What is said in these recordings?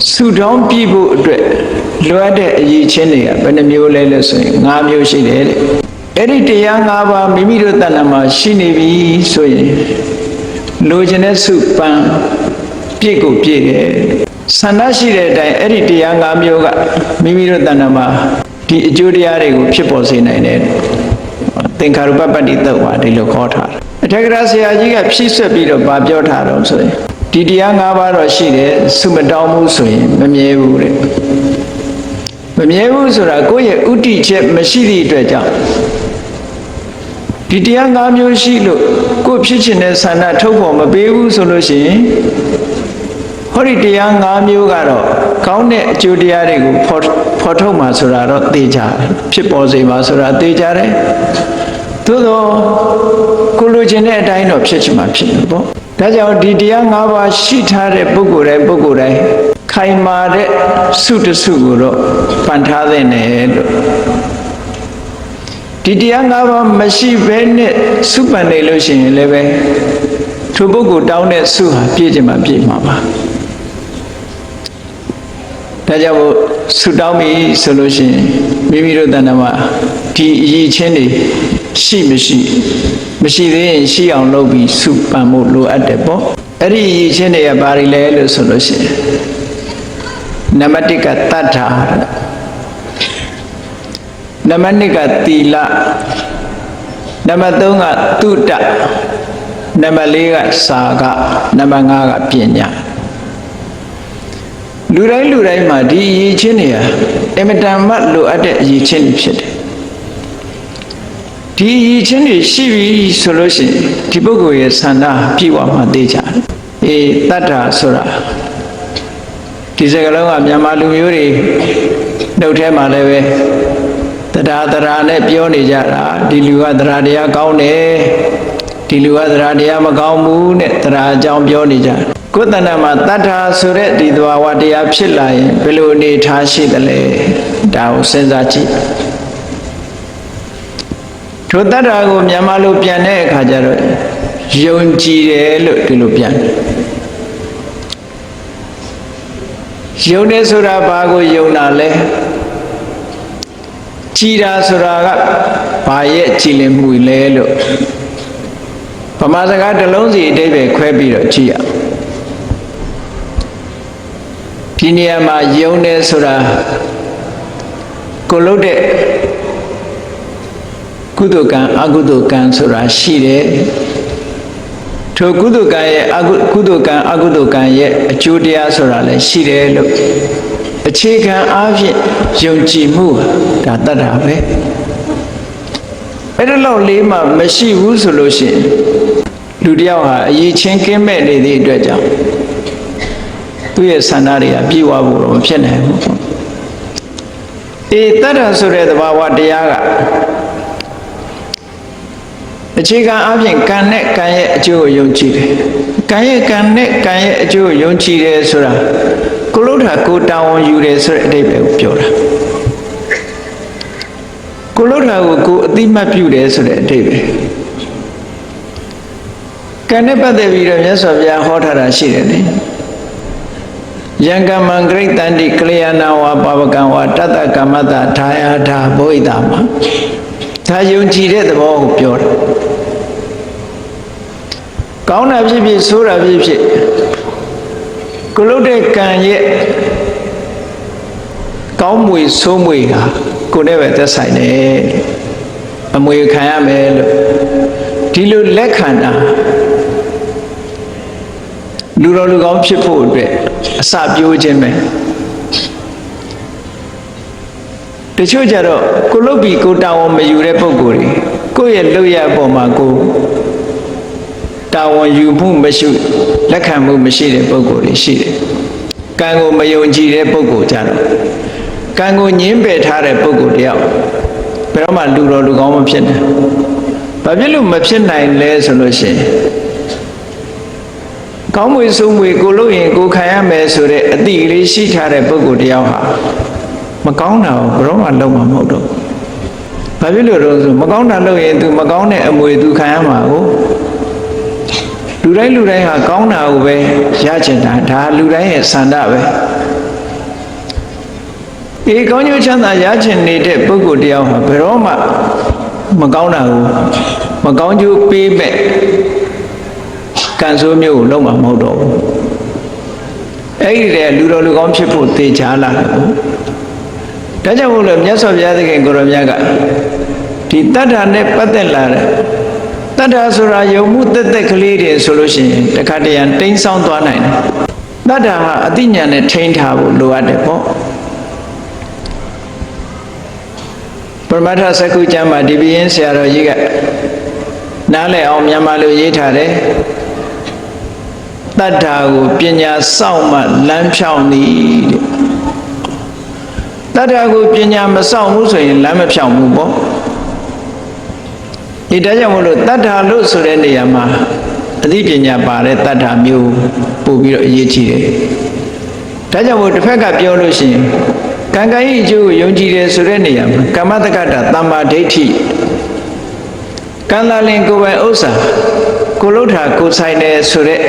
ဆုတောင်းပြဖို့အတွက်လိုအပ်တဲ့အရေးချင်းတွေကဘယ်နှမျိုးလဲလို့ဆိုရင်၅မျိုးရှိတယ်တဲ့အဲ့ဒီတရား၅ပါးမိမိတို့တဏ္ဍာမှာရှိနေပြီဆိုရင်လိုချင်တဲ့ဆုပန်းပြည့်ကိုပြည့်တယ်ဆန္ဒရှိတဲ့အတိုင်းအဲ့ဒီတရား၅မျိုးကမိမိတို့တဏ္ဍာမှာဒီအကျိုးတရားတွေကိုဖြစ်ပေါ်စေနိုင်တယ်သင်္ခါရုပ္ပပတ္တိသုတ်ဟာဒီလိုခေါ်ထားတယ်အထက်ကရာဆရာကြီးကဖြည့်ဆွက်ပြီးတော့ဗာပြောထားတော့ဆိုရင်ဒီတရား၅ပါးတော့ရှိတယ်ဆုမတောင်းမှုဆိုရင်မမြဲဘူးတဲ့မမြဲဘူးဆိုတာကိုယ့်ရဲ့ဥတည်ချက်မရှိသည့်အတွက်ကြောင့်ဒီတရား၅မျိုးရှိလို့ကိုယ်ဖြစ်ချင်တဲ့ဆန္ဒထုတ်ဖော်မပေးဘူးဆိုလို့ရှိရင်ဟောဒီတရား၅မျိုးကတော့ကောင်းတဲ့အကျိုးတရားတွေကိုဖော်ထုတ်မှာဆိုတာတော့သိကြတယ်ဖြစ်ပေါ်စေမှာဆိုတာသိကြတယ်သို့သောကိုလိုချင်တဲ့အတိုင်းတော့ဖြစ်ချင်မှာဖြစ်တယ်ပေါ့ဒါကြောင့်ဒီတရား၅ပါးရှိထားတဲ့ပုဂ္ဂိုလ်တိုင်းခိုင်မာတဲ့စုတစုကိုတော့ပန်ထားတဲ့နဲ့လို့ဒီတရား၅ပါးမရှိဘဲနဲ့စုပန်နေလို့ရှိရင်လည်းပဲထိုပုဂ္ဂိုလ်တောင်းတဲ့စုဟာပြည့်ချင်မှပြည့်မှာပါဒါကြောင့်ဆုတောင်းပြီဆိုလို့ရှိရင်မိမိတို့တဏ္ဍာမှာဒီအရေးချင်းတွေမရှိသေးရင်ရှိအောင်လုပ်ပြီးဆုပန်ဖို့လိုအပ်တယ်ပေါ့အဲ့ဒီအရေးချင်းတွေကဘာတွေလဲလို့ဆိုလို့ရှိရင်နံပါတ်1ကတတ္ထာနံပါတ်2ကသီလနံပါတ်3ကသုတ္တနံပါတ်4ကစာကနံပါတ်5ကပညာလူတိုင်းမှာဒီအရေးချင်းတွေဟာအမတန်မှလိုအပ်တဲ့အရေးချင်းတွေဖြစ်တယ်ဒီအရေးချင်းတွေရှိပြီဆိုလို့ရှိရင်ဒီပုဂ္ဂိုလ်ရဲ့ဆန္ဒပြည့်ဝမှသိကြတယ်တတ္ထာဆိုတာဒီစကားလုံးကမြန်မာလူမျိုးတွေနှုတ်ထဲမှာလည်းပဲတရားနဲ့ပြောနေကြတာဒီလူကတရားကောင်းတယ်ဒီလူကတရားမကောင်းဘူးနဲ့တရားအကြောင်းပြောနေကြကိုယ်တဏ္ဍာမှာတတ္ထာဆိုတဲ့ဒီသဘာဝတရားဖြစ်လာရင်ဘယ်လိုအနေထားရှိသလဲဒါကိုစဉ်းစားကြည့်ထိုတတ္ထာကိုမြန်မာလိုပြန်တဲ့အခါကျတော့ယုံကြည်တယ်လို့ဒီလိုပြန်ယုံတယ်ဆိုတာဘာကိုယုံတာလဲကြည်တာဆိုတာကဘာရဲ့ကြည်လင်မှုလဲလို့ဗမာစကားတစ်လုံးစီအဓိပ္ပာယ်ခွဲပြီးတော့ကြည့်ရဒီနေရာမှာယုံတယ်ဆိုတာကိုလုပ်တဲ့ကုသိုလ်ကံအကုသိုလ်ကံဆိုတာရှိတယ်ထိုကုသိုလ်ကံရဲ့ကုသိုလ်ကံအကုသိုလ်ကံရဲ့အကျိုးတရားဆိုတာလည်းရှိတယ်လို့အခြေခံအားဖြင့်ယုံကြည်မှုဒါတတ်တာပဲအဲ့ဒါလောက်လေးမှမရှိဘူးဆိုလို့ရှိရင်လူတယောက်ဟာအရေးချင်းကင်းမဲ့နေသည့်အတွက်ကြောင့်သူ့ရဲ့ဆန္ဒတွေကပြည့်ဝဖို့တော့မဖြစ်နိုင်ဘူးတတ္တဆိုတဲ့သဘာဝတရားကအခြေခံအပြင်ကံနဲ့ကံရဲ့အကျိုးကိုယုံကြည်တယ်ကံနဲ့ကံရဲ့အကျိုးကိုယုံကြည်တယ်ဆိုတာကိုလို့တာကိုတာဝန်ယူတယ်ဆိုတဲ့အဓိပ္ပာယ်ကိုပြောတာကိုလို့တာကိုအတိမတ်ပြုတယ်ဆိုတဲ့အဓိပ္ပာယ်ကံနဲ့ပတ်သက်ပြီးတော့မြတ်စွာဘုရားဟောထားတာရှိတယ်လေယံကမ္မံဂရိတန္တိကလျာဏဝါပါဝကံဝါတတ္တကမ္မတထာယထာဘုဣတမှာဒါယုံကြည်တဲ့သဘောကိုပြောတာကောင်းတာဖြစ်ဖြစ်ဆိုးတာဖြစ်ဖြစ်ကိုလုပ်တဲ့ကံရဲ့ကောင်းမွေဆိုးမွေဟာကိုယ်နဲ့ပဲသက်ဆိုင်တယ်အမွေခံရမယ်လို့ဒီလိုလက်ခံတာလူတော်လူကောင်းဖြစ်ဖို့အတွက်အစပြိုးခြင်းပဲတချို့ကြတော့ကိုလုပ်ပြီးကိုတာဝန်မယူတဲ့ပုံကိုယ်ကိုယ့်ရဲ့လုပ်ရအပေါ်မှာကိုတာဝန်ယူမှုမရှိလက်ခံမှုမရှိတဲ့ပုံကိုယ်ရှိတယ်ကံကိုမယုံကြည်တဲ့ပုံကိုယ်ကြတော့ကံကိုညှင်းပယ်ထားတဲ့ပုံကိုယ်တယောက်ဘယ်တော့မှလူတော်လူကောင်းမဖြစ်နိုင်ဘာဖြစ်လို့မဖြစ်နိုင်လဲဆိုလို့ရှိရင်ကောင်းမွေဆိုးမွေကိုလို့ရင်ကိုခံရမယ်ဆိုတဲ့အတိကလေးရှိထားတဲ့ပုဂ္ဂိုလ်တယောက်ဟာမကောင်းတာကိုဘယ်တော့မှလုပ်မှာမဟုတ်တော့ဘာဖြစ်လို့တော့ဆိုမကောင်းတာလုပ်ရင် तू မကောင်းတဲ့အမွေ तू ခံရမှာကိုလူတိုင်းဟာကောင်းတာကိုပဲရချင်တာဒါလူတိုင်းရဲ့ဆန္ဒပဲ ဒီကောင်းကျိုးချမ်းသာရချင်နေတဲ့ပုဂ္ဂိုလ်တယောက်ဟာဘယ်တော့မှမကောင်းတာကိုမကောင်းကျိုးပေးမဲ့ကံဆိုးမျိုးကိုလုံးဝမဟုတ်တော့ဘူးအဲ့ဒီတည်းလူတော်လူကောင်းဖြစ်ဖို့သေချာလာတယ်ဒါကြောင့်မို့လို့မြတ်စွာဘုရားသခင်ကိုရောမြတ်ကဒီတတ္ထာနဲ့ပတ်သက်လာတဲ့တတ္ထာဆိုတာယုံမှုသက်သက်ကလေးတွေဆိုလို့ရှိရင်တခါတရံတိမ်းဆောင်းသွားနိုင်တယ်တတ္ထာဟာအသိဉာဏ်နဲ့ထိန်းထားဖို့လိုအပ်တယ်ပေါ့ပရမတ္ထစကုကျမ်းမှာဒီဘုရင်ဆရာတော်ကြီးကနားလည်အောင်မြန်မာလိုရေးထားတယ်တတ္ထာကိုပညာစောင့်မှလမ်းဖြောင်းသည်တဲ့တတ္ထာကိုပညာမစောင့်ဘူးဆိုရင်လမ်းမဖြောင်းဘူးပေါ့ဒီဒါကြောင့်မို့လို့တတ္ထာလို့ဆိုတဲ့နေရာမှာအသိပညာပါတဲ့တတ္ထာမျိုးပို့ပြီးတော့အရေးကြီးတယ်ဒါကြောင့်မို့တစ်ဖက်ကပြောလို့ရှိရင်ကံကံဤအကျိုးကိုယုံကြည်တယ်ဆိုတဲ့နေရာမှာကမ္မတက္ကတာသမ္မာဒိဋ္ဌိကံလာလင်ကိုယ်ပိုင်ဥစ္စာကိုလှုပ်တာကိုဆိုင်တယ်ဆိုတဲ့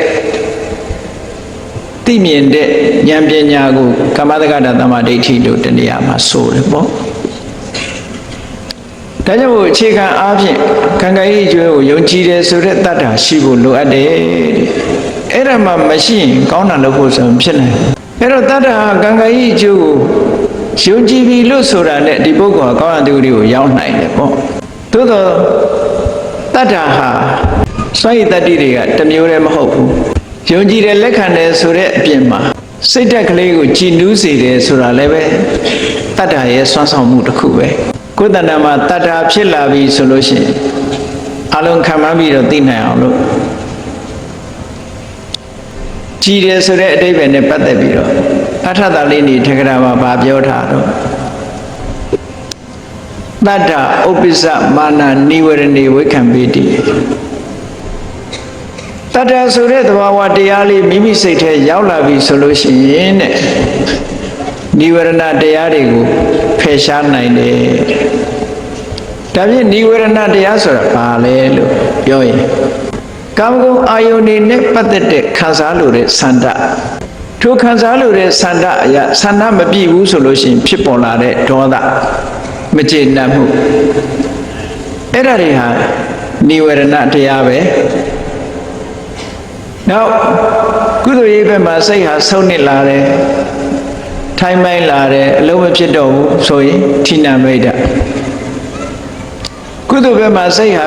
သိမြင်တဲ့ဉာဏ်ပညာကိုကမ္မတက္ကတာသမ္မာဒိဋ္ဌိလို့တနေရာမှာဆိုတယ်ပေါ့ဒါကြောင့်အခြေခံအားဖြင့်ကံကံဤအကျိုးကိုယုံကြည်တယ်ဆိုတဲ့တတ္ထာရှိဖို့လိုအပ်တယ်အဲ့ဒါမှမရှိရင်ကောင်းတာလုပ်ဖို့ဆိုဖြစ်နိုင်အဲ့တော့တတ္ထာကံကံဤအကျိုးကိုယုံကြည်ပြီလို့ဆိုတာနဲ့ဒီပုဂ္ဂိုလ်ကကောင်းတဲ့သူတွေကိုရောက်နိုင်တယ်ပေါ့သို့တော့တတ္ထာဟာစွမ်းရည်တတ္တိတွေကတစ်မျိုးတည်းမဟုတ်ဘူးယုံကြည်တယ်လက်ခံတယ်ဆိုတဲ့အပြင်မှာစိတ်ဓာတ်ကလေးကိုကြည်နူးစေတယ်ဆိုတာလည်းပဲတတ္ထာရဲ့စွမ်းဆောင်မှုတစ်ခုပဲကိုယ်တဏ္ဍာမှာတတ္ထာဖြစ်လာပြီဆိုလို့ရှိရင်အလုံးခံမှန်းပြီးတော့သိနိုင်အောင်လို့ကြည်တယ်ဆိုတဲ့အဓိပ္ပာယ်နဲ့ပတ်သက်ပြီးတော့အထသလေးနေထက္ကရာမှာဗာပြောထားတော့တတ္တဥပ္ပစ္စမာနနိဝရဏေဝိခံပေတိတတ္တဆိုတဲ့သဘာဝတရားလေးမိမိစိတ်ထဲရောက်လာပြီဆိုလို့ရှိရင်တဲ့နိဝရဏတရားတွေကိုဖယ်ရှားနိုင်တယ်ဒါဖြင့်နိဝရဏတရားဆိုတာဘာလဲလို့ပြောရင်ကာမဂုဏ်အာယုန်တွေနဲ့ပတ်သက်တဲ့ခံစားလို့တဲ့ဆန္ဒထိုခံစားလို့တဲ့ဆန္ဒအရာဆန္ဒမပြည့်ဘူးဆိုလို့ရှိရင်ဖြစ်ပေါ်လာတဲ့ဒေါသမကျေနပ်မှုအဲ့ဒါတွေဟာနိဝရဏတရားပဲနောက်ကုသိုလ်ရေးဘက်မှာစိတ်ဟာဆုံးနစ်လာတယ်ထိုင်းမိုင်းလာတယ်အလုံးမဖြစ်တော့ဘူးဆိုရင်ဌိနမိတ်တကုသိုလ်ဘက်မှာစိတ်ဟာ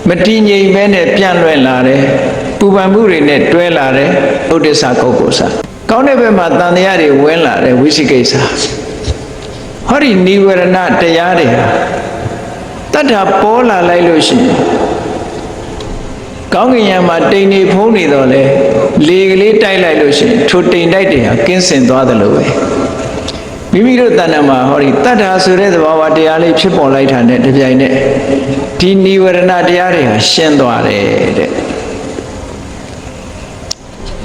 မတည်ငြိမ်ပဲနဲ့ပြန့်လွင့်လာတယ်ပူပန်မှုတွေနဲ့တွဲလာတယ်ဥဒိစ္စကုက္ကုစကောင်းတဲ့ဘက်မှာတန်တရားတွေဝင်လာတယ်ဝိသိကိစ္စဟောဒီနိဝရဏတရားတွေဟာတတ္ထာပေါ်လာလိုက်လို့ရှိရင်ကောင်းကင်ယံမှာတိမ်နေဖုံးနေတော့လေလေကလေးတိုက်လိုက်လို့ရှိရင်ထိုတိမ်တိုက်တွေဟာကင်းစင်သွားတယ်လို့ပဲမိမိတို့တဏ္ဍာမှာဟောဒီတတ္ထာဆိုတဲ့သဘာဝတရားလေးဖြစ်ပေါ်လိုက်တာနဲ့တပြိုင်နက်ဒီနိဝရဏတရားတွေဟာရှင်းသွားတယ်တဲ့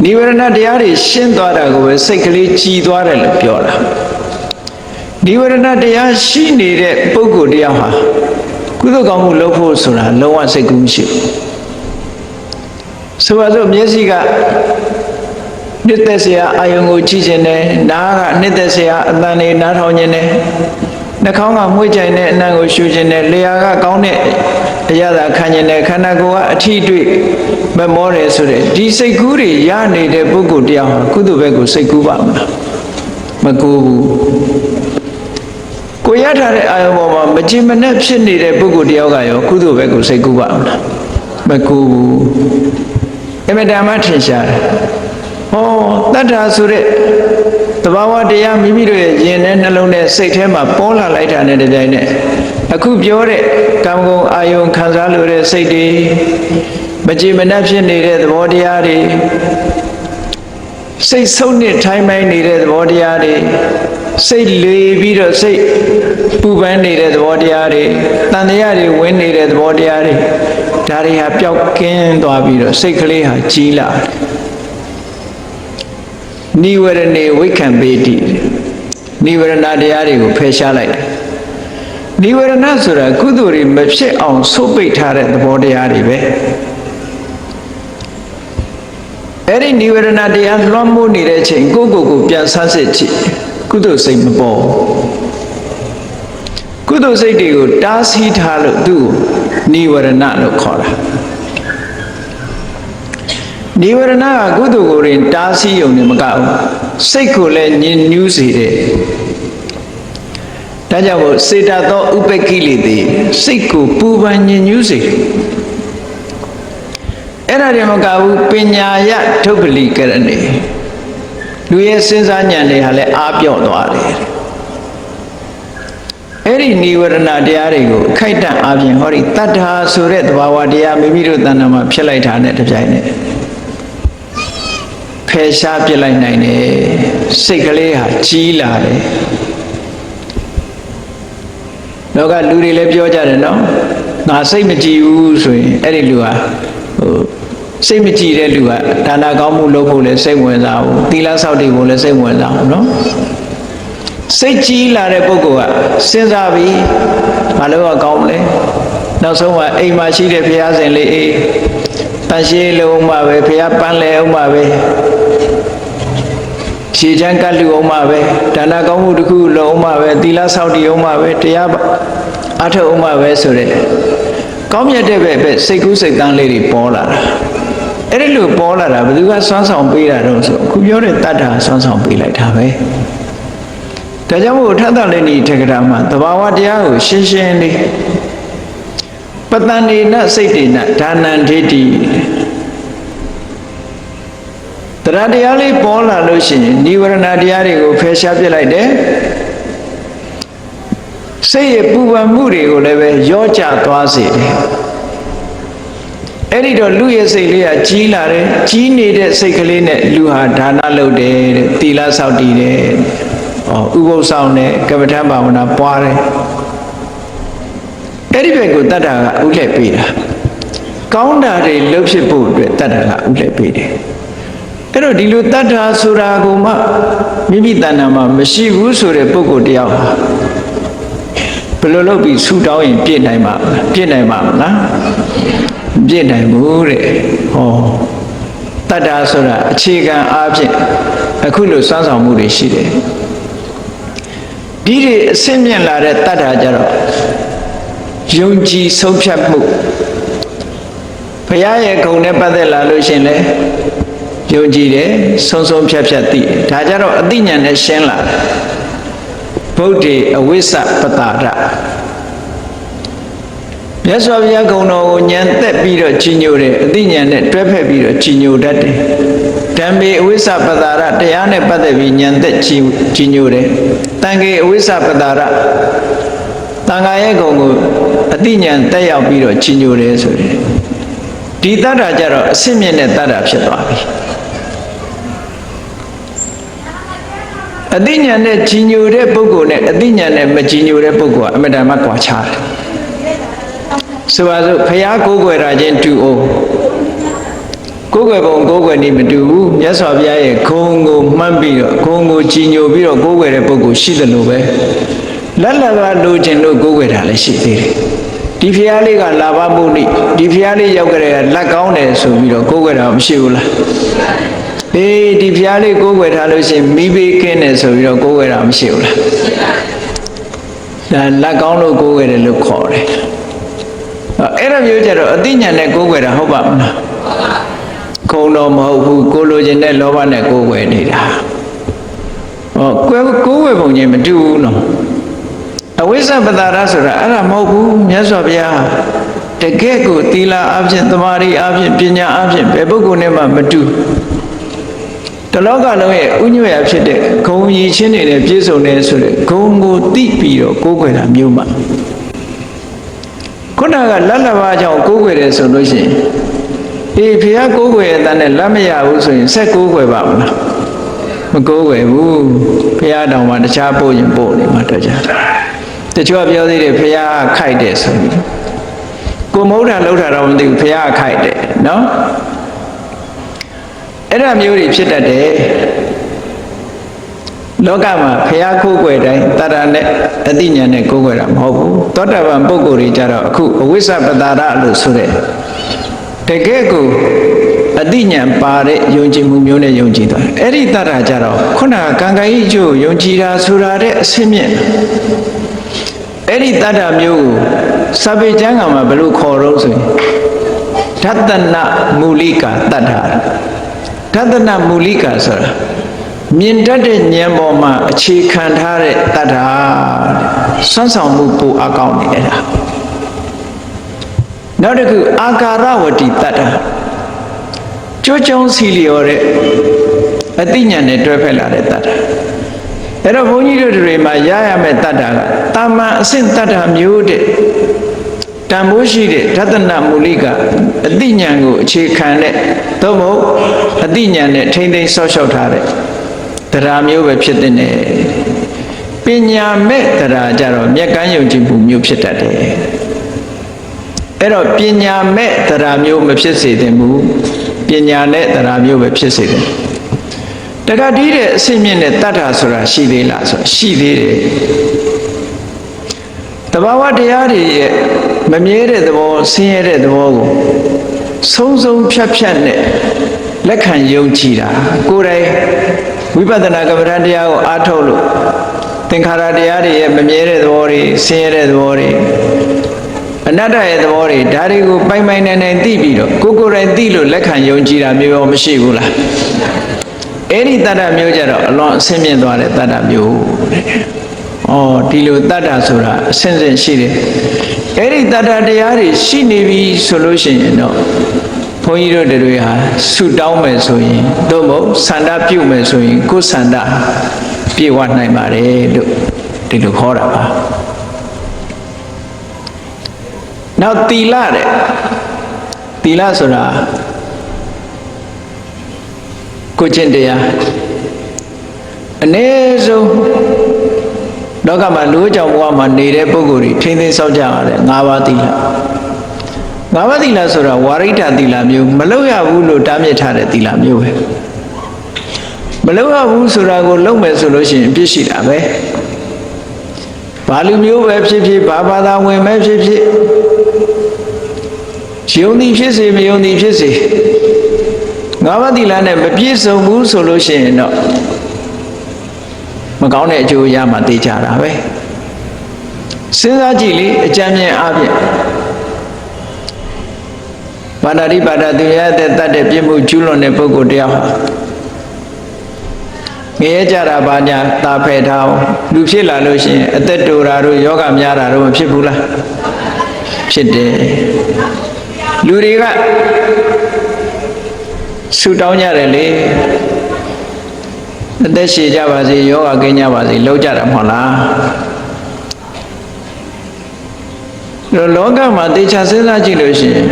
နိဝရဏတရားတွေရှင်းသွားတာကိုပဲစိတ်ကလေးကြည်သွားတယ်လို့ပြောတာနိဝရဏတရားရှိနေတဲ့ပုဂ္ဂိုလ်တရားဟာကုသိုလ်ကောင်းမှုလုပ်ဖို့ဆိုတာလုံးဝစိတ်ကူးမရှိဘူးဆိုပါစို့မျက်စိကနှစ်သက်စရာအာယုံကိုကြည့်ခြင်းနဲ့နားကနှစ်သက်စရာအသံတွေနားထောင်ခြင်းနဲ့နှာခေါင်းကမွှေးကြိုင်တဲ့အနံ့ကိုရှူခြင်းနဲ့လျှာကကောင်းတဲ့အရာသာခံခြင်းနဲ့ခန္ဓာကိုယ်ကအထီးတွေ့မမောတယ်ဆိုတဲ့ဒီစိတ်ကူးတွေရနေတဲ့ပုဂ္ဂိုလ်တရားဟာကုသိုလ်ဘက်ကိုစိတ်ကူးပါမလားမကူဘူးကိုရထားတဲ့အာယုံပေါ်မှာမကြည်မနှက်ဖြစ်နေတဲ့ပုဂ္ဂိုလ်တယောက်ကရောကုသိုလ်ဘက်ကိုစိတ်ကူးပါမလားမကူဘူးအမြဲတမ်းထင်ရှားတယ်ဟောတတ္ထာဆိုတဲ့သဘာဝတရားမိမိတို့ရဲ့ယင်နဲ့နှလုံးနဲ့စိတ်ထဲမှာပေါ်လာလိုက်တာနဲ့တပြိုင်နက်အခုပြောတဲ့ကာမဂုဏ်အာယုံခံစားလို့တဲ့စိတ်တွေမကြည်မနှက်ဖြစ်နေတဲ့သဘောတရားတွေစိတ်ဆုံးနစ်ထိုင်းမိုင်းနေတဲ့သဘောတရားတွေစိတ်လေပြီးတော့စိတ်ပူပန်နေတဲ့သဘောတရားတွေတန်တရားတွေဝင်နေတဲ့သဘောတရားတွေဒါတွေဟာပျောက်ကင်းသွားပြီးတော့စိတ်ကလေးဟာကြီးလာတယ်နိဝရဏေဝိခံပေတိနိဝရဏတရားတွေကိုဖယ်ရှားလိုက်တယ်နိဝရဏဆိုတာကုသိုလ်တွေမဖြစ်အောင်ဆုတ်ပိတ်ထားတဲ့သဘောတရားတွေပဲအဲ့ဒီနိဝရဏတရားလွှမ်းမိုးနေတဲ့အချိန်ကိုယ့်ကိုယ်ကိုပြန်ဆန်းစစ်ကြည့် ကုသိုလ်စိတ်မပေါ်ကုသိုလ်စိတ်တွေကိုတားဆီးထားလို့သူ့ကိုနိဝရဏလို့ခေါ်တာနိဝရဏကကုသိုလ်ကိုရင်တားဆီးုံနဲ့မကဘူးစိတ်ကိုလည်းညှဉ်းညူးစေတယ်ဒါကြောင့်မို့စေတသောဥပ္ပကိလေသေစိတ်ကိုပူပန်ညှဉ်းညူးစေအဲ့ဒါတည်းမကဘူးပညာယထုပ္ပလိကရဏေလူရဲ့စဉ်းစားဉာဏ်တွေဟာလည်းအားပြော့သွားတယ်အဲ့ဒီနိဝရဏတရားတွေကိုခိုက်တန့်အားဖြင့်ဟောဒီတတ္ထာဆိုတဲ့သဘာဝတရားမိမိတို့တဏ္ဍာမှာဖြစ်လိုက်တာနဲ့တပြိုင်နက်ဖယ်ရှားပြစ်လိုက်နိုင်တယ်စိတ်ကလေးဟာကြီးလာတယ်တော့ကလူတွေလည်းပြောကြတယ်နော်ငါစိတ်မကြည်ဘူးဆိုရင်အဲ့ဒီလူဟာစိတ်မကြည်တဲ့လူကဒါနကောင်းမှုလုပ်ဖို့လည်းစိတ်ဝင်စားဘူးသီလဆောက်တည်ဖို့လည်းစိတ်ဝင်စားဘူးနော်စိတ်ကြီးလာတဲ့ပုဂ္ဂိုလ်ကစဉ်းစားပြီးဘာလို့ကောင်းမလဲနောက်ဆုံးကအိမ်မှာရှိတဲ့ဘုရားရှင်လေးအေးတန်ရှင်းလုံးမှပဲဘုရားပန်းလဲအောင်မှပဲရှည်ချမ်းကတ်လူအောင်မှပဲဒါနကောင်းမှုတစ်ခုလုံးအောင်မှပဲသီလဆောက်တည်အောင်မှပဲတရားအထောက်အောင်မှပဲဆိုတဲ့ကောင်းမြတ်တဲ့ဘက်စိတ်ကူးစိတ်တန်းလေးတွေပေါ်လာတာအဲ့ဒီလိုပေါ်လာတာဘယ်သူကစွမ်းဆောင်ပေးတာတော့ဆိုအခုပြောတဲ့တတ္ထာစွမ်းဆောင်ပေးလိုက်တာပဲဒါကြောင့်မို့ထသလည်းဤထေကရာမှာသဘာဝတရားကိုရှင်းရှင်းလေးပတ္တန္နေနစိတ်တေနဒါနံဒိဋ္ဌိတရားတရားလေးပေါ်လာလို့ရှိရင်နိဝရဏတရားတွေကိုဖယ်ရှားပြစ်လိုက်တယ်စိတ်ရဲ့ပူပန်မှုတွေကိုလည်းပဲရောကျသွားစေတယ်အဲ့ဒီတော့လူရဲ့စိတ်လေးကကြီးလာတယ်ကြီးနေတဲ့စိတ်ကလေးနဲ့လူဟာဒါနလုပ်တယ်တဲ့သီလဆောက်တည်တယ်ဥပုသ်ဆောင်တယ်ကမ္မထဘာဝနာပွားတယ်အဲ့ဒီဘက်ကိုတတ္တကဥလှည့်ပေးတာကောင်းတာတွေလှုပ်ဖြစ်ဖို့အတွက်တတ္တကဥလှည့်ပေးတယ်အဲ့တော့ဒီလိုတတ္တဆိုတာကိုမှမိမိတဏ္ဍာမှာမရှိဘူးဆိုတဲ့ပုဂ္ဂိုလ်တယောက်ဟာဘယ်လိုလုပ်ပြီးဆူတောင်းရင်ပြည့်နိုင်မှာမလားပြည့်နိုင်ဘူးတဲ့ဟောတတ္တဆိုတာအခြေခံအားဖြင့်အခုလိုစွမ်းဆောင်မှုတွေရှိတယ်ဒီတွေအဆင့်မြင့်လာတဲ့တတ္တကြတော့ယုံကြည်ဆုံးဖြတ်မှုဘုရားရဲ့ဂုဏ်နဲ့ပတ်သက်လာလို့ရှင်လေယုံကြည်တယ်ဆုံးဖြတ်သိတယ်ဒါကြတော့အသိဉာဏ်နဲ့ရှင်းလာတယ်ဗုဒ္ဓေအဝိစ္စပတာရမြတ်စွာဘုရားဂုဏ်တော်ကိုဉာဏ်သက်ပြီးတော့ကြီးညိုတယ်အသိဉာဏ်နဲ့တွဲဖက်ပြီးတော့ကြီးညိုတတ်တယ်ဓမ္မေအဝိစ္စပတာရတရားနဲ့ပတ်သက်ပြီးဉာဏ်သက်ကြီးညိုတယ်တန်ခေအဝိစ္စပတာရတန်ခါရဲ့ဂုဏ်ကိုအသိဉာဏ်တက်ရောက်ပြီးတော့ကြီးညိုတယ်ဆိုတယ်ဒီတတ္တကြတော့အစစ်မြင့်တဲ့တတ္တဖြစ်သွားပြီအသိဉာဏ်နဲ့ကြီးညိုတဲ့ပုဂ္ဂိုလ်နဲ့အသိဉာဏ်နဲ့မကြီးညိုတဲ့ပုဂ္ဂိုလ်ကအမြဲတမ်းကွာခြားတယ်ဆိုပါစို့ဘုရားကိုးကွယ်တာချင်းတူအောင်ကိုးကွယ်ပုံကိုးကွယ်နည်းမတူဘူးမြတ်စွာဘုရားရဲ့ဂုဏ်ကိုမှန်းပြီးတော့ဂုဏ်ကိုကြီးညိုပြီးတော့ကိုးကွယ်တဲ့ပုဂ္ဂိုလ်ရှိတယ်လို့ပဲလက်လက်ကလိုချင်လို့ကိုးကွယ်တာလည်းရှိသေးတယ်ဒီဘုရားလေးကလာဘမှုနိဒီဘုရားလေးရောက်ကြတဲ့လက်ကောင်းတယ်ဆိုပြီးတော့ကိုးကွယ်တာမရှိဘူးလားအေးဒီဘုရားလေးကိုးကွယ်ထားလို့ရှိရင်မိဘေးကင်းတယ်ဆိုပြီးတော့ကိုးကွယ်တာမရှိဘူးလားဒါလက်ကောင်းလို့ကိုးကွယ်တယ်လို့ခေါ်တယ်အဲ့ဒါမျိုးကြတော့အသိဉာဏ်နဲ့ကိုးကွယ်တာဟုတ်ပါမလားခုံတော့မဟုတ်ဘူးကိုလိုချင်တဲ့လောဘနဲ့ကိုးကွယ်နေတာကိုးကွယ်ပုံချင်းမတူဘူးနော်အဝိဇ္ဇပတာရဆိုတာအဲ့ဒါမဟုတ်ဘူးမြတ်စွာဘုရားတကယ့်ကိုသီလအပြင်သမာဓိအပြင်ပညာအပြင်ဘယ်ပုဂ္ဂိုလ်နဲ့မှမတူတလောကလုံးရဲ့ဥညွတ်ရဖြစ်တဲ့ဂုံရည်ချင်းတွေနဲ့ပြည့်စုံတယ်ဆိုတဲ့ဂုံကိုသိပြီးတော့ကိုးကွယ်တာမျိုးမှခုနကလက်လဘာကြောင့်ကိုးကွယ်တယ်ဆိုလို့ရှိရင်အေးဘုရားကိုးကွယ်ရတဲ့နဲ့လက်မရဘူးဆိုရင်ဆက်ကိုးကွယ်ပါမလားမကိုးကွယ်ဘူးဘုရားတောင်မှတခြားပို့ရင်ပို့နေမှာတော့ကြတချို့ပြောသေးတယ်ဘုရားခိုက်တယ်ဆိုပြီးကိုမဟုတ်တာလောက်တာတော့မသိဘူးဘုရားခိုက်တယ်နော်အဲ့ဒါမျိုးတွေဖြစ်တတ်တယ်လောကမှာဘုရားကိုးကွယ်တိုင်းတတ္တနဲ့အသိဉာဏ်နဲ့ကိုးကွယ်တာမဟုတ်ဘူးသောတာပန်ပုဂ္ဂိုလ်တွေကြတော့အခုအဝိဇ္ဇပတာရလို့ဆိုတဲ့တကယ်ကိုအ အတိညာပါတဲ့ယုံကြည်မှုမျိုးနဲ့ယုံကြည်သွားအဲ့ဒီတတ္ထာကြတော့ခုနကံကံဤကျိုးယုံကြည်တာဆိုတာတဲ့အဆင့်မြင့်အဲ့ဒီတတ္ထာမျိုးကိုစာပေကျမ်းကမှာဘယ်လိုခေါ်တော့ဆိုရင်ဓတ္တနမူလိကာတတ္ထာဓတ္တနမူလိကာဆိုတာမြင်တတ်တဲ့ဉာဏ်ပေါ်မှာအခြေခံထားတဲ့တတ္ထာစွမ်းဆောင်မှုပိုအကောင်းနေတယ်နောက်တစ်ခုအာကာရဝတိတတ္ထာကြိုးကြောင်းစီလျော်တဲ့အသိဉာဏ်နဲ့တွဲဖက်လာတဲ့တတ္ထာအဲ့တော့ဘုန်းကြီးတို့တွေမှာရရမယ့်တတ္ထာကတာမန်အဆင့်တတ္ထာမျိုးတဲ့တန်ဖိုးရှိတဲ့ဓတ္တနမူလိကအသိဉာဏ်ကိုအခြေခံတဲ့သို့မဟုတ်အသိဉာဏ်နဲ့ထိမ့်သိမ်းဆောက်ရှောက်ထားတဲ့တရားမျိုးပဲဖြစ်တဲ့ပညာမဲ့တရားကြတော့မျက်ကန်းယုံကြည်မှုမျိုးဖြစ်တတ်တယ်အဲ့တော့ပညာမဲ့တရားမျိုးမဖြစ်စေသင့်ဘူးပညာနဲ့တရားမျိုးပဲဖြစ်စေတယ်တခါတည်းတဲ့အဆင့်မြင့်တဲ့တတ္ထာဆိုတာရှိသေးလားဆိုရှိသေးတယ်တဘာဝတရားတွေရဲ့မမြဲတဲ့သဘောဆင်းရဲတဲ့သဘောကိုဆုံးဆုံးဖြတ်ဖြတ်နဲ့လက်ခံယုံကြည်တာကိုယ်တိုင်ဝိပဿနာကမ္မဋ္ဌာန်းတရားကိုအားထုတ်လို့သင်္ခါရတရားတွေရဲ့မမြဲတဲ့သဘောတွေဆင်းရဲတဲ့သဘောတွေအနတ္တရဲ့သဘောတွေဒါတွေကိုပိုင်ပိုင်နိုင်နိုင်သိပြီးတော့ကိုယ်တိုင်သိလို့လက်ခံယုံကြည်တာမျိုးရောမရှိဘူးလားအဲ့ဒီတတ္တမျိုးကြတော့အလွန်အဆင့်မြင့်သွားတဲ့တတ္တမျိုးဒီလိုတတ္တဆိုတာအဆင့်ဆင့်ရှိတယ်အဲ့ဒီတတ္တတရားတွေရှိနေပြီဆိုလို့ရှိရင်တော့ဘုန်းကြီးတို့တွေဟာဆုတောင်းမယ်ဆိုရင်သို့မဟုတ်ဆန္ဒပြုမယ်ဆိုရင်ကိုယ်ဆန္ဒပြေဝနိုင်ပါတယ်လို့ဒီလိုခေါ်တာပါနောက်သီလတဲ့သီလဆိုတာကိုကျင့်တရားအနည်းဆုံးလောကမှာလူ့ကြောင့်ဘဝမှာနေတဲ့ပုဂ္ဂိုလ်တွေထိမ့်သိမ်းစောင့်ကြရတယ်၅ပါးသီလ၅ပါးသီလဆိုတာဝါရိတသီလမျိုးမလုပ်ရဘူးလို့တားမြစ်ထားတဲ့သီလမျိုးပဲမလုပ်ရဘူးဆိုတာကိုလုပ်မယ်ဆိုလို့ရှိရင်အပြစ်ရှိတာပဲဘာလူမျိုးပဲဖြစ်ဖြစ်ဘာဘာသာဝင်ပဲဖြစ်ဖြစ်ယုံသည်ဖြစ်စေမယုံသည်ဖြစ်စေငါးပါးသီလနဲ့မပြည့်စုံဘူးဆိုလို့ရှိရင်တော့မကောင်းတဲ့အကျိုးရမှသိကြတာပဲစဉ်းစားကြည့်လေအကြံဉာဏ်အပြင်ပါဏာတိပါဒသူရတဲ့တတ်တဲ့ပြစ်မှုကျူးလွန်တဲ့ပုဂ္ဂိုလ်တယောက်ဟာငရဲကြတာဘာညာတာဖယ်ထားအောင်လူဖြစ်လာလို့ရှိရင်အသက်တိုတာတို့ယောဂများတာတို့မဖြစ်ဘူးလားဖြစ်တယ်လူတွေကဆူတောင်းကြတယ်လေအသက်ရှည်ကြပါစေယောဂကင်းကြပါစေလောက်ကြတာမဟုတ်လားလောကမှာတေချာစဉ်းစားကြည့်လို့ရှိရင်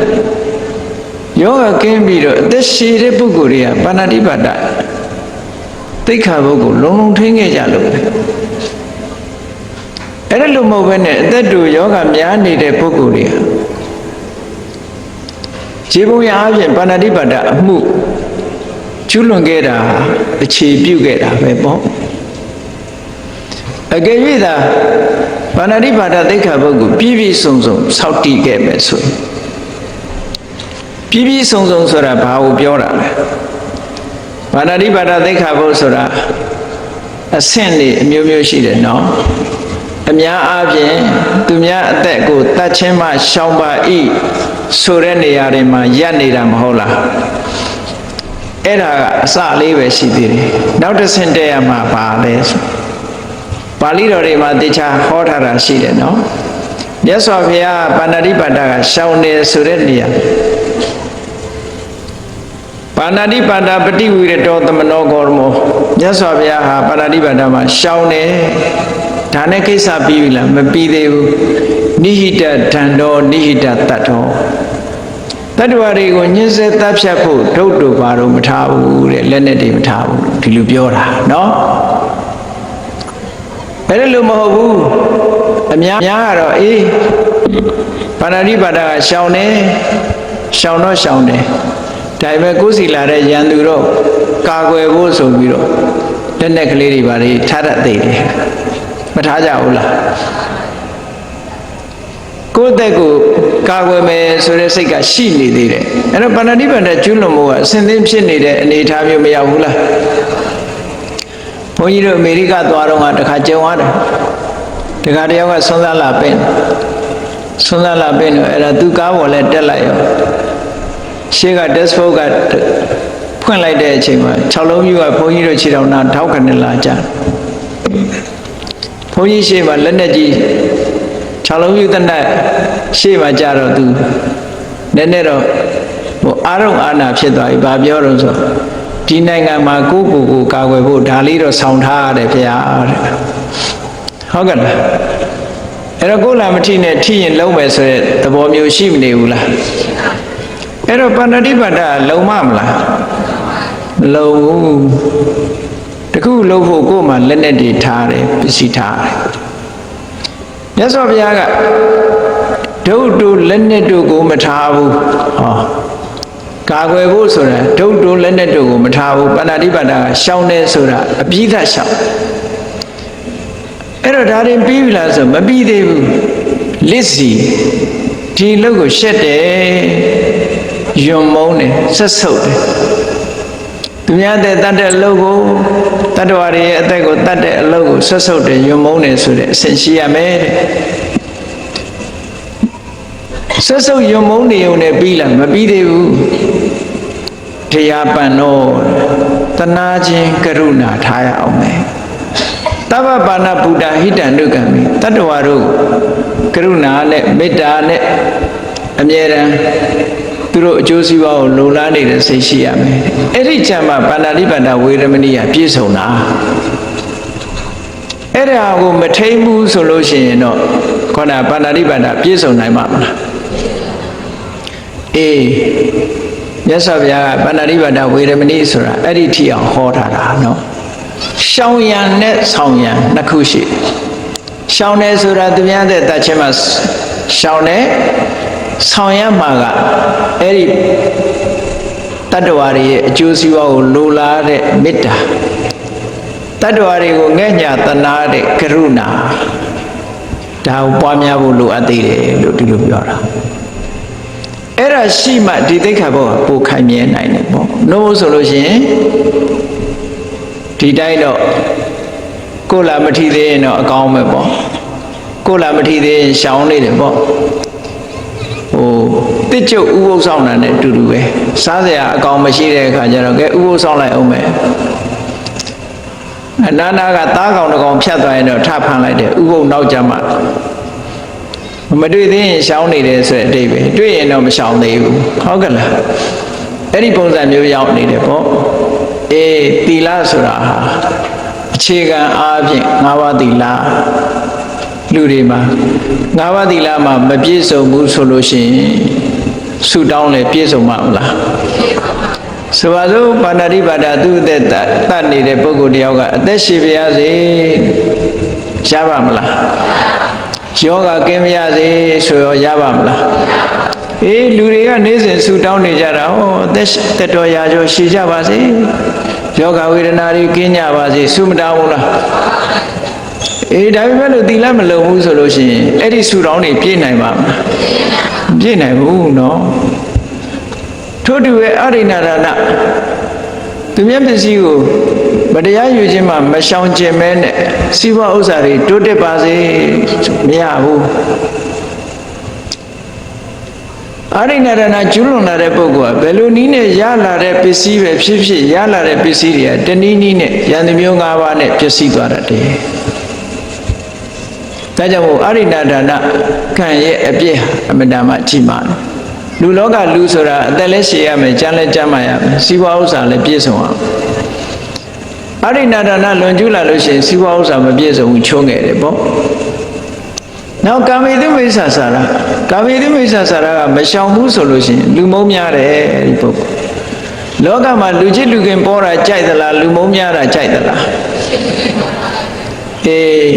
ယောဂကင်းပြီးတော့အသက်ရှည်တဲ့ပုဂ္ဂိုလ်တွေကပါဏာတိပါဒသိက္ခာပုဂ္ဂိုလ်လုံးလုံးထိန်းခဲ့ကြလို့အဲ့ဒါလို့မဟုတ်ဘဲနဲ့အသက်တူယောဂများနေတဲ့ပုဂ္ဂိုလ်တွေခြေပုံရအပြင်ပါဏာတိပါဒအမှုကျူးလွန်ခဲ့တာအခြေပြုခဲ့တာပဲပေါ့အကယ်၍သာပါဏာတိပါဒသိက္ခာပုဂ္ဂိုလ်ပြည့်ပြည့်စုံစုံစောင့်တည်ခဲ့မယ်ဆိုပြည့်ပြည့်စုံစုံဆိုတာဘာကိုပြောတာလဲပါဏာတိပါဒသိက္ခာပုဂ္ဂိုလ်ဆိုတာအဆင့်တွေအမျိုးမျိုးရှိတယ်နော်အများအားဖြင့်သူများအသက်ကိုတတ်ချင်းမှရှောင်ပါ၏ဆိုတဲ့နေရာတွေမှာရပ်နေတာမဟုတ်လားအဲ့ဒါကအစလေးပဲရှိသေးတယ်နောက်တစ်ဆင့်တက်ရမှာပါလဲပါဠိတော်တွေမှာတေချာဟောထားတာရှိတယ်နော်မြတ်စွာဘုရားပါဏာတိပါဒကရှောင်တယ်ဆိုတဲ့နေရာပါဏာတိပါဒပฏิဝိရတောသမနောဂေါရမောမြတ်စွာဘုရားဟာပါဏာတိပါဒမှာရှောင်တယ်ဒါနဲ့ကိစ္စပြီးပြီလားမပြီးသေးဘူးနိဟိတဒန္တောနိဟိတတတ္တောတတ္တဝါတွေကိုညှင်းဆဲတပ်ဖြတ်ဖို့ဒုတ်တို့ဘာလို့မထားဘူးတဲ့လက်နဲ့တွေမထားဘူးဒီလိုပြောတာနော်အဲ့ဒါလို့မဟုတ်ဘူးအများကတော့ပါဏာတိပါဒကရှောင်တယ်ရှောင်တော့ရှောင်တယ်ဒါပေမဲ့ကိုယ်စီလာတဲ့ရန်သူတော့ကာကွယ်ဖို့ဆိုပြီးတော့လက်နဲ့ကလေးတွေပါလေထားတတ်သေးတယ်မထားကြဘူးလား ကိုယ့်တက်ကိုကာကွယ်မယ်ဆိုတဲ့စိတ်ကရှိနေသေးတယ်အဲ့တော့ပါဏာတိပါဒကျွလွန်မှုကအစဉ်သင်းဖြစ်နေတဲ့အနေအထားမျိုးမရောက်ဘူးလားဘုန်းကြီးတို့အမေရိကသွားတော့တခါကြုံရတယ်တခါတယောက်ကဆွမ်းစားလာပင့်တော့အဲ့ဒါသူကားပေါ်လဲတက်လိုက်ရောရှေ့က dashboard ကဖွင့်လိုက်တဲ့အချိန်မှာ6လုံးမြူကဘုန်းကြီးတို့ခြေတော်နာထောက်ခနဲ့လာကြဘုန်းကြီးရှေ့မှာလက်နဲ့ကြီး6လုံးမြူတနက်ရှေ့မှာကြတော့သူနည်းနည်းတော့ဟိုအာရုံအာနာဖြစ်သွားပြီဗာပြောတော့ဆိုဒီနိုင်ငံမှာကိုကာကွယ်ဖို့ဒါလေးတော့ဆောင်ထားရတယ်ဗျာတဲ့ဟုတ်ကဲ့လားအဲ့တော့ကိုလာမထိနဲ့ထိရင်လုံးမယ်ဆိုတဲ့သဘောမျိုးရှိမနေဘူးလားအဲ့တော့ပါဏာတိပါဒလုံမလားမလုံဘူးတခုလုံးဖို့ကိုယ်မှလက်နဲ့တွေထားတယ်ပစ္စည်းထားတယ်မြတ်စွာဘုရားကဒုတ်တို့လက်နဲ့တို့ကိုမထားဘူးဟောကာကွယ်ဖို့ဆိုတာဒုတ်တို့လက်နဲ့တို့ကိုမထားဘူးပါဏာတိပါဒကရှောင်းတယ်ဆိုတာအပြီးသတ်ရှောင်းအဲ့တော့ဒါရင်ပြီးပြီလားဆိုမပြီးသေးဘူးလစ်စီဒီလောက်ကိုရှက်တယ်ယွံမုန်းတယ်ဆက်ဆုပ်တယ်သူများတဲ့တတ်တဲ့အလုပ်ကိုတတ္တဝါတွေရဲ့အသက်ကိုတတ်တဲ့အလုပ်ကိုဆက်ဆုပ်တယ်ယွံမုန်းတယ်ဆိုတဲ့အဆင့်ရှိရမယ်တဲ့ဆက်ဆုပ်ယွံမုန်းနေုံနဲ့ပြီးလားမပြီးသေးဘူးတရားပန်တော့တနာခြင်းကရုဏာထားရအောင်မယ်သဗ္ဗပါဏဗုဒ္ဓဟိတံဒုက္ခမိတတ္တဝါတို့ကရုဏာနဲ့မေတ္တာနဲ့အမြဲတမ်းသူတို့အကျိုးစီးပွားကိုလုံလားနေတဲ့စိတ်ရှိရမယ်အဲ့ဒီကြံမှာပါဏာတိပါဒဝေရမဏိယပြည့်စုံတာအဲ့ဒါကိုမထိမ့်ဘူးဆိုလို့ရှိရင်တော့ခေါဏပါဏာတိပါဒပြည့်စုံနိုင်မှာမလားအေးမြတ်စွာဘုရားကပါဏာတိပါဒဝေရမဏိဆိုတာအဲ့ဒီထိအောင်ဟောထားတာနော်ရှောင်ရံနဲ့ဆောင်ရံနှစ်ခုရှိရှောင်တယ်ဆိုတာသူများတဲ့တတ်ခြင်းမှာရှောင်တယ်ဆောင်ရမှာကအဲ့ဒီတတ္တဝါတွေရဲ့အကျိုးစီးပွားကိုလိုလားတဲ့မေတ္တာတတ္တဝါတွေကိုငဲ့ညာတနာတဲ့ကရုဏာဒါကိုပွားများဖို့လိုအပ်သေးတယ်လို့ဒီလိုပြောတာအဲ့ဒါရှိမှဒီသိက္ခာပုဒ်ကပိုခိုင်မြဲနိုင်တယ်ပေါ့နှုတ်ဆိုလို့ရှိရင်ဒီတိုင်းတော့ကိုလာမထီသေးရင်တော့အကောင်းပဲပေါ့ကိုလာမထီသေးရင်ရှောင်းနေတယ်ပေါ့ဟိုတစ်ကျုပ်ဥပုသ်ဆောင်တာနဲ့အတူတူပဲစားစရာအကောင်မရှိတဲ့အခါကျတော့ကဲဥပုသ်ဆောင်လိုက်အောင်မယ်အနာနာကသားကောင်တစ်ကောင်ဖြတ်သွားရင်တော့ထဖန်လိုက်တယ်ဥပုသ်နောက်ကြမှာမတွေ့သေးရင်ရှောင်းနေတယ်ဆိုတဲ့အတိတ်ပဲတွေ့ရင်တော့မရှောင်းသေးဘူးဟုတ်ကဲ့လားအဲ့ဒီပုံစံမျိုးရောက်နေတယ်ပေါ့အေးသီလဆိုတာဟာအခြေခံအားဖြင့်၅ပါးသီလလူတွေမှာ၅ပါးသီလမှာမပြည့်စုံဘူးဆိုလို့ရှိရင်ဆုတောင်းလည်းပြည့်စုံမှာမလားဆိုပါစို့ပါဏာတိပါဒသူ့အသက်တတ်နေတဲ့ပုဂ္ဂိုလ်တယောက်ကအသက်ရှည်ပါရစေရပါမလားယောဂကင်းပါရစေဆိုရောရပါမလားအေးလူတွေကနေ့စဉ်ဆုတောင်းနေကြတာဟောအသက်တော်ရာကျော်ရှည်ကြပါစေယောဂဝေဒနာတွေကင်းကြပါစေဆုမတောင်းဘူးလားအေးဒါပေမဲ့လို့သီလမလုံဘူးဆိုလို့ရှိရင်အဲ့ဒီဆုတောင်းတွေပြည့်နိုင်ပါမလားမပြည့်နိုင်ဘူးနော်ထို့တူရဲ့အရိဏဒါနသူမြတ်ပစ္စည်းကိုမတရားယူခြင်းမှာမရှောင်ကျင်မဲနဲ့စီးပွားဥစ္စာတွေတိုးတက်ပါစေမရဘူးအရိဏဒါနကျူးလွန်လာတဲ့ပုဂ္ဂိုလ်ကဘယ်လိုနည်းနဲ့ရလာတဲ့ပစ္စည်းပဲဖြစ်ဖြစ်ရလာတဲ့ပစ္စည်းတွေကတနည်းနည်းနဲ့ယန္တမျိုး၅ပါးနဲ့ပျက်စီးသွားတတ်တယ်ဒါကြောင့်မို့အရိဏဒါနကံရဲ့အပြည့်အမတန်မှကြီးမားတယ်လူလောကလူဆိုတာအသက်လည်းရှည်ရမယ်ကျမ်းလည်းကျမ်းမာရမယ်စီးပွားဥစ္စာလည်းပြည့်စုံအောင်အရိဏဒါနလွန်ကျူးလာလို့ရှိရင်စီးပွားဥစ္စာမပြည့်စုံဘူးချုံးငယ်တယ်ပေါ့နောက်ကာမေတုမိစ္ဆာစာရကာမေတုမိစ္ဆာစာရကမရှောင်ဘူးဆိုလို့ရှိရင်လူမုန်းများတယ်ဒီပုဂ္ဂိုလ်လောကမှာလူချစ်လူခင်ပေါ်တာကြိုက်သလားလူမုန်းများတာကြိုက်သလားအေး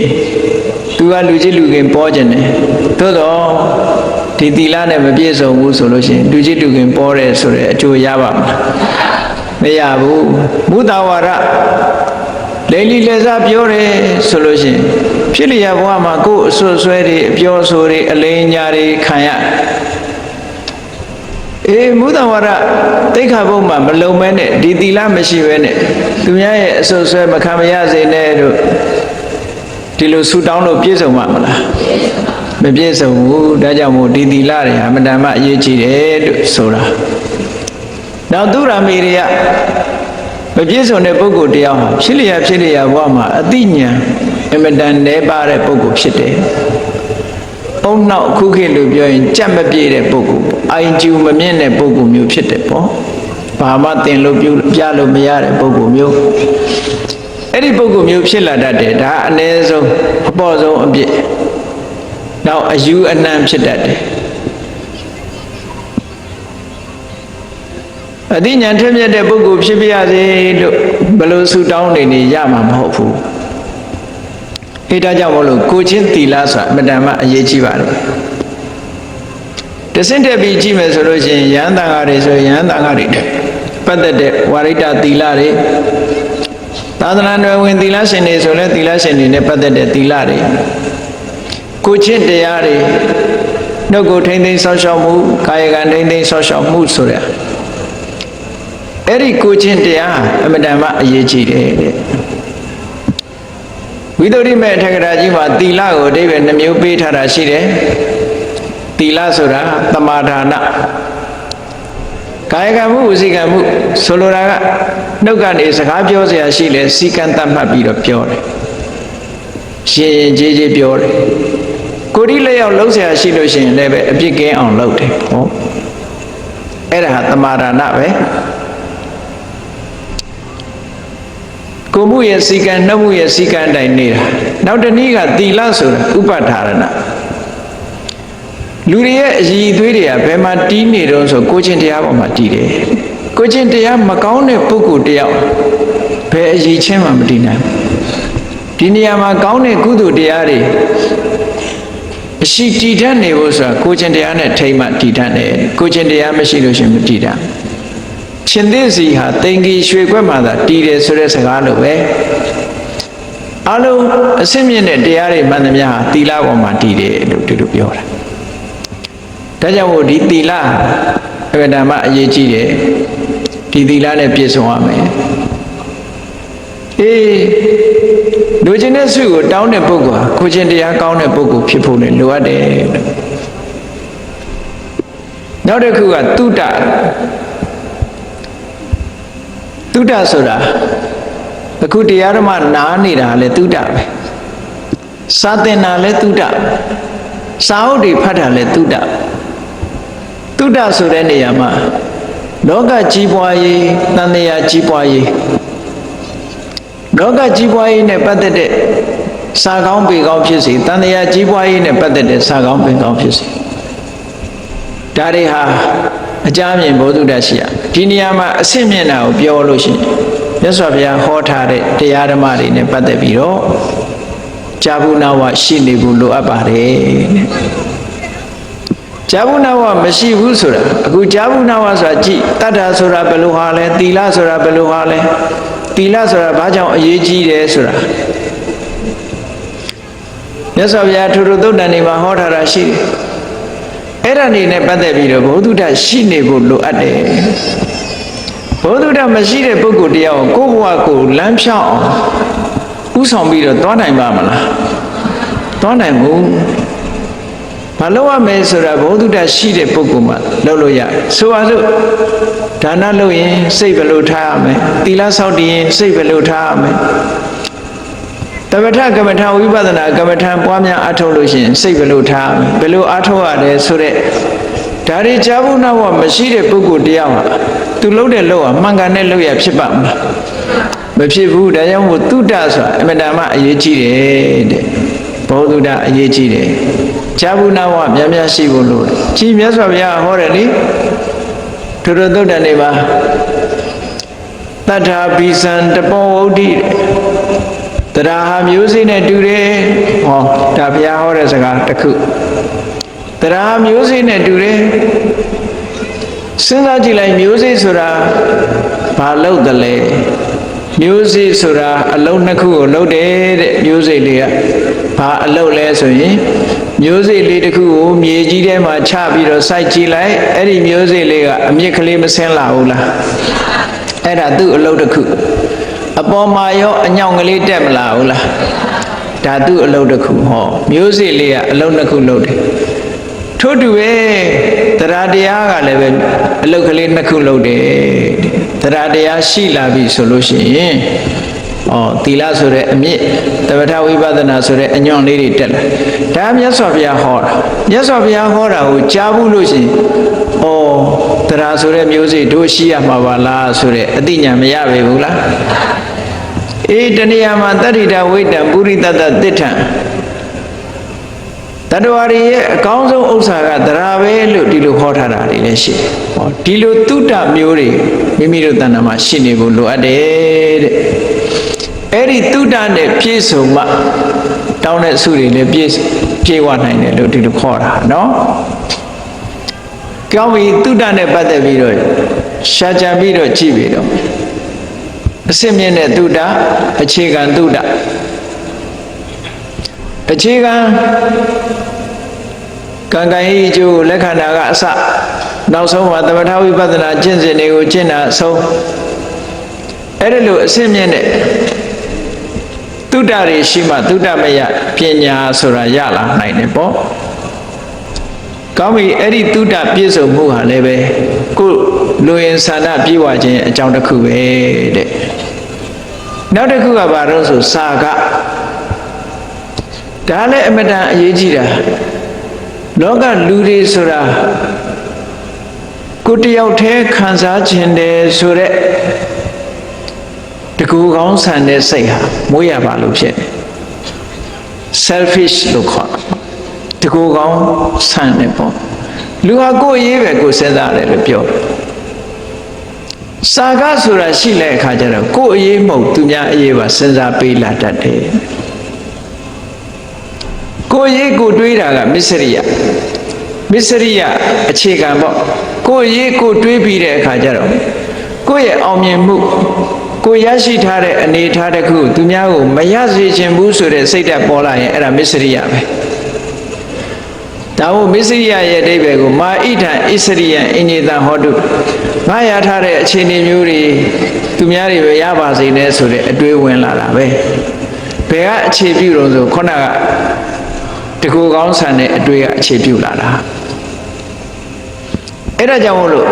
သူကလူချစ်လူခင်ပေါ်ခြင်းတယ်သို့တော့ဒီသီလနဲ့မပြည့်စုံဘူးဆိုလို့ရှိရင်လူချစ်လူခင်ပေါ်တယ်ဆိုတဲ့အကျိုးရပါမလားမရဘူးမုဒ္ဒဝါဒလ လိန်လီလက်စားပြောတယ်ဆိုလို့ရှိရင်ဖြစ်လျက်ဘဝမှာကိုယ်အဆွဆွဲတွေအပြောဆိုတွေအလိမ်ညာတွေခံရမုဒ္ဒဝါဒတိခါဘုံမှာမလုံမဲနဲ့ဒီသီလမရှိဘဲနဲ့သူများရဲ့အဆွဆွဲမခံမရစေနဲ့တို့ဒီလိုဆူတောင်းလို့ပြည့်စုံမှာမလားမပြည့်စုံဘူးဒါကြောင့်မို့ဒီသီလတွေဟာမတန်မှအရေးကြီးတယ်လို့ဆိုတာနောက်သူရမေတွေကမပြည့်စုံတဲ့ပုဂ္ဂိုလ်တရားဟာဖြစ်လျက်ဘဝမှာအသိဉာဏ်အမတန်နည်းပါးတဲ့ပုဂ္ဂိုလ်ဖြစ်တယ်အုံနောက်ခုခေတ်လို့ပြောရင်ကြက်မပြေတဲ့ပုဂ္ဂိုလ်အိုင်ကျူမမြင့်တဲ့ပုဂ္ဂိုလ်မျိုးဖြစ်တယ်ပေါ့ဘာမှသင်လို့ပြလို့မရတဲ့ပုဂ္ဂိုလ်မျိုးအဲ့ဒီပုဂ္ဂိုလ်မျိုးဖြစ်လာတတ်တယ်ဒါအ ਨੇ ဆုံးအပေါ်ဆုံးအပြစ်နောက်အယူအနှံဖြစ်တတ်တယ်အသိဉာဏ်ထွတ်မြတ်တဲ့ပုဂ္ဂိုလ်ဖြစ်ပြရစေလို့ဘယ်လိုဆုတောင်းနေရမှာမဟုတ်ဘူးဒါကြောင့်မလို့ကိုချင်းသီလဆိုတာအမှန်တမ်းအရေးကြီးပါတယ်တဆင့်တက်ပြီးကြည့်မယ်ဆိုလို့ရှိရင်ယဟန်တန်ဃာတွေဆိုယဟန်တန်ဃာတွေပတ်သက်တဲ့ဝါရိတသီလတွေသာသနာ့နယ်ဝင်သီလရှင်တွေဆိုလဲသီလရှင်တွေနဲ့ပတ်သက်တဲ့သီလတွေကိုချင်းတရားတွေနှုတ်ကိုထိမ့်သိမ်းဆောက်ရှောက်မှုကာယကံထိမ့်သိမ်းဆောက်ရှောက်မှုဆိုရအဲ့ဒီကိုချင်းတရားအမှန်တမ်းအရေးကြီးတယ်တဲ့ဝိသုဒ္ဓိမေထက္ကရာကြီးမှာသီလကိုအဓိပ္ပာယ်နှမျိုးပေးထားတာရှိတယ်သီလဆိုတာသမာဒါနကာယကံမှုဝစီကံမှုဆိုလိုတာကနှုတ်ကနေစကားပြောเสียရှိလဲစီကံတတ်မှတ်ပြီးတော့ပြောတယ်ရှင်ရင်ကြေးကြေးပြောတယ်ကိုယ်ဒီလက်ရောက်လုံးเสียရှိလို့ရှိရင်လည်းပဲအပြစ်ကင်းအောင်လုပ်တယ်ဟောအဲ့ဒါဟာသမာဒါနပဲကိုမှုရဲ့စီကံနှုတ်မှုရဲ့စီကံတိုင်နေတာနောက်တနည်းကသီလဆိုတာဥပဒါရဏလူတွေရဲ့အည်အသွေးတွေကဘယ်မှာတီးနေတော့ဆိုကိုချင်းတရားပေါ်မှာတီးတယ်ကိုချင်းတရားမကောင်းတဲ့ပုဂ္ဂိုလ်တယောက်ဘယ်အည်ချင်းမှမတီးနိုင်ဘူးဒီနေရာမှာကောင်းတဲ့ကုသိုလ်တရားတွေအရှိတည်တတ်နေဖို့ဆိုတာကိုချင်းတရားနဲ့ထိမ့်မှတည်တတ်တယ်ကိုချင်းတရားမရှိလို့ရှင်မတည်တတ်ရှင်သစ်စီဟာတိမ်ကြီးရွှေခွက်မှသာတည်တယ်ဆိုတဲ့စကားလိုပဲအလုံးအစစ်မြင့်တဲ့တရားတွေမှန်သမျှဟာသီလပေါ်မှာတည်တယ်လို့ဒီလိုပြောတာဒါကြောင့်မို့ဒီသီလအမှန်တမ်းအရေးကြီးတယ်ဒီသီလနဲ့ပြည့်စုံရမယ်လူချင်းတဲ့ဆုကိုတောင်းတဲ့ပုဂ္ဂိုလ်ဟာကိုချင်းတရားကောင်းတဲ့ပုဂ္ဂိုလ်ဖြစ်ဖို့လည်းလိုအပ်တယ်နောက်တစ်ခုကတုဒ္ဒဆိုတာအခုတရားဓမ္မနားနေတာလည်းတုဒ္ဒပဲစာသင်တာလည်းတုဒ္ဒစာအုပ်တွေဖတ်တာလည်းတုဒ္ဒဆိုတဲ့နေရာမှာလောကကြီးပွားရေးတန်တရားကြီးပွားရေးလောကကြီးပွားရေးနဲ့ပတ်သက်တဲ့စာကောင်းပေကောင်းဖြစ်စေတန်တရားကြီးပွားရေးနဲ့ပတ်သက်တဲ့စာကောင်းပေကောင်းဖြစ်စေဒါတွေဟာအကြမ်းမြင်ဘောဓုတရှိရဒီနေရာမှာအဆင့်မြင့်တာကိုပြောလို့ရှိရင်မြတ်စွာဘုရားဟောထားတဲ့တရားဓမ္မတွေနဲ့ပတ်သက်ပြီးတော့ကြာဘူးနာဝရှိနေဖို့လိုအပ်ပါတယ်ကြာဘူးနာဝမရှိဘူးဆိုတာအခုကြာဘူးနာဝဆိုတာကြည့်တတ္ထာဆိုတာဘယ်လိုဟာလဲသီလဆိုတာဘယ်လိုဟာလဲသီလဆိုတာဘာကြောင့်အရေးကြီးတယ်ဆိုတာမြတ်စွာဘုရားထူထူသုတ်တန်တွေမှာဟောထားတာရှိတယ်အဲ့ဒါနေနဲ့ပတ်သက်ပြီးတော့ဘုဒ္ဓရှိနေဖို့လိုအပ်တယ်ဘုဒ္ဓမရှိတဲ့ပုဂ္ဂိုလ်တရားကိုကိုယ့်ဘဝကိုလမ်းဖြောင်းအောင်ဥဆောင်ပြီးတော့သွားနိုင်ပါမလားသွားနိုင်ဘူးဘာလို့ရမယ်ဆိုတာဘုဒ္ဓရှိတဲ့ပုဂ္ဂိုလ်မှလုပ်လို့ရတယ်ဆိုပါစို့ဒါနလုပ်ရင်စိတ်ဘယ်လိုထားရမလဲသီလဆောက်တည်ရင်စိတ်ဘယ်လိုထားရမလဲသမထကမ္မထာဝိပဿနာကမ္မထာပွားများအားထုတ်လို့ရှိရင်စိတ်ဘယ်လိုထားရမလဲဘယ်လိုအားထုတ်ရတယ်ဆိုတဲ့ဒါတွေကြာဘူးနောက်မရှိတဲ့ပုဂ္ဂိုလ်တရားဟာသူလုပ်တဲ့လုပ်ဟာမှန်ကန်တဲ့လုပ်ရဖြစ်ပါမလားမဖြစ်ဘူးဒါကြောင့်မို့တုဒ္ဒဆိုတာအမှန်တမ်းအရေးကြီးတယ်တဲ့ဘောဓုဒအရေးကြီးတယ်ကြာဘူးနောက်များများရှိဖို့လို့ကြီးမြတ်စွာဘုရားဟောတယ်လေထူထူသုတ်တန်တွေမှာတတ္ထာဘိဇံတပောဝုဒ္ဓိတရားဟာမျိုးစိနဲ့တူတယ်ဟောဒါဘုရားဟောတဲ့စကားတစ်ခုတရားမျိုးစိနဲ့တူတယ်စဉ်းစားကြည့်လိုက်မျိုးစိဆိုတာဘာလို့တလဲ မျိုးစေ့ဆိုတာအလုံးနှစ်ခုကိုလုပ်တယ်တဲ့မျိုးစေ့လေးကဘာအလုပ်လဲဆိုရင်မျိုးစေ့လေးတစ်ခုကိုမြေကြီးထဲမှာချပြီးတော့စိုက်ကြည့်လိုက်အဲ့ဒီမျိုးစေ့လေးကအမြစ်ကလေးမဆင်းလာဘူးလားအဲ့ဒါသူ့အလုပ်တစ်ခုအပေါ်မှာရောအညောင်ကလေးတက်မလာဘူးလားဒါသူ့အလုပ်တစ်ခုဟောမျိုးစေ့လေးကအလုပ်နှစ်ခုလုပ်တယ်ထို့တူပဲတရားတရားကလည်းပဲအလုပ်ကလေးနှစ်ခုလုပ်တယ်တရားတရားရှိလာပြီဆိုလို့ရှိရင်သီလဆိုတဲ့အမြင့်သမထဝိပဿနာဆိုတဲ့အညွန့်လေးတွေတက်လာဒါမြတ်စွာဘုရားဟောတာမြတ်စွာဘုရားဟောတာကိုကြားဘူးလို့ရှိရင်တရားဆိုတဲ့မျိုးစေ့တို့ရှိရမှာပါလားဆိုတဲ့အသိဉာဏ်မရပေဘူးလားတဏှာမှာတတ္တိတဝိတံပုရိသတ္တသစ္ထံတတ္တဝါတွေရဲ့အကောင်းဆုံးဥစ္စာကတရားပဲလို့ဒီလိုဟောထားတာတွေလည်းရှိတယ်ဒီလိုတုတ္တမျိုးတွေမိမိတို့တဏ္ဍာမှာရှိနေဖို့လိုအပ်တယ်တဲ့အဲ့ဒီတုတ္တနဲ့ပြည့်စုံမှတောင်းတဲ့ဆုတွေလည်းပြေဝနိုင်တယ်လို့ဒီလိုခေါ်တာနော်ကြောင်းပြီးတုတ္တနဲ့ပတ်သက်ပြီးတော့ရှားကြပြီးတော့ကြည့်ပြီးတော့အစစ်မြင့်တဲ့တုတ္တအခြေခံတုတ္တအခြေခံကံကံဤအကျိုးလက်ခဏာကအစနောက်ဆုံးမှာသမထဝိပဿနာကျင့်စဉ်တွေကိုကျင့်တာအဆုံးအဲ့ဒီလိုအစစ်မြင့်တဲ့တုတ္တတွေရှိမှတုတ္တမယပညာဆိုတာရလာနိုင်တယ်ပေါ့ကောင်းပြီအဲ့ဒီတုတ္တပြည့်စုံမှုဟာလည်းပဲကိုလူရင်ဆန္ဒပြေဝခြင်းအကြောင်းတစ်ခုပဲတဲ့နောက်တစ်ခုကဘာလို့ဆိုစာကဒါလည်းအမတန်အရေးကြီးတာလောကလူတွေဆိုတာကိုတယောက်တည်းခံစားခြင်းတယ်ဆိုတဲ့တကူကောင်းဆန်တဲ့စိတ်ဟာမွေးရပါလို့ဖြစ်တယ် selfish လို့ခေါ်တာတကူကောင်းဆန်တယ်ပေါ့လူဟာကိုယ်ရေးပဲကိုယ်စဉ်းစားတယ်လို့ပြောစာကဆိုတာရှိတဲ့အခါကျတော့ကိုယ်အရေးမဟုတ်သူများအရေးပါစဉ်းစားပေးလာတတ်တယ်ကိုယ်ရေးကိုတွေးတာကမစ္စရိယအခြေခံပေါ့ကိုယ်ရေးကိုတွေးပြီးတဲ့အခါကျတော့ကိုယ့်ရဲ့အောင်မြင်မှုကိုရရှိထားတဲ့အနေထားတစ်ခုသူများကိုမရစေချင်ဘူးဆိုတဲ့စိတ်ဓာတ်ပေါ်လာရင်အဲ့ဒါမစ္စရိယပဲဒါမို့မစ္စရိယရဲ့အဓိပ္ပာယ်ကိုမာဣထံဣစရိယံအညေတံဟောတုငါရထားတဲ့အခြေအနေမျိုးတွေသူများတွေပဲရပါစေနဲ့ဆိုတဲ့အတွေးဝင်လာတာပဲဘယ်ကအခြေပြုလို့ဆိုခုနကတကူကောင်းဆန်တဲ့အတွေးကအခြေပြုလာတာအဲ့ဒါကြောင့်မို့လို့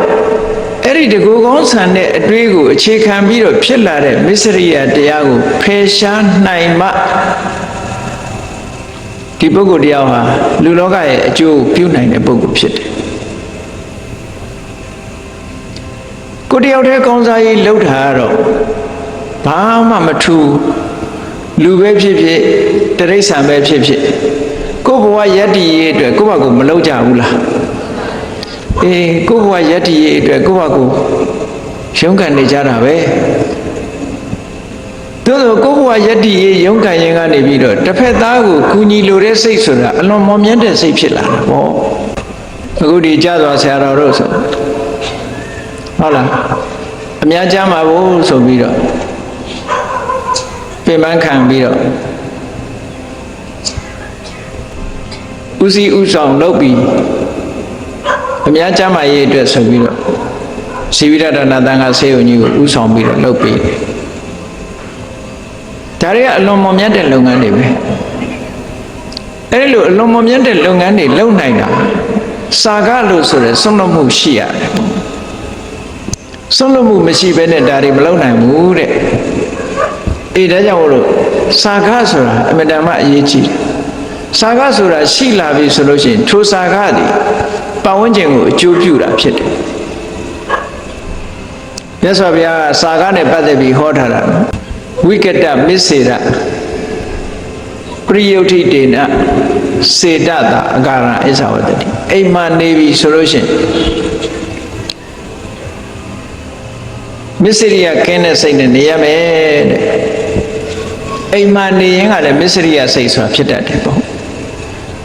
အဲ့ဒီတကူကောင်းဆန်တဲ့အတွေးကိုအခြေခံပြီးတော့ဖြစ်လာတဲ့မစ္စရိယတရားကိုဖယ်ရှားနိုင်မှဒီပုဂ္ဂိုလ်တရားဟာလူလောကရဲ့အကျိုးပြုနိုင်တဲ့ပုဂ္ဂိုလ်ဖြစ်တယ်ကိုတယောက်တည်းကောင်းစားရေးလှုပ်တာကတော့ဘာမှမထူးလူပဲဖြစ်ဖြစ်တိရစ္ဆာန်ပဲဖြစ်ဖြစ်ကိုယ့်ဘဝယတ္တိရေးအတွက်ကိုယ့်ဘာကိုမလုပ်ကြဘူးလားကိုယ့်ဘဝယတ္တိရေးအတွက်ကိုယ့်ဘာကိုရုန်းကန်နေကြတာပဲသို့သောကိုယ့်ဘဝယတ္တိရေးရုန်းကန်ရင်ကနေပြီးတော့တစ်ဖက်သားကိုကူညီလိုတဲ့စိတ်ဆိုတာအလွန်မော်မြတ်တဲ့စိတ်ဖြစ်လာတာပေါ့အခုဒီကြသွားဆရာတော်တို့ဆိုဟုတ်လားအများကြားမှာဘူးဆိုပြီးတော့ပြင်ပန်းခံပြီးတော့ဥစည်းဥဆောင်လုပ်ပြီးအများကြားမှာရေးအတွက်ဆိုပြီးတော့ဇီဝိရတနာသံဃာဆေးရုံကြီးကိုဥဆောင်ပြီးတော့လုပ်ပြီးဒါတွေကအလွန်မော်မြတ်တဲ့လုပ်ငန်းတွေပဲအဲဒီလိုအလွန်မော်မြတ်တဲ့လုပ်ငန်းတွေလုပ်နိုင်တာစာကလို့ဆိုရယ်ဆုံးလွတ်မှုရှိရတယ်ဆုံးလွတ်မှုမရှိဘဲနဲ့ဒါတွေမလုပ်နိုင်ဘူးတဲ့ဒါကြောင့်လို့စာကဆိုတာအမြဲတမ်းအရေးကြီးတယ်စာကဆိုတာရှိလာပြီဆိုလို့ရှိရင်ထိုစာကသည်ပတ်ဝန်းကျင်ကိုအကျိုးပြုတာဖြစ်တယ်မြတ်စွာဘုရားကစာကနဲ့ပတ်သက်ပြီးဟောထားတာဝိကတမစ္စေရပရိယုဋ္ဌိတေနစေတတာအကာရအစ္ဆဝတ္တိအိမ်မှာနေပြီဆိုလို့ရှိရင်မစ္စရိယကင်းတဲ့စိတ်နဲ့နေရမယ်တဲ့အိမ်မှာနေရင်ကလည်းမစ္စရိယစိတ်ဆိုတာဖြစ်တတ်တယ်ပေါ့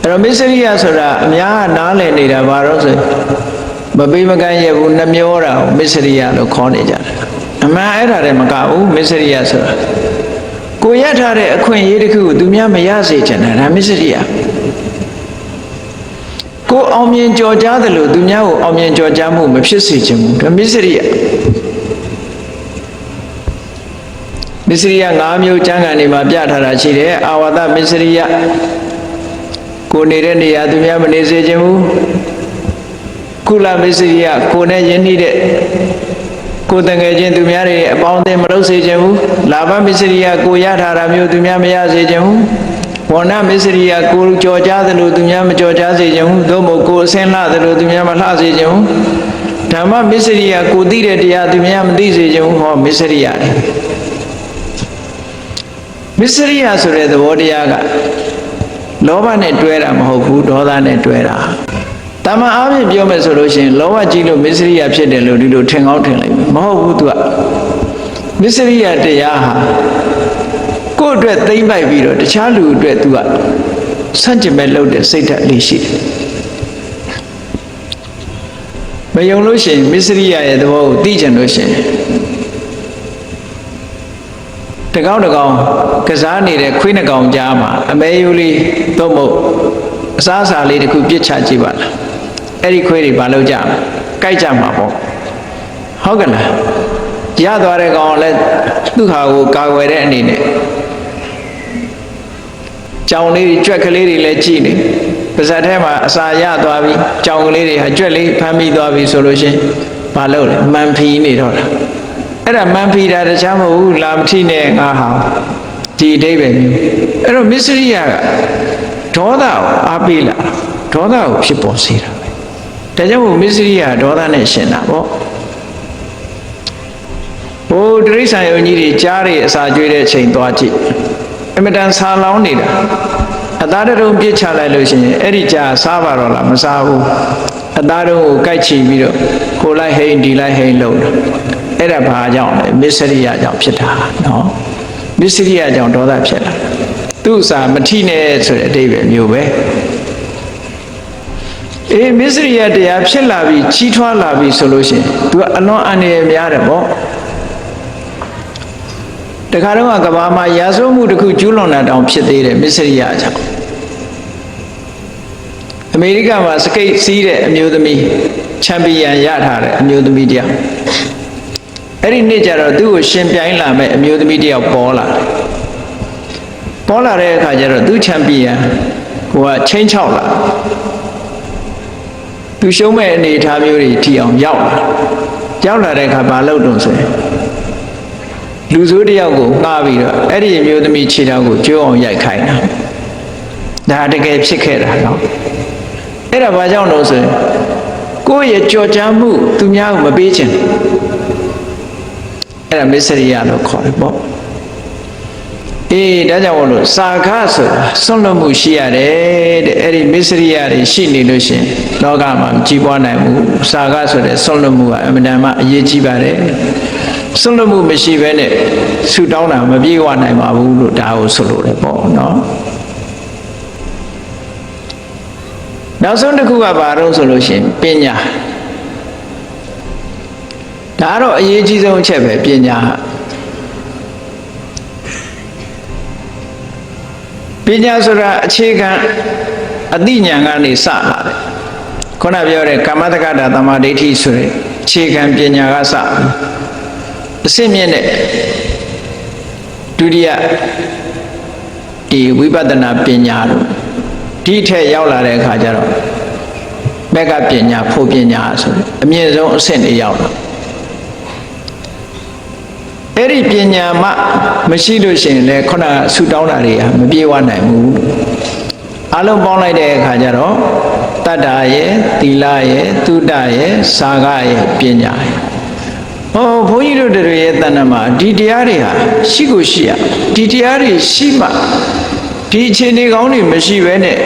အဲ့တော့မစ္စရိယဆိုတာအများကနားလည်နေတာဘာလို့ဆိုမပေးမကမ်းရဘူးနှမျောတာကိုမစ္စရိယလို့ခေါ်နေကြတယ် အမှန်အဲ့ဒါလည်းမကဘူးမစ္စရိယဆိုတာကိုရထားတဲ့အခွင့်အရေးတစ်ခုကိုသူများမရစေချင်တာဒါမစ္စရိယကိုအောင်မြင်ကြော်ကြားတယ်လို့သူများကိုအောင်မြင်ကြော်ကြားမှုမဖြစ်စေချင်ဘူးဒါမစ္စရိယမစ္စရိယ၅မျိုးကျမ်းဂန်တွေမှာပြထားတာရှိတယ်အာဝါဒမစ္စရိယကိုနေတဲ့နေရာသူများမနေစေချင်ဘူးကုလမစ္စရိယကိုနဲ့ယဉ်နှီးတဲ့ကိုတငယ်ချင်းသူများတွေအပေါင်းအသင်းမလုပ်စေချင်ဘူးလာဘမစ္စရိယကိုရထားတာမျိုးသူများမရစေချင်ဘူးဝဏမစ္စရိယကိုကြော်ကြားသလိုသူများမကြော်ကြားစေချင်ဘူးသို့မဟုတ်ကိုအစင်းလှသလိုသူများမလှစေချင်ဘူးဓမ္မမစ္စရိယကိုသိတဲ့တရားသူများမသိစေချင်ဘူးဟောမစ္စရိယတယ်မစ္စရိယဆိုတဲ့သဘောတရားကလောဘနဲ့တွဲတာမဟုတ်ဘူးဒေါသနဲ့တွဲတာတမန်အားဖြင့်ပြောမယ်ဆိုလို့ရှိရင်လောဘကြီးလို့မစ္စရိယဖြစ်တယ်လို့ဒီလိုထင်ကောင်းထင်လိုက်မဟုတ်ဘူးသူကမစ္စရိယတရားဟာကိုယ့်အတွက်သိမ့်ပိုက်ပြီးတော့တခြားလူအတွက်သူကဆန့်ကျင်မဲ့လုပ်တဲ့စိတ်ဓာတ်လေးရှိတယ်မယုံလို့ရှိရင်မစ္စရိယရဲ့သဘောကိုသိချင်လို့ရှိရင်တကောင်းကစားနေတဲ့ခွေးနှကောင်ကြားမှာအမဲယိုးလေးသို့မဟုတ်အစားအစာလေးတစ်ခုပြစ်ချကြည့်ပါလားအဲ့ဒီခွေးတွေဘာလုပ်ကြမလဲကြိုက်ကြမှာပေါ့ဟုတ်ကဲ့လားရသွားတဲ့ကောင်လည်းသူ့ဟာကိုကာကွယ်တဲ့အနေနဲ့ကြောင်လေးကြွက်ကလေးတွေလည်းကြည့်နေပါဇက်ထဲမှာအစာရသွားပြီကြောင်ကလေးတွေဟာကြွက်လေးဖမ်းမိသွားပြီဆိုလို့ရှိရင်ဘာလုပ်လဲမှန်ဖီးနေတော့တာအဲ့ဒါမှန်ဖီးတာတခြားမဟုတ်ဘူးလာမထိနဲ့ငါဟာဒီအဓိပ္ပာယ်မျိုးအဲ့တော့မစ္စရိယကဒေါသကိုအားပေးလာဒေါသကိုဖြစ်ပေါ်စေတာပဲဒါကြောင့်မို့မစ္စရိယဒေါသနဲ့ရှင်တာပေါ့ဟိုတိရစ္ဆာန်ယုံကြီးတွေကြားတွေအစာကျွေးတဲ့အချိန်သွားကြည့်အမတန်ဆာလောင်းနေတာအသားတုံးပြစ်ချလိုက်လို့ရှိရင်အဲ့ဒီကြားစားပါတော့လားမစားဘူးအသားတုံးကိုကိုက်ချီပြီးတော့ကိုလိုက်ဟိန်ဒီလိုက်ဟိန်လုပ်တယ်အဲ့ဒါဘာကြောင့်လဲမစ္စရိယကြောင့်ဖြစ်တာနော်မစ္စရိယကြောင့်ဒေါသဖြစ်လာသူ့စာမထိနဲ့ဆိုတဲ့အဓိပ္ပာယ်မျိုးပဲအေးမစ္စရိယတရားဖြစ်လာပြီးကြီးထွားလာပြီးဆိုလို့ရှိရင်သူကအလွန်အန္တရာယ်များတယ်ပေါ့တခါတော့ကဘာမှာရာဇဝမှုတစ်ခုကျူးလွန်တာတောင်ဖြစ်သေးတယ်မစ္စရိယကြောင့်အမေရိကမှာစကိတ်စီးတဲ့အမျိုးသမီးချန်ပီယံရထားတဲ့အမျိုးသမီးတယောက်အဲ့ဒီနေ့ကျတော့သူ့ကိုရှင်ပြိုင်းလာမဲ့အမျိုးသမီးတယောက်ပေါ်လာတဲ့အခါကျတော့သူချန်ပီယံဟိုကချင်းချောက်လာသူရှုံးမဲ့အနေအထားမျိုးတွေထီအောင်ရောက်လာတဲ့အခါဘာလုပ်တုံးဆိုရင်လူဆိုးတယောက်ကိုငှားပြီးတော့အဲ့ဒီအမျိုးသမီးခြေထောက်ကိုကျိုးအောင်ရိုက်ခိုင်းတာဒါတကယ်ဖြစ်ခဲ့တာနော်အဲ့ဒါဘာကြောင့်လို့ဆိုရင်ကိုယ့်ရဲ့ကြော်ကြားမှုသူများကိုမပေးချင်အဲ့ဒါမစ္စရိယလို့ခေါ်တယ်ပေါ့အေးဒါကြောင့်မို့လို့စာခဆိုတာဆွန့်လွတ်မှုရှိရတယ်တဲ့အဲ့ဒီမစ္စရိယတွေရှိနေလို့ရှင်လောကမှာမကြည်ပွားနိုင်ဘူးစာခဆိုတဲ့ဆွန့်လွတ်မှုကအမှန်တမ်းအရေးကြီးပါတယ်ဆွန့်လွတ်မှုမရှိဘဲနဲ့ဆူတောင်းတာမပြေဝနိုင်ပါဘူးလို့ဒါကိုဆိုလိုတယ်ပေါ့နော်နောက်ဆုံးတစ်ခုကဘာလို့ဆိုလို့ရှင်ပညာဒါတော့အရေးကြီးဆုံးအချက်ပဲပညာပညာဆိုတာအခြေခံအသိဉာဏ်ကနေစလာတယ်ခုနပြောတဲ့ကာမတက္ကတာသမာဓိဋ္ဌိဆိုတဲ့အခြေခံပညာကစအစစ်မြင့်တဲ့ဒုတိယဒီဝိပဿနာပညာတို့ဒီထက်ရောက်လာတဲ့အခါကျတော့မက္ကပညာဖို့ပညာဆိုတဲ့အမြင့်ဆုံးအဆင့်တွေရောက်လာအဲ့ဒီပညာမှမရှိလို့ရှိရင်လည်းခုနဆူတောင်းတာတွေကမပြေဝနိုင်ဘူးအလုံးပေါင်းလိုက်တဲ့အခါကျတော့တတ္တာရဲ့သီလရဲ့သုတရဲ့စာကရဲ့ပညာရဲ့ဘုန်းကြီးတို့တွေရဲ့တဏ္ဍမှာဒီတရားတွေဟာရှိကိုရှိရဒီတရားတွေရှိမှဒီအခြေအနေကောင်းတွေမရှိဘဲနဲ့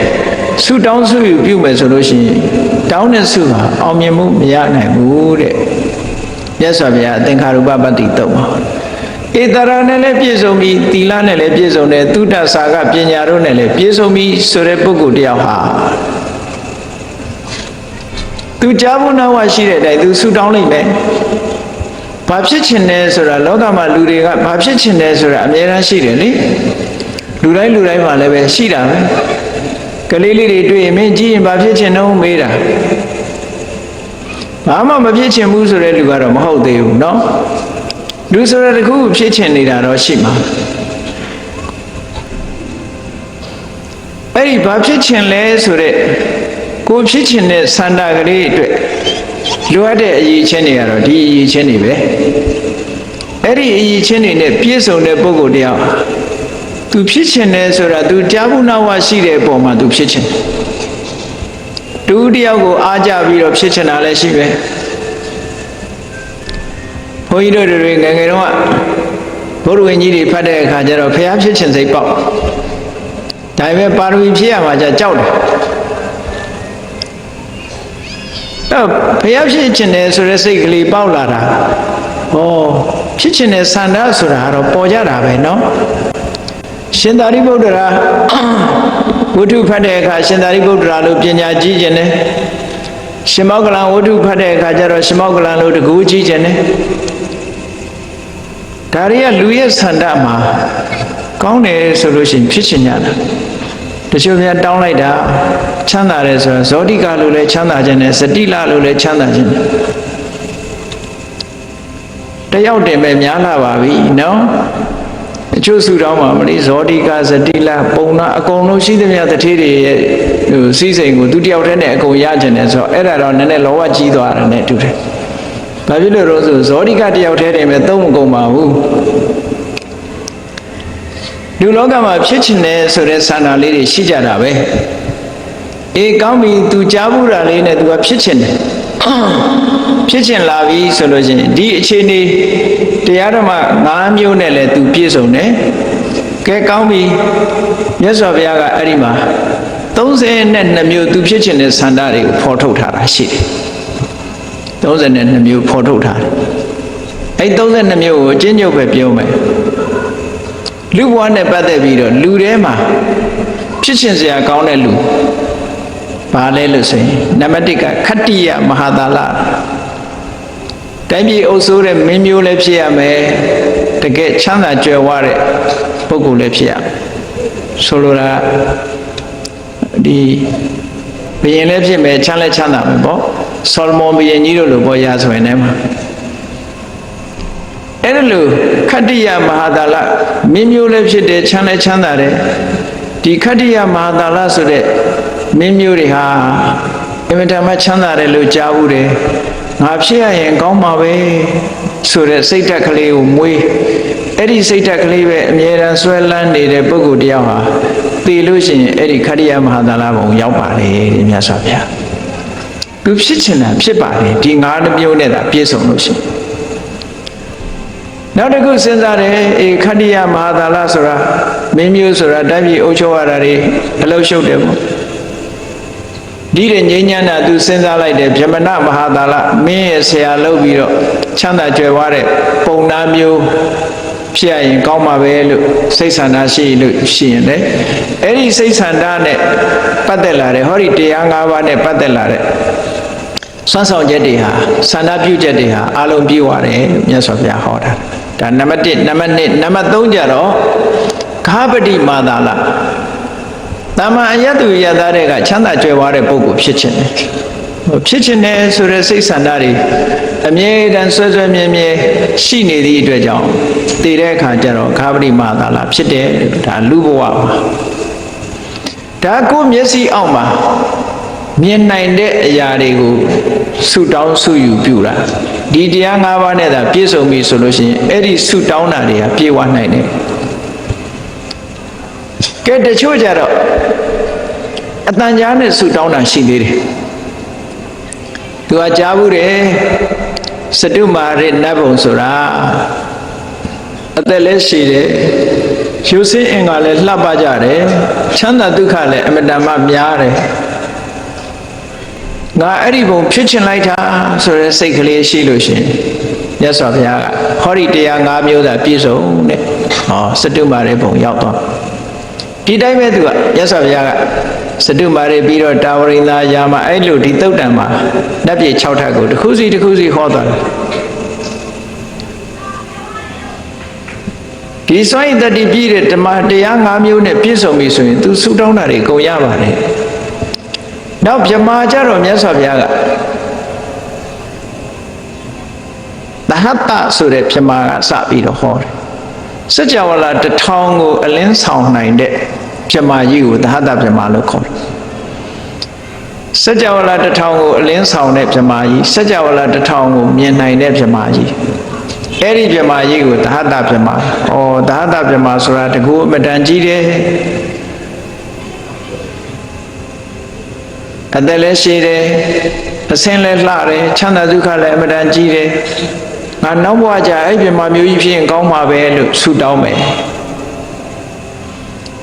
ဆူတောင်းဆူယူပြုမယ်ဆိုလို့ရှိရင်တောင်းတဲ့ဆူဟာအောင်မြင်မှုမရနိုင်ဘူးတဲ့မြတ်စွာဘုရားအသင်္ခါရုပပတ္တိတုတ်ပါဧတရာနဲ့လည်းပြည့်စုံပြီးသီလနဲ့လည်းပြည့်စုံတယ်သုတ္တစာကပညာတို့နဲ့လည်းပြည့်စုံပြီးဆိုတဲ့ပုဂ္ဂိုလ်တယောက်ဟာသူကြားဖို့နာဝရှိတဲ့အတိုင်းသူဆူတောင်းလိုက်မယ်ဘာ ဘာဖြစ်ချင်တယ်ဆိုတာလောကမှာလူတွေကဘာဖြစ်ချင်တယ်ဆိုတာအများအားရှိတယ်လေလူတိုင်းမှာလည်းပဲရှိတာပဲကလေးလေးတွေတွေ့ရင်မင်းကြည့်ရင်ဘာဖြစ်ချင်တော့မေးတာဘာမှမဖြစ်ချင်ဘူးဆိုတဲ့လူကတော့မဟုတ်သေးဘူးเนาะလူဆိုတဲ့တခုဖြစ်ချင်နေတာတော့ရှိမှာအဲ့ဒီဘာဖြစ်ချင်လဲဆိုတဲ့ကိုဖြစ်ချင်တဲ့ဆန္ဒကလေးအတွက်လိုအပ်တဲ့အရေးချင်းတွေကတော့ဒီအရေးချင်းတွေပဲအဲ့ဒီအရေးချင်းတွေနဲ့ပြည့်စုံတဲ့ပုဂ္ဂိုလ်တယောက်သူဖြစ်ချင်တယ်ဆိုတာသူကြားဘူးနာဝရှိတဲ့ပုံမှာသူဖြစ်ချင်တူတယောက်ကိုအားကြပြီးတော့ဖြစ်ချင်တာလည်းရှိပဲဘုန်းကြီးတို့တွေငယ်ငယ်တုန်းကဘုရားဝင်ကြီးတွေဖတ်တဲ့အခါကျတော့ဖျားဖြစ်ချင်စိတ်ပေါက်ဒါပေမဲ့ပါရမီဖြည့်ရမှာကြောက်တယ်တော့ဘုရားဖြစ်ချင်တယ်ဆိုတဲ့စိတ်ကလေးပေါက်လာတာဟောဖြစ်ချင်တဲ့ဆန္ဒဆိုတာကတော့ပေါ်ကြတာပဲเนาะရှင်သာရိပုတ္တရာဝတ္ထုဖတ်တဲ့အခါရှင်သာရိပုတ္တရာလို့ပညာကြီးခြင်းနဲ့ရှင်မောက္ကလံဝတ္ထုဖတ်တဲ့အခါကျတော့ရှင်မောက္ကလံလို့တကူကြီးခြင်းနဲ့ဒါတွေကလူရဲ့ဆန္ဒမှာကောင်းတယ်ဆိုလို့ရှိရင်ဖြစ်ချင်ကြတာတချို့များတောင်းလိုက်တာချမ်းသာတယ်ဆိုတော့ဇောတိကလို့လည်းချမ်းသာခြင်းနဲ့စတိလလို့လည်းချမ်းသာခြင်းနဲ့တယောက်တင်ပဲများလာပါပြီနော်အချို့စုတောင်းမှာမလေးဇောတိကစတိလပုံနာအကုန်လုံးရှိသမျှတထေးတွေရဲ့စီးစိမ်ကိုသူတယောက်တည်းနဲ့အကုန်ရခြင်းနဲ့ဆိုတော့အဲ့ဒါတော့နည်းနည်းလောဘကြီးသွားတယ်နဲ့တူတယ်။ဘာဖြစ်လို့လဲဆိုဇောတိကတယောက်တည်းတင်ပဲသုံးမကုန်ပါဘူး။လူလောကမှာဖြစ်ချင်တယ်ဆိုတဲ့ဆန္ဒလေးတွေရှိကြတာပဲအေးကောင်းပြီသူကြားဘူးတာလေးနဲ့သူကဖြစ်ချင်တယ်ဖြစ်ချင်လာပြီဆိုလို့ရှိရင်ဒီအခြေအနေတရားဓမ္မ၅မျိုးနဲ့လည်းသူပြည့်စုံတယ်ကဲကောင်းပြီမြတ်စွာဘုရားကအဲ့ဒီမှာ32မျိုးသူဖြစ်ချင်တဲ့ဆန္ဒတွေကိုဖော်ထုတ်ထားတာရှိတယ်32မျိုးဖော်ထုတ်ထားတယ်အဲ့32မျိုးကိုအကျဉ်းချုပ်ပဲပြောမယ်လူဘဝနဲ့ပတ်သက်ပြီးတော့လူထဲမှာဖြစ်ချင်စရာကောင်းတဲ့လူဘာလဲလို့ဆိုရင်နံပါတ်1ကခတ္တိယမဟာသာလတိုင်းပြည်အုပ်စိုးတဲ့မင်းမျိုးလည်းဖြစ်ရမယ်တကယ်ချမ်းသာကြွယ်ဝတဲ့ပုဂ္ဂိုလ်လည်းဖြစ်ရမယ်ဆိုလိုတာဒီဘုရင်လည်းဖြစ်မယ်ချမ်းလည်းချမ်းသာမယ်ပေါ့ဆောလမုန်ဘုရင်ကြီးတို့လိုပေါ့ရာဇဝင်ထဲမှာအဲ့ဒါလို့ခတ္တိယမဟာသာလမင်းမျိုးလည်းဖြစ်တယ်ချမ်းလည်းချမ်းသာတယ်ဒီခတ္တိယမဟာသာလဆိုတဲ့မင်းမျိုးတွေဟာအင်မတန်မှချမ်းသာတယ်လို့ကြားဘူးတယ်ငါဖြစ်ရရင်ကောင်းမှာပဲဆိုတဲ့စိတ်ဓာတ်ကလေးကိုမွေးအဲ့ဒီစိတ်ဓာတ်ကလေးပဲအမြဲတမ်းဆွဲလန်းနေတဲ့ပုဂ္ဂိုလ်တယောက်ဟာသိလို့ရှိရင်အဲ့ဒီခတ္တိယမဟာသာလဘုံရောက်ပါလေတဲ့မြတ်စွာဘုရားသူဖြစ်ချင်တာဖြစ်ပါလေဒီ၅မျိုးနဲ့သာပြည့်စုံလို့ရှိရင်နောက်တစ်ခုစဉ်းစားတယ်အေခတ္တိယမဟာသာလဆိုတာမင်းမျိုးဆိုတာတိုင်းပြည်အုပ်ချုပ်ရတာတွေအလုပ်ရှုပ်တယ်ပေါ့ဒီတဲ့ငြိမ်းချမ်းတာသူစဉ်းစားလိုက်တယ်ဗြဟ္မဏမဟာသာလမင်းရဲ့ဆရာလုပ်ပြီးတော့ချမ်းသာကြွယ်ဝတဲ့ပုံနာမျိုးဖြစ်ရရင်ကောင်းမှာပဲလို့စိတ်ဆန္ဒရှိလို့ရှိရင်လေအဲ့ဒီစိတ်ဆန္ဒနဲ့ပတ်သက်လာတဲ့ဟောဒီတရား၅ပါးနဲ့ပတ်သက်လာတဲ့စွမ်းဆောင်ချက်တွေဟာဆန္ဒပြုချက်တွေဟာအလုံးပြည့်ဝတယ်လို့မြတ်စွာဘုရားဟောတာဒါနံပါတ်1နံပါတ်2နံပါတ်3ကြတော့ခါပတိမာသာလတာမန်အယတ္တုယတတဲ့ကချမ်းသာကြွယ်ဝတဲ့ပုဂ္ဂိုလ်ဖြစ်ခြင်းတယ်ဖြစ်ခြင်းတယ်ဆိုတဲ့စိတ်ဆန္ဒတွေအမြဲတမ်းဆွဲဆွဲမြဲမြဲရှိနေသည့်အတွက်ကြောင့်တည်တဲ့အခါကျတော့ခါပတိမာသာလဖြစ်တယ်ဒါလူဘဝမှာဒါကိုမျက်စိအောက်မှာမြင်နိုင်တဲ့အရာတွေကိုဆုတောင်းဆုယူပြုတာဒီတရား၅ပါးနဲ့သာပြည့်စုံပြီဆိုလို့ရှိရင်အဲ့ဒီဆုတောင်းတာတွေကပြေဝနိုင်တယ်ကဲတချို့ကြတော့အတန်ကြားနဲ့ဆုတောင်းတာရှိသေးတယ်သူကကြားဘူးတယ်စတုမာရနတ်ဘုံဆိုတာအသက်လည်းရှိတယ်ရုပ်ဆင်းအင်္ဂါလည်းလှပကြတယ်ချမ်းသာဒုက္ခလည်းအမတန်မှများတယ်ငါအဲ့ဒီဘုံဖြစ်ချင်လိုက်တာဆိုတဲ့စိတ်ကလေးရှိလို့ရှိရင်မြတ်စွာဘုရားကဟောဒီတရား၅မျိုးသာပြည့်စုံတဲ့ဟောစတုမာရဘုံရောက်သွားဒီတိုင်းပဲသူကမြတ်စွာဘုရားကစတုမာရပြီးတော့တာဝရိန္ဒာယာမအဲ့လိုဒီသုတ်တံမှာနတ်ပြည်6ထပ်ကိုတစ်ခုစီဟောသွားတယ် ဒီစွမ်းရည်တတိပြည့်တဲ့ဓမ္မတရား၅မျိုးနဲ့ပြည့်စုံပြီဆိုရင်သူဆုတောင်းတာတွေကုန်ရပါတယ်နောက်ဗြဟ္မာကြတော့မြတ်စွာဘုရားကသဟတဆိုတဲ့ဗြဟ္မာကစပြီးတော့ဟောတယ်စัจ java လာ1000ကိုအလင်းဆောင်နိုင်တဲ့ဗြဟ္မာကြီးကိုသဟတဗြဟ္မာလို့ခေါ်တယ်စัจ java လာ1000ကိုအလင်းဆောင်တဲ့ဗြဟ္မာကြီးစัจ java လာ1000ကိုမြင်နိုင်တဲ့ဗြဟ္မာကြီးအဲ့ဒီဗြဟ္မာကြီးကိုသဟတဗြဟ္မာဩသဟတဗြဟ္မာဆိုတာတကူအမတန်ကြီးတယ်အသက်လည်းရှည်တယ်အစင်းလည်းလှတယ်ချမ်းသာဒုက္ခလည်းအမတန်ကြီးတယ်ငါနောက်ဘဝကျအဲ့ဗြဟ္မာမျိုးကြီးဖြစ်ရင်ကောင်းမှာပဲလို့ဆုတောင်းမယ်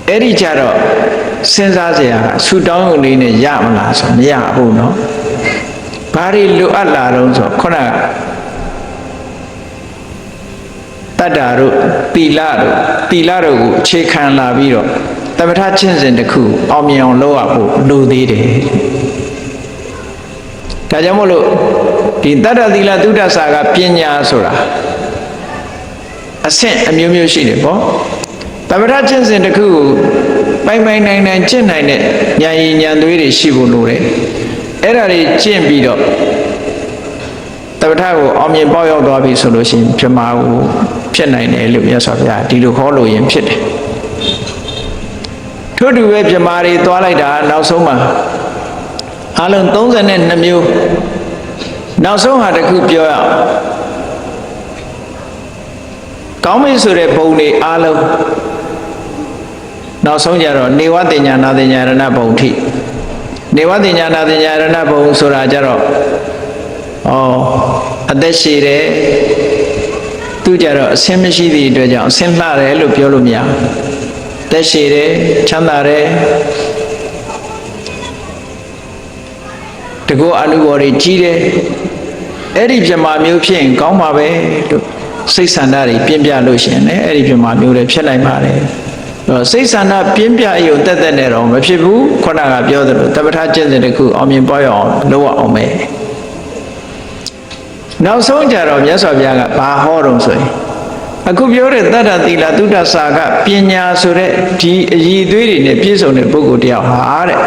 အဲ့ဒီကြတော့စဉ်းစားစရာဆုတောင်းုံလေးနဲ့ရမလားဆိုမရဘူးเนาะဘာတွေလိုအပ်လာတော့ဆိုခုနကတတ္တာတို့သီလတို့ကိုအခြေခံလာပြီးတော့သမထကျင့်စဉ်တစ်ခုအောင်မြင်အောင်လုပ်ရဖို့လိုသေးတယ်ဒါကြောင့်မို့လို့ဒီတတ္တသီလသုဒ္ဓစာကပညာဆိုတာအဆင့်အမျိုးမျိုးရှိတယ်ပေါ့သမထကျင့်စဉ်တစ်ခုကိုပိုင်နိုင်ကျင့်နိုင်တဲ့ဉာဏ်ရည်ဉာဏ်သွေးတွေရှိဖို့လိုတယ်အဲ့ဒါတွေကျင့်ပြီးတော့သမထကိုအောင်မြင်ပေါက်ရောက်သွားပြီဆိုလို့ရှိရင်ဗြဟ္မာကိုဖြစ်နိုင်တယ်လို့မြတ်စွာဘုရားဒီလိုခေါ်လို့ရင်ဖြစ်တယ်ထို့တူပဲဗြဟ္မာတွေသွားလိုက်တာနောက်ဆုံးမှာအလုံး32မျိုးနောက်ဆုံးဟာတစ်ခုပြောရအောင်ကောင်းပြီဆိုတဲ့ဘုံတွေအလုံးနောက်ဆုံးကြတော့နေဝတင်ညာနာတင်ညာရဏဘုံထိနေဝတင်ညာနာတင်ညာရဏဘုံဆိုတာကြတော့အသက်ရှည်တယ်သူကြတော့အဆင်းမရှိသည့်အတွက်ကြောင့်အဆင်းလှတယ်လို့ပြောလို့မရဘူးသက်ရှည်တယ်ချမ်းသာတယ်တကောအနုဘော်တွေကြီးတယ်အဲ့ဒီဗြဟ္မာမျိုးဖြစ်ရင်ကောင်းပါပဲလို့စိတ်ဆန္ဒတွေပြင်းပြလို့ရှိရင်လည်းအဲ့ဒီဗြဟ္မာမျိုးတွေဖြစ်နိုင်ပါတယ်စိတ်ဆန္ဒပြင်းပြရုံတက်နဲ့တော့မဖြစ်ဘူးခုနကပြောသလိုတပ္ပထကျင့်စဉ်တစ်ခုအောင်မြင်ပွားရအောင်လုပ်ရအောင်ပဲနောက်ဆုံးကြတော့မြတ်စွာဘုရားကဘာဟောတော့ဆိုရင်အခုပြောတဲ့တတ္တသီလသုဒ္ဓစာကပညာဆိုတဲ့ဒီအရည်အသွေးတွေနဲ့ပြည့်စုံတဲ့ပုဂ္ဂိုလ်တယောက်ဟာတဲ့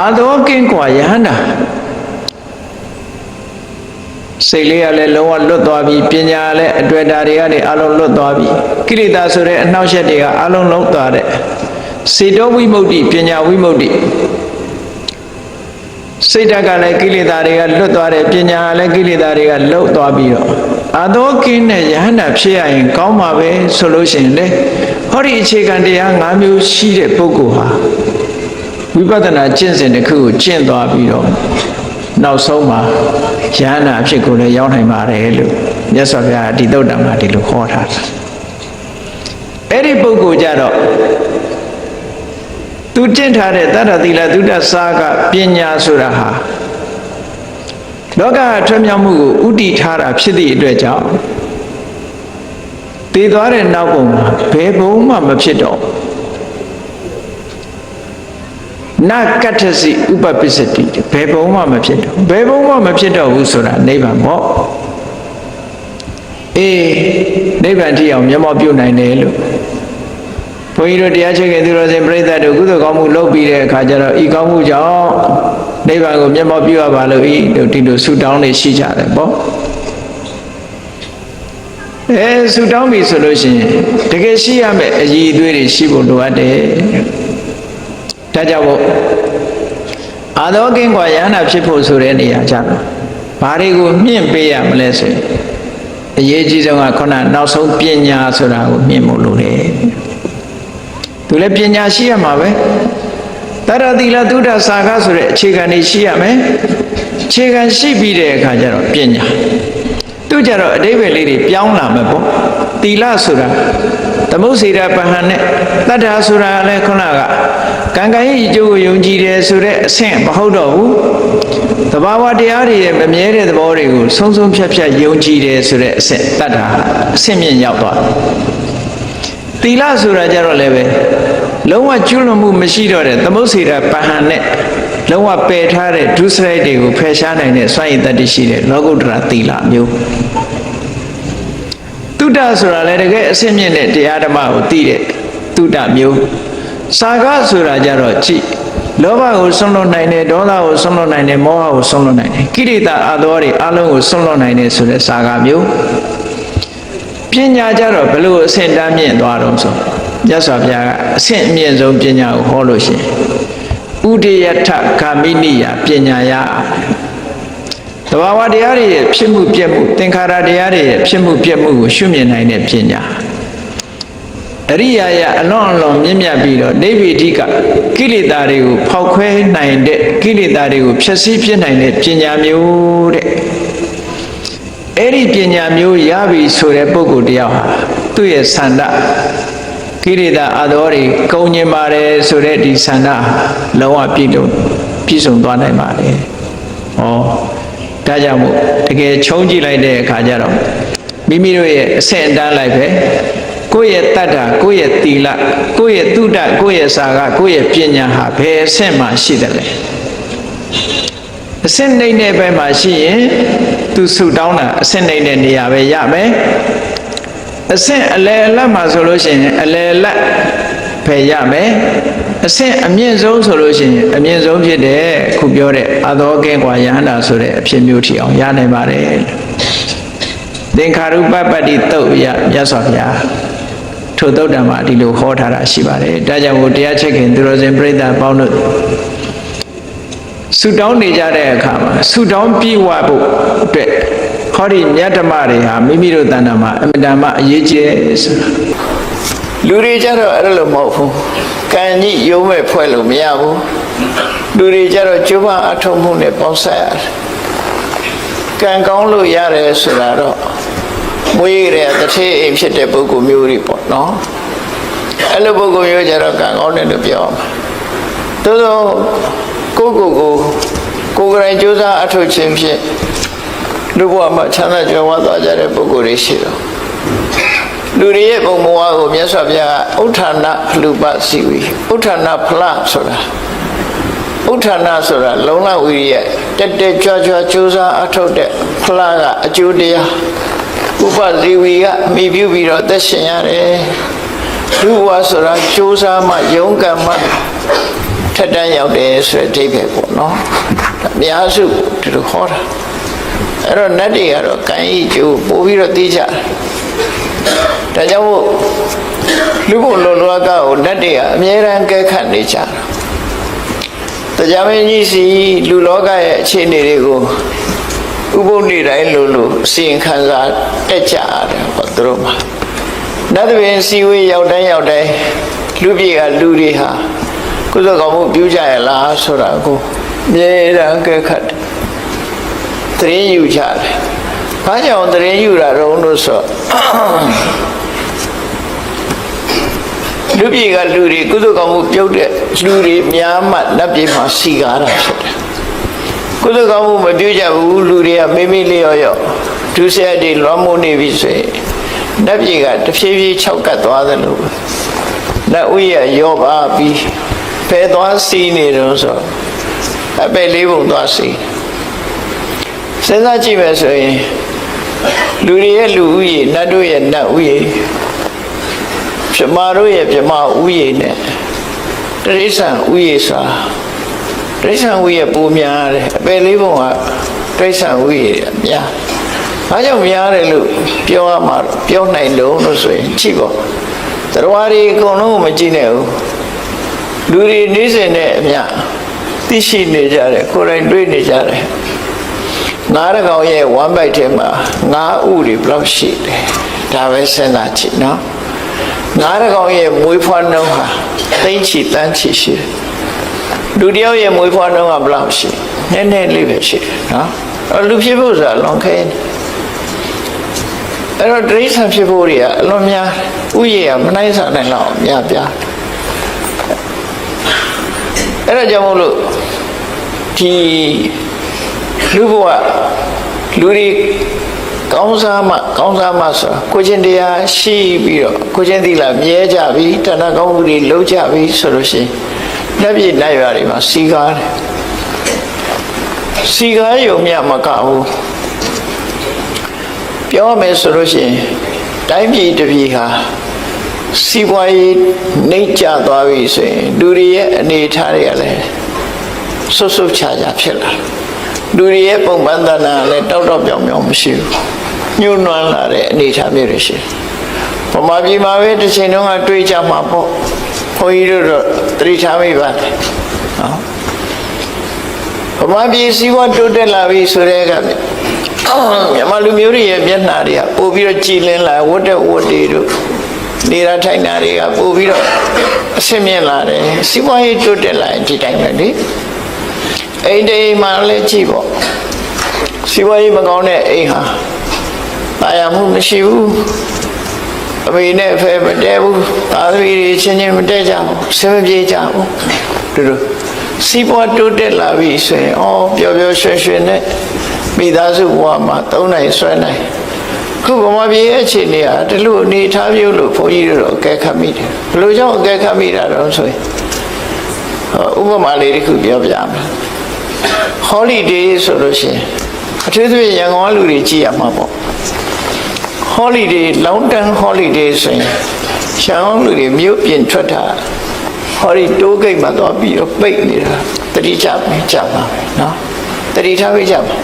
အသောကင်းကွာယဟန္တာစိတ်လေးကလည်းလုံးဝလွတ်သွားပြီပညာလည်းအတွေ့အတာတွေကနေအလုံးလွတ်သွားပြီကိလေသာဆိုတဲ့အနှောက်အယှက်တွေကအလုံးလုံးသွားတဲ့စေတောဝိမု ക്തി ပညာဝိမု ക്തി စိတ်ဓာတ်ကလည်းကိလေသာတွေကလွတ်သွားတယ်ပညာလည်းကိလေသာတွေကလွတ်သွားပြီးတော့အသောကင်းတဲ့ယဟန္တာဖြစ်ရရင်ကောင်းပါပဲဆိုလို့ရှိရင်လေဟောဒီအခြေခံတရား၅မျိုးရှိတဲ့ပုဂ္ဂိုလ်ဟာဝိပဿနာကျင့်စဉ်တစ်ခုကိုကျင့်သွားပြီးတော့နောက်ဆုံးမှာယဟန္တာအဖြစ်ကိုလည်းရောက်နိုင်ပါတယ်လို့မြတ်စွာဘုရားဒီသုတ်တံမှာဒီလိုခေါ်ထားတာအဲ့ဒီပုဂ္ဂိုလ်ကြတော့သူကျင့်ထားတဲ့တတ္တသီလသုဒ္ဓစာကပညာဆိုတာဟာလောကထွံ့မြောက်မှုကိုဥတည်ထားတာဖြစ်သည့်အတွက်ကြောင့်တည်သွားတဲ့နောက်ပုံမှာဘယ်ဘုံမှမဖြစ်တော့နကတ္ထစီဥပပစ္စတိဘယ်ဘုံမှမဖြစ်တော့ဘယ်ဘုံမှမဖြစ်တော့ဘူးဆိုတာနိဗ္ဗာန်ပေါ့နိဗ္ဗာန်ထိအောင်မျက်မှောက်ပြုနိုင်တယ်လို့ဘုန်းကြီးတို့တရားချစ်ခင်သူတော်စင်ပြိဿတို့ကုသိုလ်ကောင်းမှုလုပ်ပြီးတဲ့အခါကျတော့ဤကောင်းမှုကြောင့်နိဗ္ဗာန်ကိုမျက်မှောက်ပြုရပါလို့ဒီလိုဆုတောင်းနေရှိကြတယ်ပေါ့ဆုတောင်းပြီဆိုလို့ရှိရင်တကယ်ရှိရမယ့်အရည်အသွေးတွေရှိဖို့လိုအပ်တယ်ဒါကြောင့်မို့အာသောကင်းကွာယန္တာဖြစ်ဖို့ဆိုတဲ့နေရာကြတော့ဘာတွေကိုမြင့်ပေးရမလဲဆိုရင်အရေးကြီးဆုံးကခုနနောက်ဆုံးပညာဆိုတာကိုမြင့်ဖို့လိုတယ်သူလည်းပညာရှိရမှာပဲတတ္တသီလသုဒ္ဓစာကဆိုတဲ့အခြေခံတွေရှိရမယ်အခြေခံရှိပြီးတဲ့အခါကျတော့ပညာသူကြတော့အဓိပ္ပာယ်လေးတွေပြောင်းလာမယ်ပေါ့သီလဆိုတာသမုစေတပဟံနဲ့တတ္ထာဆိုတာလည်းခုနကကံကံရဲ့အကျိုးကိုယုံကြည်တယ်ဆိုတဲ့အဆင့်မဟုတ်တော့ဘူးသဘာဝတရားတွေရဲ့မမြဲတဲ့သဘောတွေကိုဆုံးဆုံးဖြတ်ဖြတ်ယုံကြည်တယ်ဆိုတဲ့အဆင့်တတ္ထာအဆင့်မြင့်ရောက်သွားသီလဆိုတာကြတော့လည်းပဲလုံးဝကျွလွန်မှုမရှိတော့တဲ့သမုစေတပဟံနဲ့လုံးဝပယ်ထားတဲ့ဒုစရိုက်တွေကိုဖယ်ရှားနိုင်တဲ့စွမ်းရည်တတ္တိရှိတဲ့လောကုတ္တရာသီလမျိုးသူ တုဒ္ဒဆိုတာလည်းတကယ်အစစ်မြင့်တဲ့တရားဓမ္မကိုသိတဲ့တုဒ္ဒမျိုးစာကဆိုတာကြတော့ကြည့်လောဘကိုဆွန့်လွတ်နိုင်တယ်ဒေါသကိုဆွန့်လွတ်နိုင်တယ်မောဟကိုဆွန့်လွတ်နိုင်တယ်ကိရိတာအသောတွေအလုံးကိုဆွန့်လွတ်နိုင်တယ်ဆိုတဲ့စာကမျိုးပညာကြတော့ဘလို့အဆင့်တန်းမြင့်သွားတော့ဆိုမြတ်စွာဘုရားကအဆင့်အမြင့်ဆုံးပညာကိုဟောလို့ရှိရင်ဥဒိယထဂာမိနိယပညာယသဘာဝတရားတွေရဲ့ဖြစ်မှုပြက်မှုသင်္ခါရတရားတွေရဲ့ဖြစ်မှုပြက်မှုကိုရှုမြင်နိုင်တဲ့ပညာအရိယာယအလွန်အလွန်မြင့်မြတ်ပြီးတော့နိဗ္ဗိဒိကကိလေသာတွေကိုဖောက်ခွဲနိုင်တဲ့ကိလေသာတွေကိုဖျက်ဆီးပြစ်နိုင်တဲ့ပညာမျိုးတဲ့အဲ့ဒီပညာမျိုးရပြီဆိုတဲ့ပုဂ္ဂိုလ်တယောက်ဟာသူ့ရဲ့ဆန္ဒကိလေသာအသောတွေကုန်ညင်ပါတယ်ဆိုတဲ့ဒီဆန္ဒလုံးဝပြည့်စုံသွားနိုင်ပါတယ်။ဩဒါကြောင့်မို့တကယ်ခြုံကြည့်လိုက်တဲ့အခါကျတော့မိမိတို့ရဲ့အဆင့်အတန်းလိုက်ပဲကိုယ့်ရဲ့တတ္တာကိုယ့်ရဲ့သီလကိုယ့်ရဲ့သုဒ္ဓကိုယ့်ရဲ့စာကကိုယ့်ရဲ့ပညာဟာဘယ်အဆင့်မှရှိတယ်လဲအဆင့်နှိမ့်တဲ့ဘက်မှာရှိရင်သူဆုတောင်းတာအဆင့်နှိမ့်တဲ့နေရာပဲရမယ်အဆင့်အလယ်အလတ်မှာဆိုလို့ရှိရင်အလယ်အလတ်ပဲရမယ်အဆင့်အမြင့်ဆုံးဆိုလို့ရှိရင်အမြင့်ဆုံးဖြစ်တဲ့ခုပြောတဲ့အသောကဲကွာယဟန္တာဆိုတဲ့အဖြစ်မျိုးထီအောင်ရနိုင်ပါတယ်သင်္ခါရုပပတ္တိတုတ်ရမြတ်စွာဘုရားထိုသုတ်တံမှာဒီလိုဟောထားတာရှိပါတယ်ဒါကြောင့်မို့တရားချက်ခင်သူတော်စင်ပြိဿပေါင်းတို့ဆုတောင်းနေကြတဲ့အခါမှာဆုတောင်းပြီးဝဖို့အတွက်ဟောဒီမြတ်ဓမ္မတွေဟာမိမိတို့တဏ္ဍာမှာအမြဲတမ်းအရေးကြီးဆိုတာလူတွေကြတော့အဲ့လိုမဟုတ်ဘူးကံကြီးရုံးမဲ့ဖွဲ့လို့မရဘူးလူတွေကြတော့ကျိုးပန်းအထုံးမှုနဲ့ပေါင်းဆက်ရတယ်ကံကောင်းလို့ရတယ်ဆိုတာတော့မွေးရတဲ့တထေးအိမ်ဖြစ်တဲ့ပုဂ္ဂိုလ်မျိုးတွေပေါ့နော်အဲ့လိုပုဂ္ဂိုလ်မျိုးကြတော့ကံကောင်းတယ်လို့ပြောအောင်သို့သောကိုယ်ကယ်ကြိုးစားအထုတ်ခြင်းဖြင့်လူဘဝမှာချမ်းသာကြွယ်ဝသွားကြတဲ့ပုဂ္ဂိုလ်တွေရှိတော့လူတွေရဲ့ပုံဘဝကိုမြတ်စွာဘုရားကဥဋ္ဌာဏဖလူပစီဝီဥဋ္ဌာဏဖလဆိုတာဥဋ္ဌာဏဆိုတာလုံလဝိရိယတက်တက်ကြွကြွကြိုးစားအထုတ်တဲ့ဖလကအကျိုးတရားဥပဇီဝီကမိပြုပြီးတော့သက်ရှင်ရတယ်လူဘဝဆိုတာကြိုးစားမှယုံကံမှထက်တန်းရောက်တယ်ဆိုတဲ့အဓိပ္ပာယ်ပေါ့နော်အများစုဒီလိုခေါ်တာအဲ့တော့နတ်တွေကတော့ကံဤကျိုးပို့ပြီးတော့သိကြတယ်ဒါကြောင့်မို့လူဘုံလောလောကကိုနတ်တွေကအမြဲတမ်းကဲခတ်နေကြတာတရားမင်းကြီးစီလူလောကရဲ့အခြေအနေတွေကိုဥပုပ်နေ့တိုင်းလို့စီရင်ခံစားတက်ကြတယ်ဟောသူတို့မှာနတ်တွေစီဝေးရောက်တိုင်းလူပြေကလူတွေဟာကုသိုလ်ကောင်းမှုပြုကြရလားဆိုတာကိုအမြဲတမ်းကဲခတ်တယ်သတင်းယူကြတယ်။ဘာကြောင့်သတင်းယူတာတော့လို့ဆိုလူပြေကလူတွေကုသိုလ်ကောင်းမှုပြုတဲ့လူတွေများမှလက်ပြေမှာစီကားတာဖြစ်တယ်။ကုသိုလ်ကောင်းမှုမပြုကြဘူးလူတွေကမိမိလျော့ရော့ဒုစရိုက်တွေလွှမ်းမိုးနေပြီဆိုရင်လက်ပြေကတဖြည်းဖြည်းခြောက်ကပ်သွားတယ်လို့လက်ဥရရောပါပြီးဖဲသွားစီးနေတော့ဆိုအပယ်လေးပုံသွားစီးစဉ်းစားကြည့်မယ်ဆိုရင်လူတွေရဲ့လူဥယေနတ်တို့ရဲ့နတ်ဥယေပြမတို့ရဲ့ပြမဥယေနဲ့တရိစ္ဆာန်ဥယေဆိုတာတရိစ္ဆာန်ဥယေပိုများတယ်အပယ်လေးပုံကတရိစ္ဆာန်ဥယေများဘာကြောင့်များတယ်လို့ပြောရမှာပြောနိုင်လို့ဆိုရင်ကြည့်ပေါ့တရားတွေအကုန်လုံးမကြည့်နဲ့ဘူးလူတွေနေစဉ်နဲ့အမျှသိရှိနေကြတယ်ကိုယ်တိုင်တွေ့နေကြတယ်ငါးရကောင်ရဲ့ဝမ်းပိုက်ထဲမှာငါးဥတွေဘယ်လောက်ရှိတယ်ဒါပဲစဉ်းစားကြည့်နော်ငါးရကောင်ရဲ့မွေးဖွားနှုန်းဟာသိန်းချီတန်းချီရှိတယ်လူတယောက်ရဲ့မွေးဖွားနှုန်းကဘယ်လောက်ရှိနည်းနည်းလေးပဲရှိတယ်နော်လူဖြစ်ဖို့ဆိုတာလွန်ခဲအဲ့တော့တိရစ္ဆာန်ဖြစ်ဖို့တွေကအလွန်များဥယေကမနိုင်စားနိုင်တော့များပြားအဲ့ဒါကြောင့်မို့လို့ဒီလူဘဝလူတွေကောင်းစားမှဆိုတာကိုချင်းတရားရှိပြီးတော့ကိုချင်းသီလမြဲကြပြီတဏှာကောင်းမှုတွေလုံးကြပြီဆိုလို့ရှိရင်လက်ပြနိုင်ရွာတွေမှာစီကားတယ်စီကားရုံမြမကဘူးပြောမယ်ဆိုလို့ရှိရင် တိုင်းပြည်တစ်ပြည်ဟာစီးပွားရေးနှိမ့်ကျသွားပြီဆိုရင်လူတွေရဲ့အနေအထားတွေကလည်းဆွတ်ဆွတ်ချာချာဖြစ်လာလူတွေရဲ့ပုံပန်းသဏ္ဍာန်လည်းတောက်တောက်ပြောင်ပြောင်မရှိဘူးညှိုးနွမ်းလာတဲ့အနေအထားမျိုးတွေရှိဗမာပြည်မှာပဲတစ်ချိန်လုံးကတွေးကြမှာပေါ့ဘုန်းကြီးတို့တော့သတိထားမိပါတယ်နော်ဗမာပြည်စီးပွားတိုးတက်လာပြီဆိုတဲ့ကမြန်မာလူမျိုးတွေရဲ့မျက်နှာတွေကပို့ပြီးတော့ကြည်လင်းလာဝတ်တဲ့ဝတ်တွေတို့နေတာထိုင်တာတွေကပို့ပြီးတော့အဆင်မြင့်လာတယ်စီးပွားရေးတိုးတက်လာရင်ဒီတိုင်းပဲလေအိမ်တိမ်မှလည်းကြည့်ပေါ့စီးပွားရေးမကောင်းတဲ့အိမ်ဟာပါရမှုမရှိဘူးအမေနဲ့ဖယ်မတဲဘူးသားသမီးတွေချင်းချင်းမတဲကြဘူးဆင်မပြေကြဘူးတို့စီးပွားတိုးတက်လာပြီဆိုရင်ပျော်ပျော်ရွှင်ရွှင်နဲ့မိသားစုဘဝမှာသုံးနိုင်ဆွဲနိုင်ခုဗမာပြည်ရဲ့အခြေအနေဟာဒီလိုအနေထားမျိုးလို့ဘုန်းကြီးတို့အကဲခတ်မိတယ်ဘယ်လိုကြောင့်အကဲခတ်မိတာတော့ဆိုရင်ဥပမာလေးတစ်ခုပြောပြမယ် holiday ဆိုလို့ရှိရင်အထူးသဖြင့်ရန်ကုန်လူတွေကြည့်ရမှာပေါ့ holiday long term holiday ဆိုရင်ရှောင်းလူတွေမြို့ပြင်ထွက်တာဟောဒီတိုးဂိတ်မှာသွားပြီးတော့ပိတ်နေတာတတိချပေးကြပါမယ်နော်တတိထားပေးကြပါ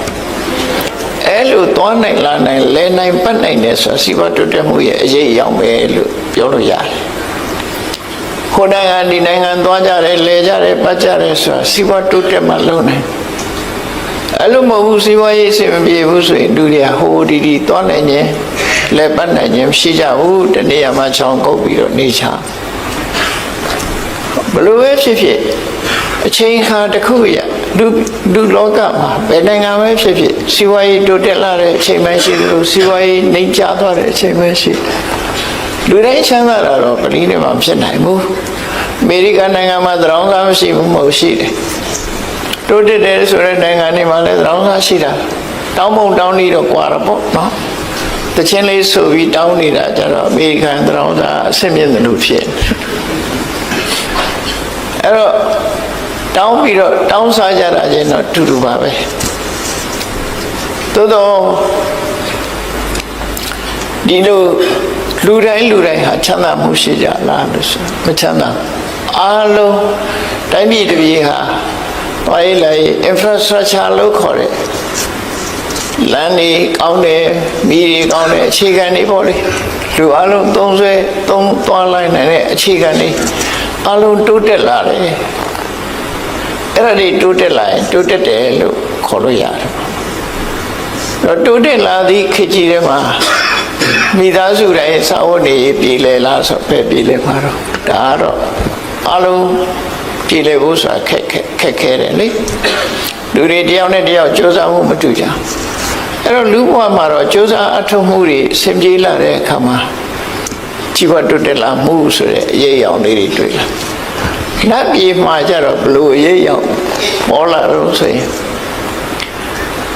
အဲ့လိုသွားနိုင်လာနိုင်လဲနိုင်ပတ်နိုင်တယ်ဆိုစီးပွားတိုးတက်မှုရဲ့အရေးအယောင်ပဲလို့ပြောလို့ရတယ်။ခိုးနိုင်ငံဒီနိုင်ငံသွားကြတယ်လဲကြတယ်ပတ်ကြတယ်ဆိုတာစီးပွားတိုးတက်မှလုံးနိုင်။အဲ့လိုမဟုတ်ဘူးစီးပွားရေးအဆင်မပြေဘူးဆိုရင်လူတွေကဟိုဒီသွားနိုင်ခြင်းလဲပတ်နိုင်ခြင်းမရှိကြဘူးတနေ့မှချောင်းကုတ်ပြီးတော့နေချဘလို့ပဲဖြစ်ဖြစ်အချိန်ခါတစ်ခုရလူလောကမှာဘယ်နိုင်ငံပဲဖြစ်ဖြစ်စီးပွားရေးတိုးတက်လာတဲ့အချိန်မှရှိလို့စီးပွားရေးနှိမ့်ကျသွားတဲ့အချိန်မှရှိလူတိုင်းချမ်းသာတာတော့ပလီနဲ့မှဖြစ်နိုင်ဘူးအမေရိကန်နိုင်ငံမှာသရောင်းစားမရှိဘူးမဟုတ်ရှိတယ်တိုးတက်တယ်ဆိုတဲ့နိုင်ငံတွေမှာလည်းသရောင်းစားရှိတာတောင်းပုံတောင်းနေတော့ကွာတော့ပေါ့နော်တချင်းလေးဆိုပြီးတောင်းနေတာကြတော့အမေရိကန်သရောင်းစားအဆင့်မြင့်တယ်လို့ဖြစ်အဲ့တော့တောင်းပြီးတော့တောင်းစားကြတာချင်းတော့တူတူပါပဲသို့တော့ဒီလိုလူတိုင်းဟာချမ်းသာမှုရှိကြလားလို့ဆိုမချမ်းသာအားလုံးတိုင်းပြည်တစ်ပြည်ဟာဘာလဲ infrastructure လို့ခေါ်တယ်လမ်းတွေကောင်းတယ်မီးတွေကောင်းတယ်အခြေခံတွေပေါ့လေလူအလုံးသုံးသွားလိုက်နိုင်တဲ့အခြေခံတွေအလုံးတိုးတက်လာတယ်အဲ့ဒါတွေတိုးတက်လာရင်တိုးတက်တယ်လို့ခေါ်လို့ရတယ်တော့တိုးတက်လာသည့်ခေတ်ကြီးထဲမှာမိသားစုတိုင်းစာဝတ်နေပြည်လဲလားဆိုပဲပြည်လဲမှာတော့ဒါကတော့အလုံးပြည်လဲဖို့ဆိုတာခက်ခဲတယ်လေလူတွေတယောက်နဲ့တယောက်ကြိုးစားမှုမတူကြအဲ့တော့လူဘဝမှာတော့ကြိုးစားအထောက်မှုတွေဆင်ပြေလာတဲ့အခါမှာជីវတိုးတက်လာမှုဆိုတဲ့အရေးအယောင်လေးတွေတွေ့လာနတ်ပြည်မှာကြတော့ဘလို့အရေးအယောင်ပေါ်လာတော့ဆိုရင်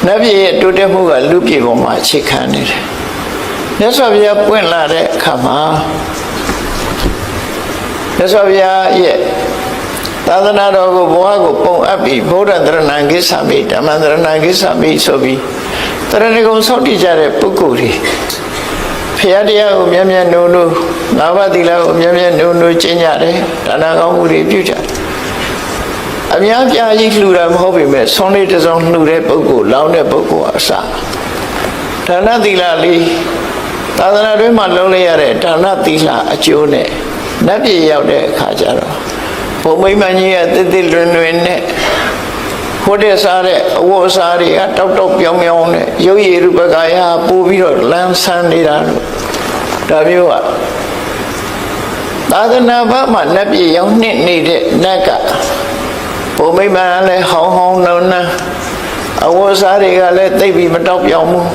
နတ်ပြည်ရဲ့တိုးတက်မှုကလူပြည်ပေါ်မှာအခြေခံနေတယ်မြတ်စွာဘုရားပွင့်လာတဲ့အခါမှာမြတ်စွာဘုရားရဲ့သာသနာတော်ကိုဘဝကိုပုံအပ်ပြီးဗုဒ္ဓတရဏံကိစ္ဆာမိဓမ္မတရဏံကိစ္ဆာမိဆိုပြီးတရဏဂုံဆောက်တည်ကြတဲ့ပုဂ္ဂိုလ်တွေဖရာတရားကိုမြတ်မြတ်နိုးနိုးငါးပါးသီလကိုမြတ်မြတ်နိုးနိုးကျင့်ကြတယ်ဒါနကောင်းမှုတွေပြုကြတယ်အများပြားကြီးလှူတာမဟုတ်ပေမဲ့ဆွန်လေးတစ်စုံလှူတဲ့ပုဂ္ဂိုလ်လောင်းတဲ့ပုဂ္ဂိုလ်အစဒါနသီလလေးသာသနာ့တွင်မှာလုံးလိုက်ရတဲ့ဒါနသီလအကျိုးနဲ့နတ်ပြည်ရောက်တဲ့အခါကျတော့ဘုံမိမ္မကြီးရဲ့တစ်တစ်လွင်လွင်နဲ့ဟိုတဲ့စားတဲ့အဝတ်အစားတွေကတောက်တောက်ပြောင်းပြောင်းနဲ့ရုပ်ရည်ရူပကာယပို့ပြီးတော့လမ်းဆန်းနေတာလို့ဒါမျိုးကသာသနာ့ဘာမှနတ်ပြည်ရောက်နေတဲ့နတ်ကဘုံမိမ္မလည်းဟောင်းနှုံနှံအဝတ်အစားတွေကလည်းသိပ်ပြီးမတောက်ပြောင်းဘူး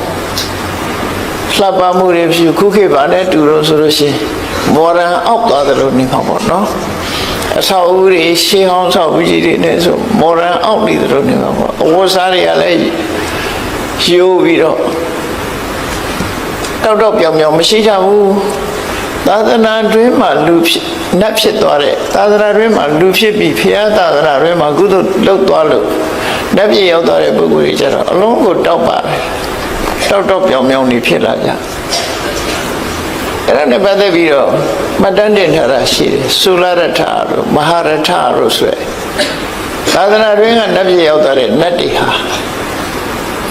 လှပမှုတွေဖြစ်ခုခေတ်ပါနဲ့တူလို့ဆိုလို့ရှိရင်မော်ဒန်အောက်သွားတယ်လို့နေမှာပေါ့နော်အဆောက်အဦတွေရှေးဟောင်းဆောက်ဦးကြီးတွေနဲ့ဆိုမော်ဒန်အောက်နေတယ်လို့နေမှာပေါ့အဝတ်စားတွေကလည်းရိုးပြီးတော့တောက်တောက်ပြောင်ပြောင်မရှိကြဘူးသာသနာတွင်မှာလူဖြစ်နတ်ဖြစ်သွားတဲ့သာသနာတွင်မှာလူဖြစ်ပြီးဖရာသာသနာတွင်မှာကုသိုလ်လုပ်သွားလို့နတ်ပြည်ရောက်သွားတဲ့ပုဂ္ဂိုလ်တွေကျတော့အလုံးကိုတောက်ပါတယ်တောက်တောက်ပြောင်ပြောင်နေဖြစ်လာကြ အဲ့ဒါနဲ့ပတ်သက်ပြီးတော့မှတ်တမ်းတင်ထားတာရှိတယ်သုလရထတို့မဟာရထတို့ဆိုရယ်သာသနာတွင်ကနတ်ပြည်ရောက်တဲ့နတ်တွေဟာ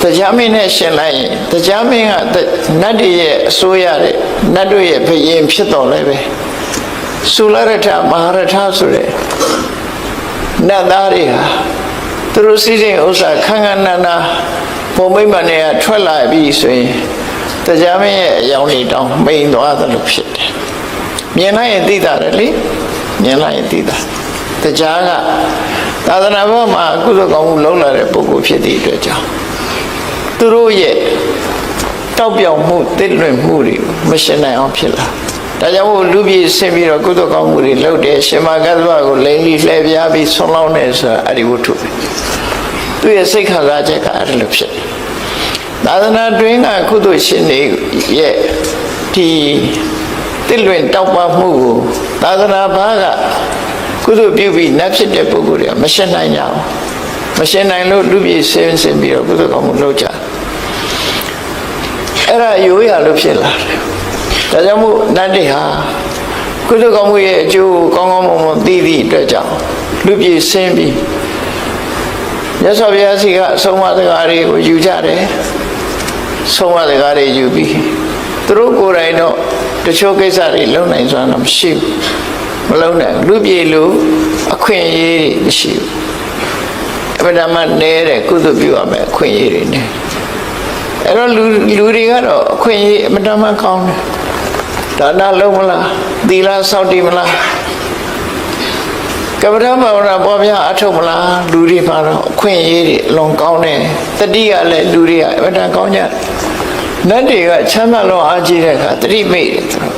တရားမင်းနဲ့ရှင်လိုက်ရင်တရားမင်းကနတ်တွေရဲ့အစိုးရတဲ့နတ်တို့ရဲ့ဘုရင်ဖြစ်တော်လဲပဲသုလရထမဟာရထဆိုတဲ့နတ်သားတွေဟာသူတို့စီစဉ်ဥစ္စာခန်းခန်းနာနာဘုံမိမ့်မနဲ့ထွက်လာပြီဆိုရင်တရားမင်းရဲ့အယောင်တွေတောင်းမိန်သွားသလိုဖြစ်တယ်မြင်လိုက်ရင်သိတာတယ်လေမြင်လိုက်ရင်သိတာတရားကသာသနာ့ဘဝမှာကုသိုလ်ကောင်းမှုလုပ်လာတဲ့ပုဂ္ဂိုလ်ဖြစ်သည့်အတွက်ကြောင့်သူတို့ရဲ့တောက်ပြောင်မှုတစ်လွင်မှုတွေမရှင်းနိုင်အောင်ဖြစ်လာဒါကြောင့်မို့လူပြည်ဆင်းပြီးတော့ကုသိုလ်ကောင်းမှုတွေလုပ်တယ်ရှင်မကသဗ္ဗကိုလိန်ပြီးလှည့်ပြားပြီးဆွန်လောင်းတယ်ဆိုတာအဲ့ဒီဝတ္ထုပဲသူရဲ့စိတ်ခံစားချက်ကအဲ့လိုဖြစ်တယ်သာသနာတွင်ကကုသိုလ်ရှင်တွေရဲ့ဒီတစ်လွင်တောက်ပမှုကိုသာသနာဘာကကုသိုလ်ပြုပြီးနတ်ဖြစ်တဲ့ပုဂ္ဂိုလ်တွေကမရှင်းနိုင်ကြဘူးမရှင်းနိုင်လို့လူပြည်ဆင်းပြီးတော့ကုသိုလ်ကောင်းမှုလုပ်ကြအဲ့ဒါရိုးရလို့ဖြစ်လာတယ်ဒါကြောင့်မို့နတ်တွေဟာကုသိုလ်ကောင်းမှုရဲ့အကျိုးကောင်းကောင်းမွန်မွန်သိသည့်အတွက်ကြောင့်လူပြည်ဆင်းပြီးမြတ်စွာဘုရားစီကအဆုံးအမစကားတွေကိုယူကြတယ်ဆုံးမစကားတွေယူပြီးသူတို့ကိုယ်တိုင်တော့တချို့ကိစ္စတွေလုပ်နိုင်စွမ်းတော့မရှိဘူးမလုံးနဲ့လူပြေလူအခွင့်အရေးတွေမရှိဘူးအမှန်တမ်းနဲတဲ့ကုသိုလ်ပြုရမယ်အခွင့်အရေးတွေနဲ့အဲ့တော့လူတွေကတော့အခွင့်အရေးအမှန်တမ်းကောင်းတယ်ဒါနလုံးမလားသီလစောင့်တည်မလားကပ္ပဋ္ဌာန်းဘာဝနာပေါ်ပြအထုတ်မလားလူတွေမှာတော့အခွင့်အရေးတွေအလွန်ကောင်းတယ်တတိကလည်းလူတွေကအမှန်တမ်းကောင်းကြနတ်တွေကချမ်းသာလုံးအားကြီးတဲ့အခါတတိမိတ်တယ်သူတို့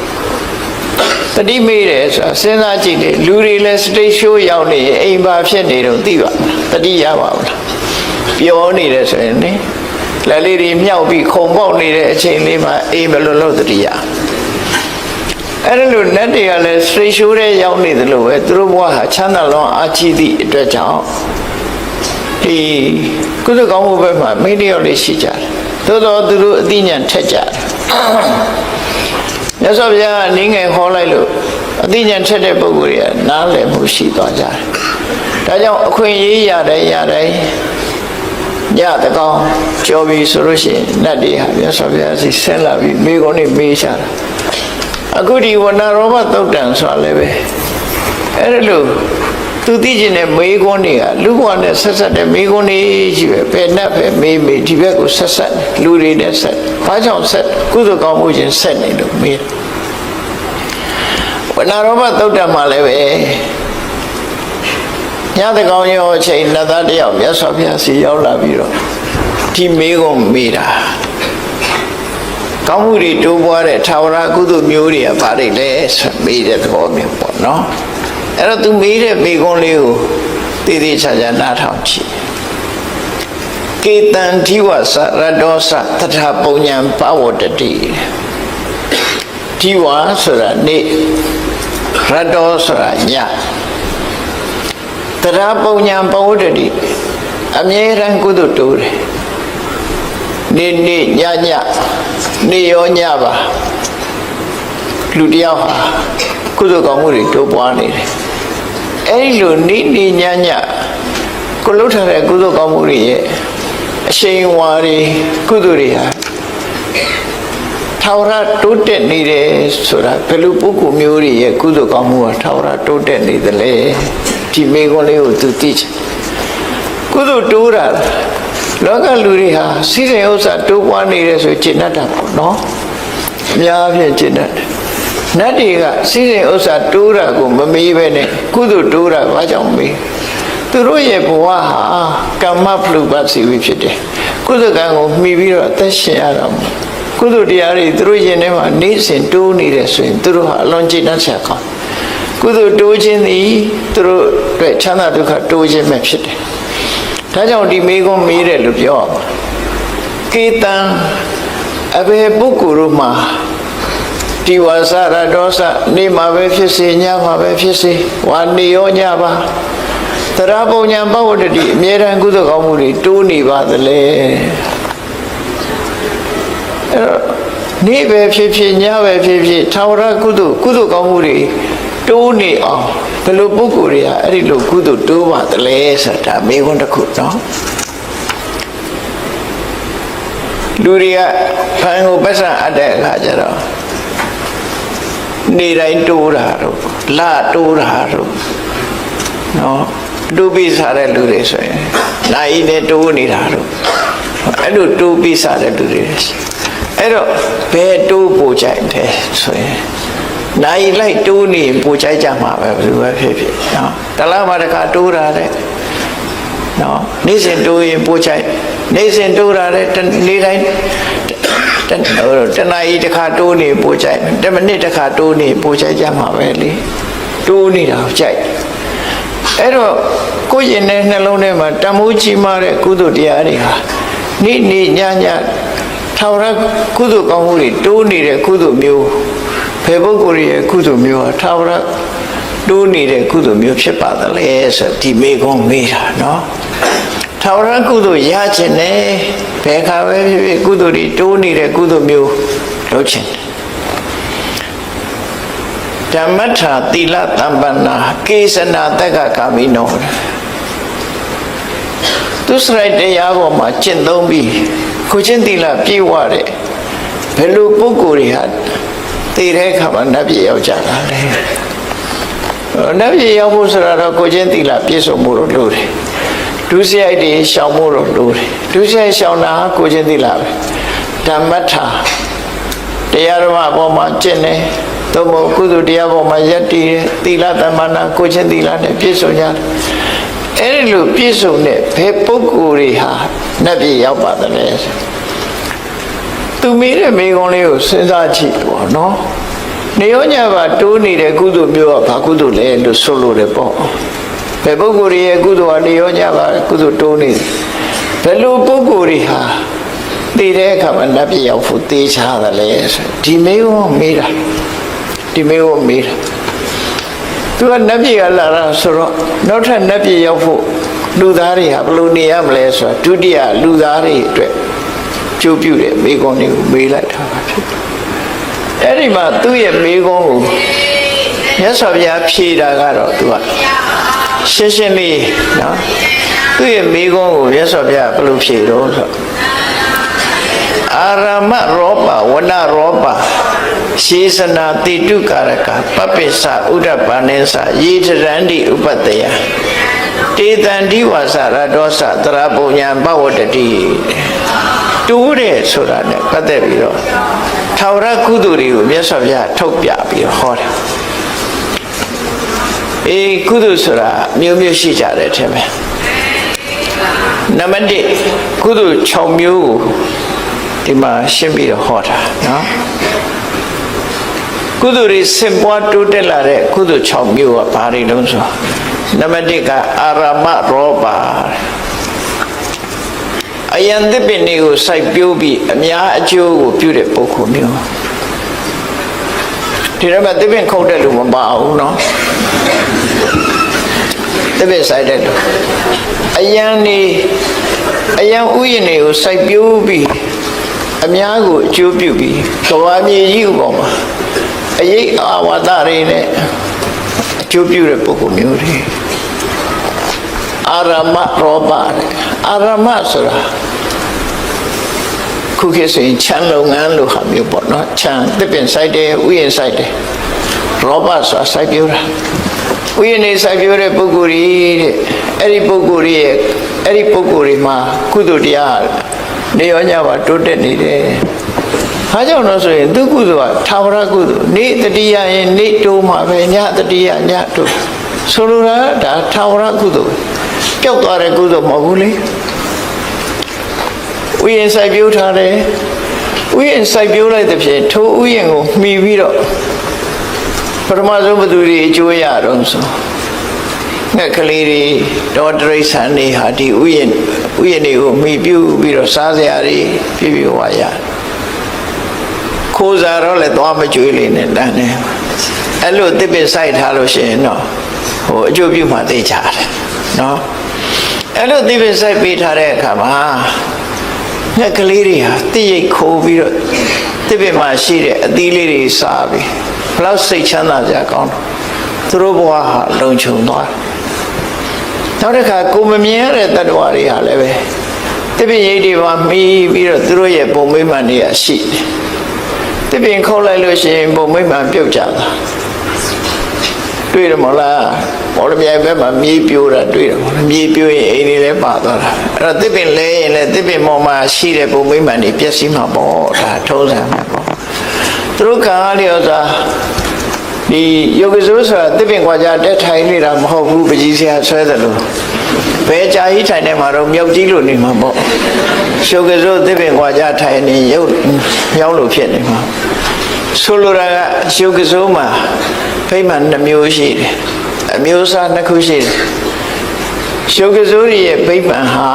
တတိမိတ်တယ်ဆိုတာစဉ်းစားကြည့်လေလူတွေလည်းစတိတ်ရှိုးရောက်နေရင်အိမ်ပါဖြစ်နေတော့သိပါမလားတတိရပါဘူးလားပြောနေတယ်ဆိုရင်လေလက်လေးတွေမြောက်ပြီးခုံပေါက်နေတဲ့အချိန်လေးမှာအိမ်ဘယ်လိုလုပ်တတိရအဲ့ဒါလို့နတ်တွေကလည်းစတိတ်ရှိုးတဲ့ရောက်နေတယ်လို့ပဲသူတို့ဘဝဟာချမ်းသာလုံးအားကြီးသည့်အတွက်ကြောင့်ဒီကုသကောင်းမှုဘက်မှာမိတယောက်လေးရှိကြတယ်သို့တော့သူတို့အသိဉာဏ်ထက်ကြတယ်မြတ်စွာဘုရားကနည်းငယ်ဟောလိုက်လို့အသိဉာဏ်ထက်တဲ့ပုဂ္ဂိုလ်တွေကနားလည်မှုရှိသွားကြတယ်ဒါကြောင့်အခွင့်အရေးရတယ်ညတကောင်ကြော်ပြီဆိုလို့ရှိရင်နတ်တွေဟာမြတ်စွာဘုရားစီဆင်းလာပြီးမိကုန်းနေမေးချတာအခုဒီဝဏရောမသုတ်တံဆိုတာလည်းပဲအဲ့ဒါလို့သူသိကျင်တဲ့မေးခွန်းတွေကလူဘဝနဲ့ဆက်ဆက်တဲ့မေးခွန်းတွေကြီးပဲဘယ်နဲ့ပဲမေးဒီဘက်ကိုဆက်ဆက်လူတွေနဲ့ဆက်ဘာကြောင့်ဆက်ကုသိုလ်ကောင်းမှုချင်းဆက်နေလို့မေးဝဏရောမသုတ်တံမှာလည်းပဲညတကောင်ရောအချိန်နတ်သားတယောက်မြတ်စွာဘုရားစီရောက်လာပြီးတော့ဒီမေးခွန်းမေးတာကောင်းမှုတွေတိုးပွားတဲ့ထာဝရကုသိုလ်မျိုးတွေကဘာတွေလဲဆိုမေးတဲ့သဘောမျိုးပေါ့နော်အဲ့တော့သူမေးတဲ့မေးခွန်းလေးကိုတည်တည်ချာချာနားထောင်ကြည့်ကေတံဓိဝဆရတောသတ္ထပုံညာပဝတ္တိဓိဝဆိုတာနေ့ရတောဆိုတာညတရပုံညာပဝတ္တိအမြဲတမ်းကုသိုလ်တိုးတယ်နေ့ညနေ့ရောညပါလူတယောက်ဟာကုသိုလ်ကောင်းမှုတွေတိုးပွားနေတယ်အဲ့ဒီလိုနေ့ညကိုလှုပ်ထားတဲ့ကုသိုလ်ကောင်းမှုတွေရဲ့အရှိန်ဝါတွေကုသိုလ်တွေဟာထာဝရတိုးတက်နေတယ်ဆိုတာဘယ်လိုပုဂ္ဂိုလ်မျိုးတွေရဲ့ကုသိုလ်ကောင်းမှုဟာထာဝရတိုးတက်နေသလဲဒီမိဂုံးလေးကိုသူသိချင်ကုသိုလ်တိုးတာလောကလူတွေဟာစိစိဥစ္စာတိုးပွားနေတယ်ဆိုကျင့်တတ်တာပေါ့နော်အများဖြင့်ကျင့်တတ်တယ်နတ်တွေကစိစိဥစ္စာတိုးတာကိုမမေးပဲနဲ့ကုသိုလ်တိုးတာဘာကြောင့်မေးသူတို့ရဲ့ဘဝဟာကမ္မဖလူပစီဝိဖြစ်တယ်ကုသိုလ်ကံကိုမှီပြီးတော့အသက်ရှင်ရတာကုသိုလ်တရားတွေသူတို့ရင်ထဲမှာနေ့စဉ်တိုးနေတယ်ဆိုရင်သူတို့ဟာအလွန်ကျင့်တတ်ချက်ကောင်းကုသိုလ်တိုးခြင်းသည်သူတို့အတွက်ချမ်းသာဒုက္ခတိုးခြင်းပဲဖြစ်တယ်ဒါကြောင့်ဒီမေကွန်းမေးတယ်လို့ပြောအောင်ကေတံအဘယ်ပုဂ္ဂိုလ်တို့မှာဒီဝါစရဒေါသနေမှာပဲဖြစ်စေညမှာပဲဖြစ်စေဝါနေရောညပါတရပုံညာပဝတ္တိအမြဲတမ်းကုသိုလ်ကောင်းမှုတွေတိုးနေပါသလဲအဲ့တော့ နေ့ပဲဖြစ်ဖြစ်ညပဲဖြစ်ဖြစ်ထာဝရကုသိုလ်ကောင်းမှုတွေတိုးနေအောင်ဘယ်လိုပုဂ္ဂိုလ်တွေကအဲ့ဒီလိုကုသိုလ်တိုးပါသလဲဆိုတာမေးခွန်းတစ်ခုနော်လူတွေကဖန်ကိုပတ်စံအပ်တဲ့အခါကျတော့နေတိုင်းတိုးတာတော့လတိုးတာတော့နော်တိုးပြီးစားတဲ့လူတွေဆိုရင်နိုင်နဲ့တိုးနေတာတော့အဲ့လိုတိုးပြီးစားတဲ့လူတွေအဲ့တော့ဘယ်တိုးပို့ကြိုက်တယ်ဆိုရင်နိုင်လိုက်တိုးနေပို့ကြိုက်ကြမှာပဲဘယ်လိုပဲဖြစ်ဖြစ်နော်တလားမှာတခါတိုးတာတဲ့နော်နေ့စဉ်တိုးရင်ပို့ကြိုက်နေ့စဉ်တိုးတာတဲ့နေ့တိုင်းတနာရီတခါတိုးနေပို့ကြိုက်10မိနစ်တခါတိုးနေပို့ကြိုက်ကြမှာပဲလေတိုးနေတာကြိုက်အဲ့တော့ကိုယ့်ရင်ထဲနှလုံးထဲမှာတမိုးကြီးမားတဲ့ကုသိုလ်တရားတွေဟာနေ့ညထာဝရကုသိုလ်ကောင်းမှုတွေတိုးနေတဲ့ကုသိုလ်မျိုးဘယ်ပုဂ္ဂိုလ်ရဲ့ကုသိုလ်မျိုးဟာထာဝရတိုးနေတဲ့ကုသိုလ်မျိုးဖြစ်ပါသလဲဆိုဒီမေကုန်းမေးတာနော်ထာဝရကုသိုလ်ရခြင်းနဲ့ဘယ်ခါပဲဖြစ်ဖြစ်ကုသိုလ်တွေတိုးနေတဲ့ကုသိုလ်မျိုးလုပ်ခြင်းဓမ္မထာသီလတမ္ပန္နာကေသနာတက္ကကာမိနောသူစရိုက်တရားပေါ်မှာကျင့်သုံးပြီးကိုချင်းသီလပြည့်ဝတဲ့ဘယ်လိုပုဂ္ဂိုလ်တွေဟာသိတဲ့အခါမှာနတ်ပြည်ရောက်ကြတာလဲနတ်ပြည်ရောက်ဖို့ဆိုတာတော့ကိုချင်းသီလပြည့်စုံမှုလို့လို့တယ်ဒုစရိုက်တွေရှောင်မှုလို့လို့တယ်ဒုစရိုက်ရှောင်တာကိုချင်းသီလပဲဓမ္မထာတရားဓမ္မအပေါ်မှာကျင့်တယ်သို့မဟုတ်ကုသိုလ်တရားပေါ်မှာယက်တည်တယ်သီလတမ္မာနာကိုချင်းသီလနဲ့ပြည့်စုံကြတယ်အဲ့ဒီလိုပြည့်စုံတဲ့ဘယ်ပုဂ္ဂိုလ်တွေဟာနတ်ပြည်ရောက်ပါသလဲသူမေးတဲ့မေးခွန်းလေးကိုစဉ်းစားကြည့်ပေါ့နော်နေရောညပါတိုးနေတဲ့ကုသိုလ်မျိုးကဘာကုသိုလ်လဲလို့ဆိုလို့တယ်ပေါ့ဘယ်ပုဂ္ဂိုလ်ရဲ့ကုသိုလ်ကနေရောညပါကုသိုလ်တိုးနေတယ်ဘယ်လိုပုဂ္ဂိုလ်တွေဟာသိတဲ့အခါမှာနတ်ပြည်ရောက်ဖို့သိချတယ်လဲဒီမေးခွန်းမေးတာဒီမေးခွန်းမေးတာသူကနတ်ပြည်ကလာတာဆိုတော့နောက်ထပ်နတ်ပြည်ရောက်ဖို့လူသားတွေဟာဘယ်လိုနေရမလဲဆိုတော့ဒုတိယလူသားတွေအတွက်ကျိုးပြုတဲ့မိဂုံးတွေကိုမေးလိုက်တာဖြစ်တယ်။အဲ့ဒီမှာသူ့ရဲ့မိဂုံးကိုမြတ်စွာဘုရားဖြေတာကတော့သူကရှင်းရှင်းလေးနော်သူ့ရဲ့မိဂုံးကိုမြတ်စွာဘုရားဘယ်လိုဖြေတော့ဆိုအာရမရောပဝနရောပရှေစနာတိတုကာရကပပိစ္ဆဥဒ္ဒပန္နေသယေတရန္တိဥပတ္တယတေတန္တိဝါစရဒောသတရပုညံဘဝတတိတိုးတယ်ဆိုတာနဲ့ပတ်သက်ပြီးတော့ထာဝရကုသိုလ်တွေကိုမြတ်စွာဘုရားထုတ်ပြပြီးတော့ဟောတယ်ကုသိုလ်ဆိုတာမျိုးမျိုးရှိကြတယ်ထင်မယ်နံပါတ်1ကုသိုလ်6မျိုးကိုဒီမှာရှင်းပြီးတော့ဟောတာနော်ကုသိုလ်တွေစင်ပွားတိုးတက်လာတဲ့ကုသိုလ်6မျိုးကဘာတွေလဲဆိုနံပါတ်1ကအာရမရောပါအယံသစ်ပင်တွေကိုစိုက်ပျိုးပြီးအများအကျိုးကိုပြုတဲ့ပုဂ္ဂိုလ်မျိုးဒီတော့မှသစ်ပင်ခုတ်တဲ့လူမပါဘူးနော်သစ်ပင်စိုက်တဲ့လူအယံဥယျာဉ်တွေကိုစိုက်ပျိုးပြီးအများကိုအကျိုးပြုပြီးကဘာမြေကြီးဥပေါ်မှာအရေးအာဝါဒတွေနဲ့အကျိုးပြုတဲ့ပုဂ္ဂိုလ်မျိုးတွေအာရမရောပါအာရမဆိုတာခုခေတ်ဆိုရင်ချမ်းလုပ်ငန်းလို့ဟာမျိုးပေါ့နော်ချမ်းသစ်ပင်စိုက်တယ်ဥယျာဉ်စိုက်တယ်ရောပါဆိုတာစိုက်ပျိုးတာဥယျာဉ်နေစိုက်ပျိုးတဲ့ပုဂ္ဂိုလ်ကြီးတဲ့အဲ့ဒီပုဂ္ဂိုလ်တွေမှာကုသိုလ်တရားနေရောညပါတိုးတက်နေတယ်။ဘာကြောင့်လဲဆိုရင်သူကုသိုလ်ကထာဝရကုသိုလ်နေ့တတိယရင်နေ့တိုးမှာပဲညတတိယညတိုးဆိုလိုတာဒါထာဝရကုသိုလ်ပျောက်သွားတဲ့ကုသိုလ်မဟုတ်ဘူးလေ။ဥယျာဉ်စိုက်ပျိုးထားတယ်။ဥယျာဉ်စိုက်ပျိုးလိုက်တဲ့ဖြင့်ထိုဥယျာဉ်ကိုမှီပြီးတော့ပထမဆုံးဘသူတွေအကျိုးရတော့ဆိုငှက်ကလေးတွေဒေါ်တရိษံတွေဟာဒီဥယျာဉ်တွေကိုမှီပြုပြီးတော့စားစရာတွေပြည့်ပြည့်ဝရခိုးစားတော့လည်းသွားမကြွေးလေးနဲ့တန်းတယ်အဲ့လိုတစ်ပစ်စိုက်ထားလို့ရှိရင်တော့အကျိုးပြုမှသိကြတယ်နော်အဲ့လိုတစ်ပစ်စိုက်ပေးထားတဲ့အခါမှာ ငှက်ကလေးတွေဟာတိရိတ်ခိုးပြီးတော့တစ်ပင်မှာရှိတဲ့အသီးလေးတွေစားပြီးဘလောက်စိတ်ချမ်းသာကြကောင်းသူတို့ဘဝဟာလုံခြုံသွားနောက်တစ်ခါကိုမမြင်ရတဲ့တ attva တွေဟာလည်းပဲတစ်ပင်ရိပ်တွေမှာမီးပြီးတော့သူတို့ရဲ့ပုံမိမှန်တွေကရှိတယ်တစ်ပင်ခုတ်လိုက်လို့ရှိရင်ပုံမိမှန်ပြုတ်ကြတာတွေ့တယ်မလားဘောလမြိုင်ဘက်မှာမြေပြိုးတာတွေ့တယ်မလားမြေပြိုးရင်အိမ်တွေလည်းပါသွားတာအဲ့တော့တစ်ပင်လဲရင်လည်းတစ်ပင်ပေါ်မှာရှိတဲ့ပုံမိမှန်တွေပျက်စီးမှာပေါ့ဒါထုံးစံမှာပေါ့သူတို့ကံအားလျော်စွာဒီယောဂဇုဆိုတာတစ်ပင်ကွာကြတက်ထိုင်နေတာမဟုတ်ဘူးပကြီးဆရာဆွဲတယ်လို့ဘယ်ကြာကြီးထိုင်နေမှာတော့မြောက်ကြီးလို့နေမှာပေါ့ယောဂဇုတစ်ပင်ကွာကြထိုင်နေရုပ်မြောင်းလို့ဖြစ်နေမှာဆိုလိုတာကယောဂဇုမှာဖိမှန်နှမျိုးရှိတယ်အမျိုးအစားနှစ်ခုရှိတယ်ယောဂဇုရဲ့ဖိမှန်ဟာ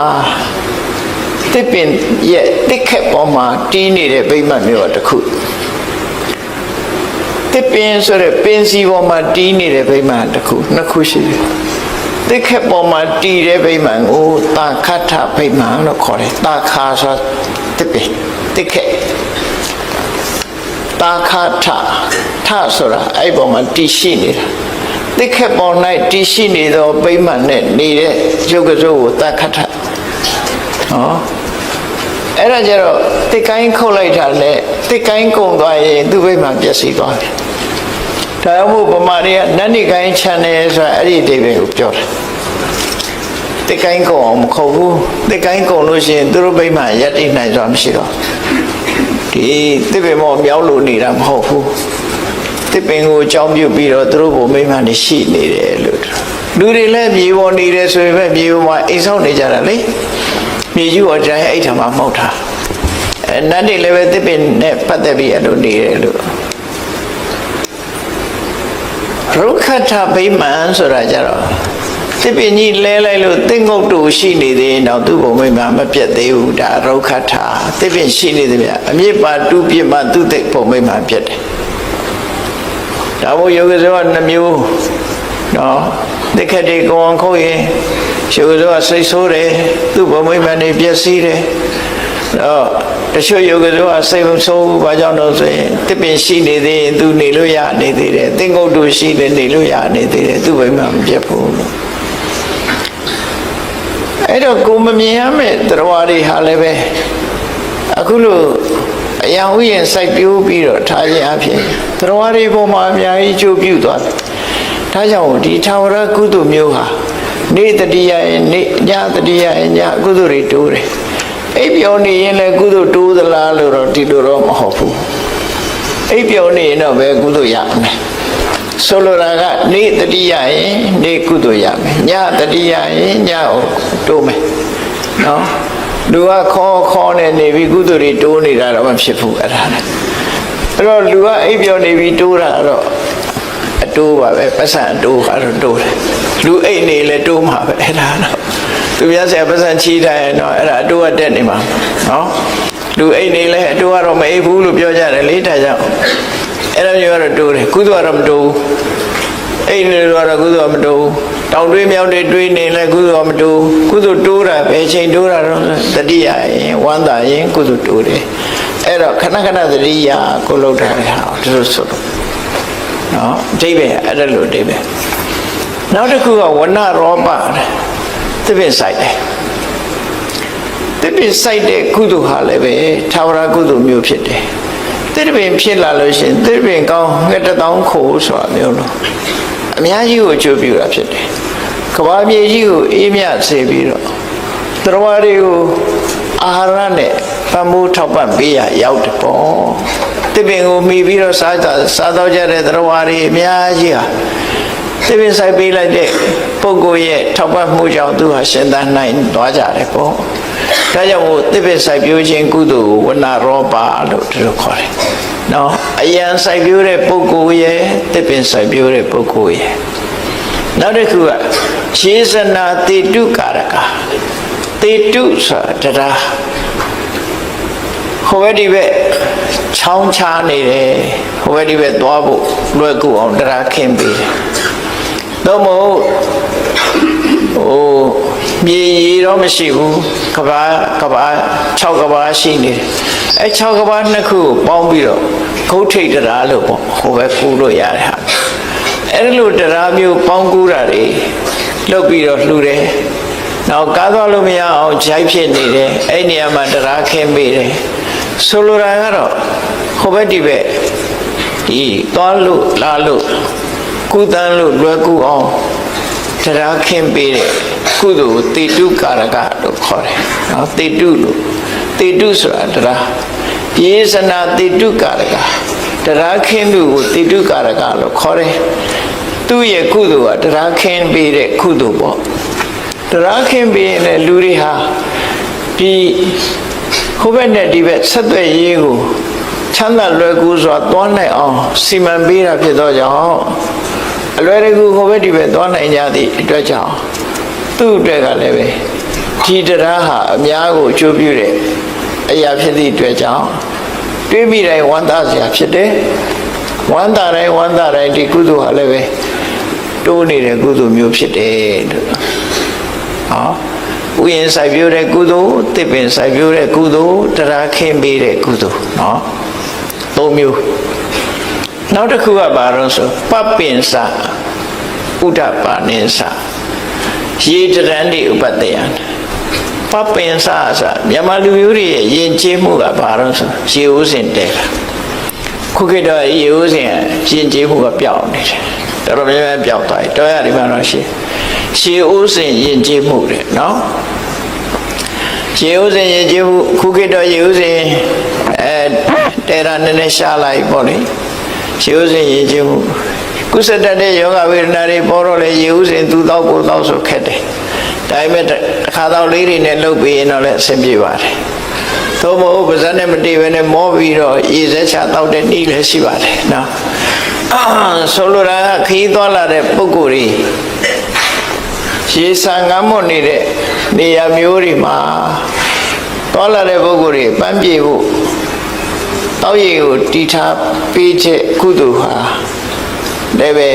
တစ်ပင်ရဲ့တစ်ခက်ပေါ်မှာတီးနေတဲ့ဖိမှန်မျိုးတစ်ခုတစ်ပင်ဆိုတဲ့ပင်စီပေါ်မှာတီးနေတဲ့ဗိမာန်တစ်ခုနှစ်ခုရှိတယ်။တစ်ခက်ပေါ်မှာတီးတဲ့ဗိမာန်ကိုတာခထဗိမာန်လို့ခေါ်တယ်။တာခါဆိုတစ်ပင်တစ်ခက်တာခထထဆိုတာအဲ့ပေါ်မှာတီးရှိနေတာ။တစ်ခက်ပေါ်၌တီးရှိနေသောဗိမာန်နဲ့နေတဲ့ရုပ်ကစိုးကိုတာခထ။ဟောအဲ့ဒါကြတော့တစ်ကိုင်းခုတ်လိုက်တာနဲ့တစ်ကိုင်းကုံသွားရင်သူ့ဗိမာန်ပျက်စီးသွားတယ်ဒါကြောင့်မို့ဗမာတွေကနတ်နိကိုင်းချန်တယ်ဆိုတာအဲ့ဒီအဓိပ္ပာယ်ကိုပြောတယ်တစ်ကိုင်းကုံအောင်မခုတ်ဘူးတစ်ကိုင်းကုံလို့ရှိရင်သူတို့ဗိမာန်ရပ်တည်နိုင်စွာမရှိတော့ဒီတစ်ပင်မောမြောက်လို့နေတာမဟုတ်ဘူးတစ်ပင်ကိုအကြောင်းပြုပြီးတော့သူတို့ဗိမာန်တွေရှိနေတယ်လို့လူတွေလည်းမြေပေါ်နေတယ်ဆိုရင်ပဲမြေပေါ်မှာအိမ်ဆောက်နေကြတာလေမြေကြီးပေါ်တိုင်းအဲ့ထမှာမဟုတ်တာနတ်တွေလည်းပဲတစ်ပင်နဲ့ပတ်သက်ပြီးအဲ့လိုနေတယ်လို့ရုခထဗိမာန်ဆိုတာကြတော့တစ်ပင်ကြီးလဲလိုက်လို့သင်္ကုတ်တူရှိနေသေးရင်တော့သူ့ဘုံမိမမပြတ်သေးဘူးဒါရုခထတစ်ပင်ရှိနေသေးဗျအမြစ်ပါတူပြစ်မှသူ့သိဘုံမိမပြတ်တယ်ဒါမို့ယောဂဇောနှမျိုးနော်တစ်ခက်တွေကောင်းခုတ်ရင်ယောဂဇောစိတ်ဆိုးတယ်သူ့ဘုံမိမနေပြည့်စည်တယ်တော့တချို့ယောဂဇောစိတ်မဆိုးဘူးဘာကြောင့်လို့ဆိုရင်တစ်ပင်ရှိနေသေးရင်သူနေလို့ရနေသေးတယ်သင်္ကုတ်တူရှိတယ်နေလို့ရနေသေးတယ်သူ့ဘိမှမပြတ်ဘူးလို့အဲ့တော့ကိုမမြင်ရမယ့်တရားတွေဟာလည်းပဲအခုလို့အယံဥယျာဉ်စိုက်ပျိုးပြီးတော့ထားခြင်းအဖြစ်တရားတွေပေါ်မှာအများကြီးကျိုးပြုသွားတယ်ဒါကြောင့်ဒီထာဝရကုသိုလ်မျိုးဟာနေတတိယရဲ့နေညတတိယရဲ့ညကုသိုလ်တွေတိုးတယ်အိပ်ပျော်နေရင်လည်းကုသိုလ်တိုးသလားလို့တော့ဒီလိုတော့မဟုတ်ဘူးအိပ်ပျော်နေရင်တော့ပဲကုသိုလ်ရမယ်ဆိုလိုတာကနေတတိယရင်နေကုသိုလ်ရမယ်ညတတိယရင်ညကိုတိုးမယ်နော်လူကခေါ်နေနေပြီးကုသိုလ်တွေတိုးနေတာတော့မဖြစ်ဘူးအဲ့ဒါအဲ့တော့လူကအိပ်ပျော်နေပြီးတိုးတာတော့အတိုးပါပဲပတ်စံအတိုးကတော့တိုးတယ်လူအိပ်နေလဲတိုးမှာပဲအဲ့ဒါတော့သူများဆရာပတ်စံချီးထားရင်တော့အဲ့ဒါအတိုးကတက်နေမှာနော်လူအိပ်နေလဲအတိုးကတော့မအိပ်ဘူးလို့ပြောကြတယ်လေဒါကြောင့်အဲ့ဒါမျိုးကတော့တိုးတယ်ကုသိုလ်ကတော့မတိုးဘူးအိပ်နေတော့ကုသိုလ်ကမတိုးဘူးတောင်တွေးမြောက်တွေတွေးနေလဲကုသိုလ်ကမတိုးကုသိုလ်တိုးတာဘယ်ချိန်တိုးတာတော့တတိယရင်ဝမ်းသာရင်ကုသိုလ်တိုးတယ်အဲ့တော့ခဏခဏတတိယကိုလှုပ်ထားတဲ့ဟာဒီလိုဆိုတော့နော်အဓိပ္ပာယ်အဲ့ဒါလိုအဓိပ္ပာယ်နောက်တစ်ခုကဝဏရောပသစ်ပင်ဆိုင်တယ်သစ်ပင်ဆိုင်တဲ့ကုသိုလ်ဟာလည်းပဲထာဝရကုသိုလ်မျိုးဖြစ်တယ်သစ်ပင်ဖြစ်လာလို့ရှိရင်သစ်ပင်ကောင်းငှက်တစ်တောင်းခိုးဆိုတာမျိုးလို့အများကြီးကိုအကျိုးပြုတာဖြစ်တယ်ကဘာမြေကြီးကိုအေးမြစေပြီးတော့တရားတွေကိုအာဟာရနဲ့ပံ့ပိုးထောက်ပံ့ပေးရရောက်တယ်ပေါ့သစ်ပင်ကိုမိပြီးတော့စားတော့ကြတဲ့တရားတွေအများကြီးဟာသစ်ပင်ဆိုင်ပေးလိုက်တဲ့ပုဂ္ဂိုလ်ရဲ့ထောက်ပံ့မှုကြောင့်သူဟာရှင်သန်နိုင်သွားကြတယ်ပေါ့ဒါကြောင့်မို့သစ်ပင်ဆိုင်ပြိုးခြင်းကုသိုလ်ကိုဝဏရောပလို့ဒီလိုခေါ်တယ်နော်အယံဆိုင်ပြိုးတဲ့ပုဂ္ဂိုလ်ရဲ့သစ်ပင်ဆိုင်ပြိုးတဲ့ပုဂ္ဂိုလ်ရဲ့နောက်တစ်ခုကရှေးစနာတေတုကာရကတေတုဆိုတာတရားဟိုဘက်ဒီဘက်ချောင်းချားနေတယ်ဟိုဘက်ဒီဘက်သွားဖို့လွယ်ကူအောင်တရားခင်းပေးတယ်တော့မဟုတ် မြေရေတော့မရှိဘူးကဘာ6ကဘာရှိနေတယ်အဲ6ကဘာနှစ်ခုပေါင်းပြီးတော့ဂုတ်ထိတ်တရားလို့ပေါ့ဟိုပဲကူးလို့ရတယ်ဟာအဲ့လိုတရားမျိုးပေါင်းကူးတာတွေလုပ်ပြီးတော့လှူတယ်နောက်ကားသွားလို့မရအောင်ဂျိုက်ဖြစ်နေတယ်အဲ့နေရာမှာတရားခင်းပေးတယ်ဆိုလိုတာကတော့ဟိုဘက်ဒီဘက်ဒီသွားလို့လာလို့ကုသန်းလို့လွယ်ကူအောင်တရားခင်းပေးတဲ့ကုသိုလ်တေတုကာရကလို့ခေါ်တယ်နော်တေတုလို့တေတုဆိုတာတရားယေစနာတေတုကာရကတရားခင်းသူကိုတေတုကာရကလို့ခေါ်တယ်သူ့ရဲ့ကုသိုလ်ကတရားခင်းပေးတဲ့ကုသိုလ်ပေါ့တရားခင်းပေးရင်လူတွေဟာဒီဟိုဘက်နဲ့ဒီဘက်ဆက်သွယ်ရေးကိုချမ်းသာလွယ်ကူစွာသွားနိုင်အောင်စီမံပေးတာဖြစ်သောကြောင့်အလွယ်တကူဟိုဘက်ဒီဘက်သွားနိုင်ကြသည့်အတွက်ကြောင့်သူ့အတွက်ကလည်းပဲဒီတရားဟာအများကိုအကျိုးပြုတဲ့အရာဖြစ်သည့်အတွက်ကြောင့်တွေးမိတိုင်းဝမ်းသာစရာဖြစ်တယ်ဝမ်းသာတိုင်းဒီကုသိုလ်ဟာလည်းပဲတိုးနေတဲ့ကုသိုလ်မျိုးဖြစ်တယ်လို့ဥယျာဉ်စိုက်ပျိုးတဲ့ကုသိုလ်တစ်ပင်စိုက်ပျိုးတဲ့ကုသိုလ်တရားခင်းပေးတဲ့ကုသိုလ်နော်၃မျိုးနောက်တစ်ခုကဘာလို့ဆိုပပင်စဥဒ္ဒပါနိစရေတရန်တိဥပတ္တယံပပင်စဆိုမြန်မာလူမျိုးတွေရဲ့ယဉ်ကျေးမှုကဘာလို့ဆိုရေဦးစင်တဲတာခုခေတ်တော့ရေဦးစင်ယဉ်ကျေးမှုကပျောက်နေတယ်တော်တော်များများပျောက်သွားပြီတော်ရဒီမှာတော့ရှေးဦးစင်ယဉ်ကျေးမှုတဲ့နော်ရှေးဦးစင်ယဉ်ကျေးမှုခုခေတ်တော့ရေဦးစင်တဲရာနည်းနည်းရှားလိုက်ပေါ့လေရှေးဦးစင်ယဉ်ကျေးမှုကုသတတ်တဲ့ယောဂဝေဒနာတွေပေါ်တော့လေရေဦးစင်သူတောက်ကိုတောက်ဆိုခက်တယ်ဒါပေမဲ့တစ်ခါတော့လေးတွေနဲ့လှုပ်ပြီးရင်တော့လည်းအဆင်ပြေပါတယ်သို့မဟုတ်ပါးစပ်နဲ့မတည်ဘဲနဲ့မောပြီးတော့ရေစက်ချတောက်တဲ့နည်းလည်းရှိပါတယ်နော်ဆိုလိုတာခီးသွားလာတဲ့ပုဂ္ဂိုလ်တွေရေဆံငမ်းမွတ်နေတဲ့နေရာမျိုးတွေမှာသွားလာတဲ့ပုဂ္ဂိုလ်တွေပန်းပြေဖို့တောက်ရည်ကိုတီထားပေးချက်ကုသိုလ်ဟာလည်းပဲ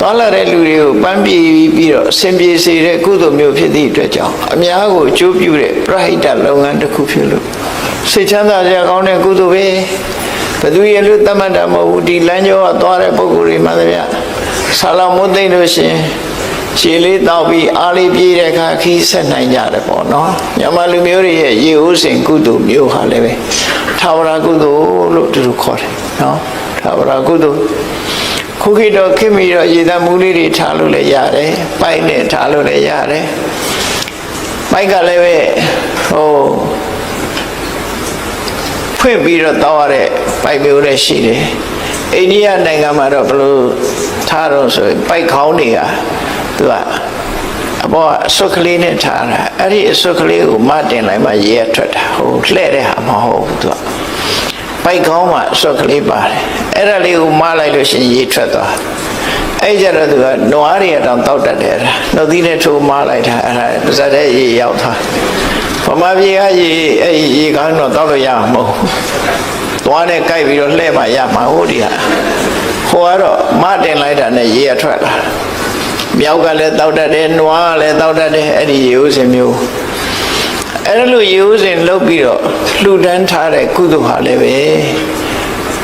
သွားလာတဲ့လူတွေကိုပန်းပြေပြီးတော့ဆင်ပြေစေတဲ့ကုသိုလ်မျိုးဖြစ်သည့်အတွက်ကြောင့်အများကိုအကျိုးပြုတဲ့ပရဟိတလုပ်ငန်းတစ်ခုဖြစ်လို့စိတ်ချမ်းသာစရာကောင်းတဲ့ကုသိုလ်ပဲဘယ်သူရဲ့လို့တမတ်တာမဟုတ်ဘူးဒီလမ်းကျောကသွားတဲ့ပုဂ္ဂိုလ်တွေမှလည်းဗျဆာလောင်မွတ်သိမ့်လို့ရှင်ရှည်လေးတောက်ပြီးအားလေးပြေးတဲ့အခါခီးဆက်နိုင်ကြတယ်ပေါ့နော်မြန်မာလူမျိုးတွေရဲ့ရေဦးစင်ကုသိုလ်မျိုးဟာလည်းပဲထာဝရကုသိုလ်လို့သူတို့ခေါ်တယ်နော်ထာဝရကုသိုလ်ခုခေတ်တော့ခင်ပြီးတော့ရေသမှုလေးတွေထားလို့လည်းရတယ်ပိုက်နဲ့ထားလို့လည်းရတယ်ပိုက်ကလည်းပဲဖွင့်ပြီးတော့တောက်ရတဲ့ပိုက်မျိုးလည်းရှိတယ်အိန္ဒိယနိုင်ငံမှာတော့ဘယ်လိုထားတော့ဆိုပိုက်ခေါင်းတွေကသူကအပေါ်အစွတ်ကလေးနဲ့ထားတာအဲ့ဒီအစွတ်ကလေးကိုမတင်လိုက်မှရေထွက်တာလှဲ့တဲ့ဟာမဟုတ်ဘူးသူကပိုက်ခေါင်းမှာအစွတ်ကလေးပါတယ်အဲ့ဒါလေးကိုမလိုက်လို့ရှိရင်ရေထွက်သွားအဲ့ကြတော့သူကနွားတွေတောင်တောက်တတ်တယ်နှုတ်သီးနဲ့ထိုးမလိုက်တာအဲ့ဒါပါဇက်တဲ့ရေရောက်သွားဗမာပြည်ကရေအဲ့ရေကောင်းတော့တောက်လို့ရမှာမဟုတ်သွားနဲ့ကြိုက်ပြီးတော့လှဲ့မှရမှာဟုတ်ဒီဟာဟိုကတော့မတင်လိုက်တာနဲ့ရေရထွက်လာမြောက်ကလည်းတောက်တတ်တယ်နွားကလည်းတောက်တတ်တယ်အဲ့ဒီရေဦးစင်မျိုးအဲ့လိုရေဦးစင်လုပ်ပြီးတော့လှူဒန်းထားတဲ့ကုသိုလ်ဟာလည်းပဲ